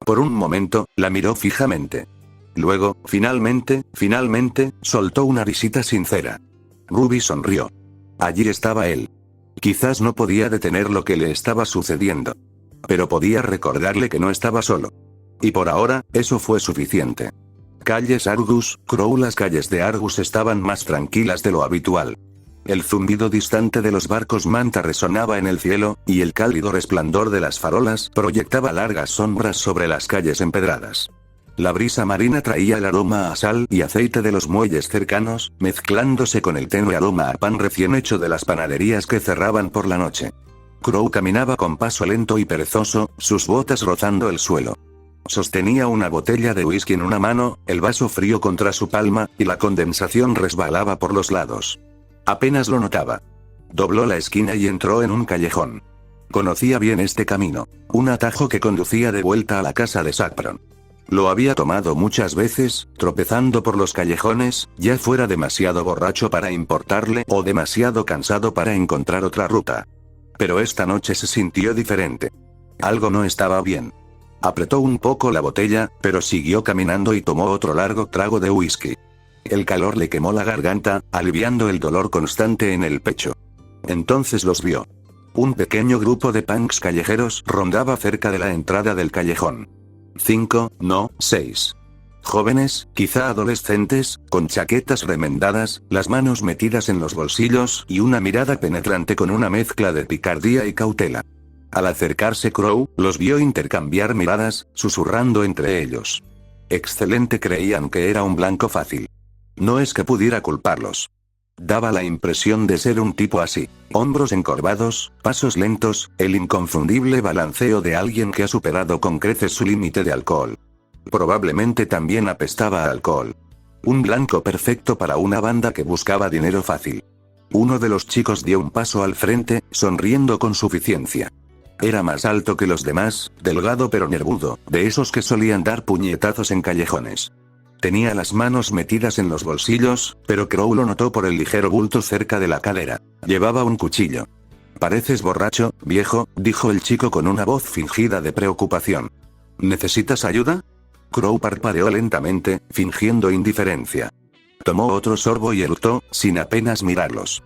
Por un momento, la miró fijamente. Luego, finalmente, soltó una risita sincera. Ruby sonrió. Allí estaba él. Quizás no podía detener lo que le estaba sucediendo. Pero podía recordarle que no estaba solo. Y por ahora, eso fue suficiente. Calles Argus, Crow. Las calles de Argus estaban más tranquilas de lo habitual. El zumbido distante de los barcos manta resonaba en el cielo, y el cálido resplandor de las farolas proyectaba largas sombras sobre las calles empedradas. La brisa marina traía el aroma a sal y aceite de los muelles cercanos, mezclándose con el tenue aroma a pan recién hecho de las panaderías que cerraban por la noche. Crow caminaba con paso lento y perezoso, sus botas rozando el suelo. Sostenía una botella de whisky en una mano, el vaso frío contra su palma, y la condensación resbalaba por los lados. Apenas lo notaba. Dobló la esquina y entró en un callejón. Conocía bien este camino, un atajo que conducía de vuelta a la casa de Saffron. Lo había tomado muchas veces, tropezando por los callejones, ya fuera demasiado borracho para importarle o demasiado cansado para encontrar otra ruta. Pero esta noche se sintió diferente. Algo no estaba bien. Apretó un poco la botella, pero siguió caminando y tomó otro largo trago de whisky. El calor le quemó la garganta, aliviando el dolor constante en el pecho. Entonces los vio. Un pequeño grupo de punks callejeros rondaba cerca de la entrada del callejón. 5, no, 6. Jóvenes, quizá adolescentes, con chaquetas remendadas, las manos metidas en los bolsillos y una mirada penetrante con una mezcla de picardía y cautela. Al acercarse Crow, los vio intercambiar miradas, susurrando entre ellos. Excelente, creían que era un blanco fácil. No es que pudiera culparlos. Daba la impresión de ser un tipo así. Hombros encorvados, pasos lentos, el inconfundible balanceo de alguien que ha superado con creces su límite de alcohol. Probablemente también apestaba a alcohol. Un blanco perfecto para una banda que buscaba dinero fácil. Uno de los chicos dio un paso al frente, sonriendo con suficiencia. Era más alto que los demás, delgado pero nervudo, de esos que solían dar puñetazos en callejones. Tenía las manos metidas en los bolsillos, pero Crow lo notó por el ligero bulto cerca de la cadera. Llevaba un cuchillo. «Pareces borracho, viejo», dijo el chico con una voz fingida de preocupación. «¿Necesitas ayuda?» Crow parpadeó lentamente, fingiendo indiferencia. Tomó otro sorbo y eructó, sin apenas mirarlos.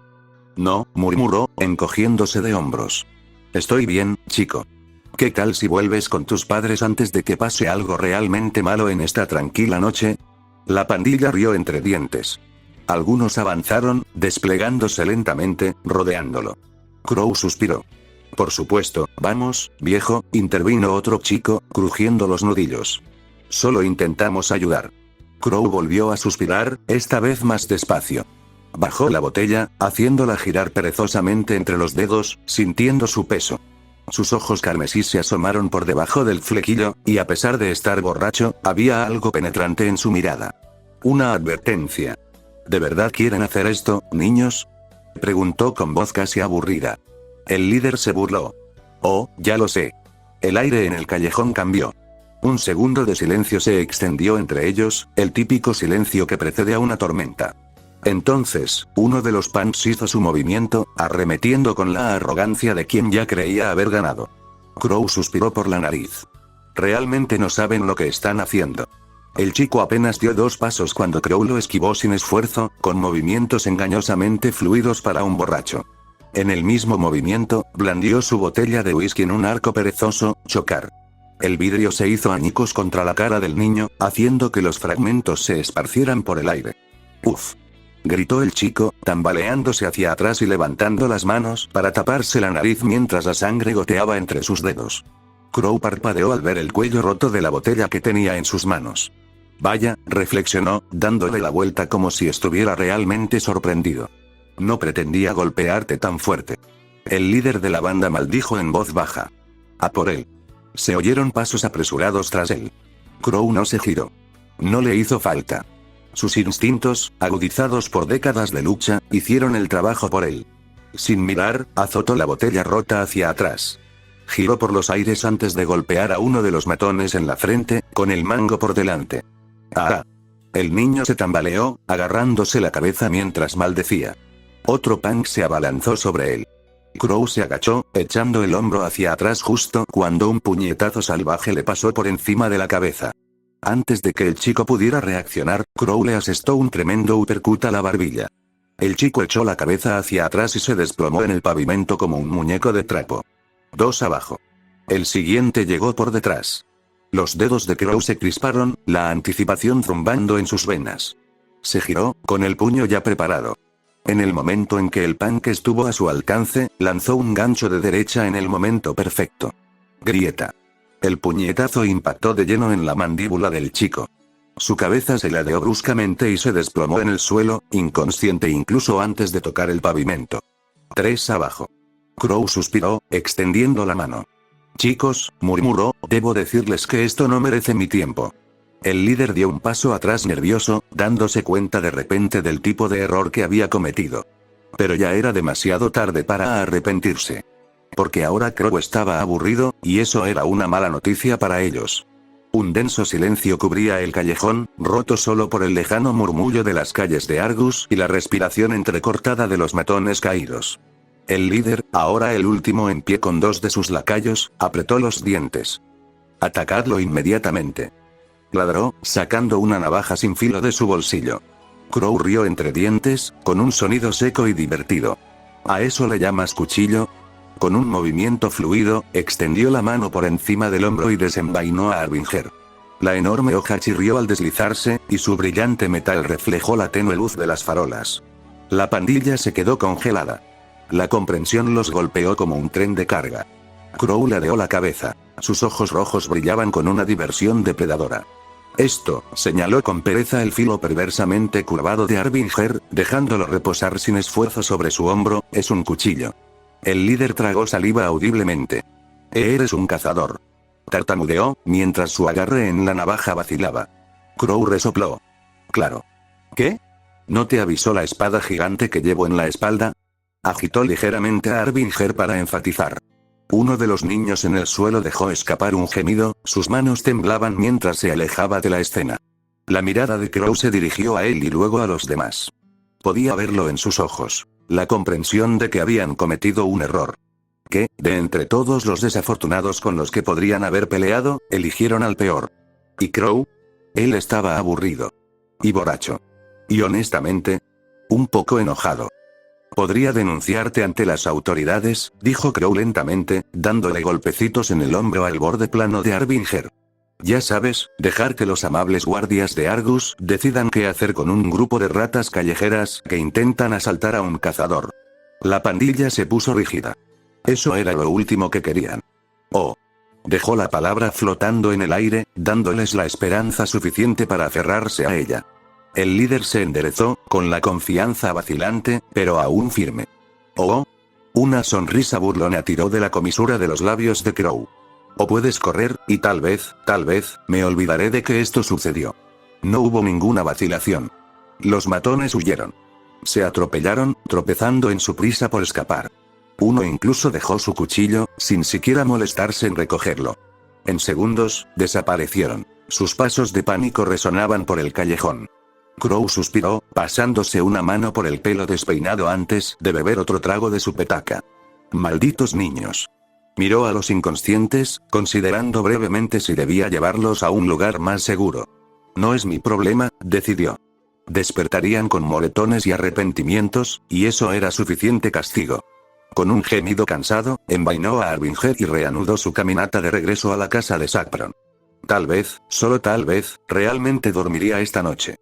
«No», murmuró, encogiéndose de hombros. «Estoy bien, chico. ¿Qué tal si vuelves con tus padres antes de que pase algo realmente malo en esta tranquila noche?» La pandilla rió entre dientes. Algunos avanzaron, desplegándose lentamente, rodeándolo. Crow suspiró. «Por supuesto, vamos, viejo», intervino otro chico, crujiendo los nudillos. «Solo intentamos ayudar». Crow volvió a suspirar, esta vez más despacio. Bajó la botella, haciéndola girar perezosamente entre los dedos, sintiendo su peso. Sus ojos carmesí se asomaron por debajo del flequillo, y a pesar de estar borracho, había algo penetrante en su mirada. Una advertencia. ¿De verdad quieren hacer esto, niños?, preguntó con voz casi aburrida. El líder se burló. «Oh, ya lo sé». El aire en el callejón cambió. Un segundo de silencio se extendió entre ellos, el típico silencio que precede a una tormenta. Entonces, uno de los punks hizo su movimiento, arremetiendo con la arrogancia de quien ya creía haber ganado. Crow suspiró por la nariz. Realmente no saben lo que están haciendo. El chico apenas dio 2 pasos cuando Crow lo esquivó sin esfuerzo, con movimientos engañosamente fluidos para un borracho. En el mismo movimiento, blandió su botella de whisky en un arco perezoso, chocar. El vidrio se hizo añicos contra la cara del niño, haciendo que los fragmentos se esparcieran por el aire. «Uf», gritó el chico, tambaleándose hacia atrás y levantando las manos para taparse la nariz mientras la sangre goteaba entre sus dedos. Crow parpadeó al ver el cuello roto de la botella que tenía en sus manos. Vaya, reflexionó, dándole la vuelta como si estuviera realmente sorprendido. No pretendía golpearte tan fuerte. El líder de la banda maldijo en voz baja. A por él. Se oyeron pasos apresurados tras él. Crow no se giró. No le hizo falta. Sus instintos, agudizados por décadas de lucha, hicieron el trabajo por él. Sin mirar, azotó la botella rota hacia atrás. Giró por los aires antes de golpear a uno de los matones en la frente, con el mango por delante. ¡Ah! El niño se tambaleó, agarrándose la cabeza mientras maldecía. Otro punk se abalanzó sobre él. Crow se agachó, echando el hombro hacia atrás justo cuando un puñetazo salvaje le pasó por encima de la cabeza. Antes de que el chico pudiera reaccionar, Crow le asestó un tremendo uppercut a la barbilla. El chico echó la cabeza hacia atrás y se desplomó en el pavimento como un muñeco de trapo. 2 abajo. El siguiente llegó por detrás. Los dedos de Crow se crisparon, la anticipación zumbando en sus venas. Se giró, con el puño ya preparado. En el momento en que el punk estuvo a su alcance, lanzó un gancho de derecha en el momento perfecto. Grieta. El puñetazo impactó de lleno en la mandíbula del chico. Su cabeza se ladeó bruscamente y se desplomó en el suelo, inconsciente incluso antes de tocar el pavimento. 3 abajo. Crow suspiró, extendiendo la mano. Chicos, murmuró, debo decirles que esto no merece mi tiempo. El líder dio un paso atrás nervioso, dándose cuenta de repente del tipo de error que había cometido. Pero ya era demasiado tarde para arrepentirse. Porque ahora Crow estaba aburrido, y eso era una mala noticia para ellos. Un denso silencio cubría el callejón, roto solo por el lejano murmullo de las calles de Argus y la respiración entrecortada de los matones caídos. El líder, ahora el último en pie con 2 de sus lacayos, apretó los dientes. «Atacadlo inmediatamente», ladró, sacando una navaja sin filo de su bolsillo. Crow rió entre dientes, con un sonido seco y divertido. ¿A eso le llamas cuchillo? Con un movimiento fluido, extendió la mano por encima del hombro y desenvainó a Arbinger. La enorme hoja chirrió al deslizarse, y su brillante metal reflejó la tenue luz de las farolas. La pandilla se quedó congelada. La comprensión los golpeó como un tren de carga. Crow ladeó la cabeza. Sus ojos rojos brillaban con una diversión depredadora. Esto, señaló con pereza el filo perversamente curvado de Arbinger, dejándolo reposar sin esfuerzo sobre su hombro, es un cuchillo. El líder tragó saliva audiblemente. Eres un cazador. Tartamudeó, mientras su agarre en la navaja vacilaba. Crow resopló. Claro. ¿Qué? ¿No te avisó la espada gigante que llevo en la espalda? Agitó ligeramente a Arbinger para enfatizar. Uno de los niños en el suelo dejó escapar un gemido, sus manos temblaban mientras se alejaba de la escena. La mirada de Crow se dirigió a él y luego a los demás. Podía verlo en sus ojos. La comprensión de que habían cometido un error. Que, de entre todos los desafortunados con los que podrían haber peleado, eligieron al peor. ¿Y Crow? Él estaba aburrido. Y borracho. Y honestamente, un poco enojado. Podría denunciarte ante las autoridades, dijo Crow lentamente, dándole golpecitos en el hombro al borde plano de Arbinger. Ya sabes, dejar que los amables guardias de Argus decidan qué hacer con un grupo de ratas callejeras que intentan asaltar a un cazador. La pandilla se puso rígida. Eso era lo último que querían. Oh. Dejó la palabra flotando en el aire, dándoles la esperanza suficiente para aferrarse a ella. El líder se enderezó, con la confianza vacilante, pero aún firme. Oh. Una sonrisa burlona tiró de la comisura de los labios de Crow. O puedes correr, y tal vez, me olvidaré de que esto sucedió. No hubo ninguna vacilación. Los matones huyeron. Se atropellaron, tropezando en su prisa por escapar. Uno incluso dejó su cuchillo, sin siquiera molestarse en recogerlo. En segundos, desaparecieron. Sus pasos de pánico resonaban por el callejón. Crow suspiró, pasándose una mano por el pelo despeinado antes de beber otro trago de su petaca. Malditos niños. Miró a los inconscientes, considerando brevemente si debía llevarlos a un lugar más seguro. No es mi problema, decidió. Despertarían con moretones y arrepentimientos, y eso era suficiente castigo. Con un gemido cansado, envainó a Arbinger y reanudó su caminata de regreso a la casa de Saffron. Tal vez, solo tal vez, realmente dormiría esta noche.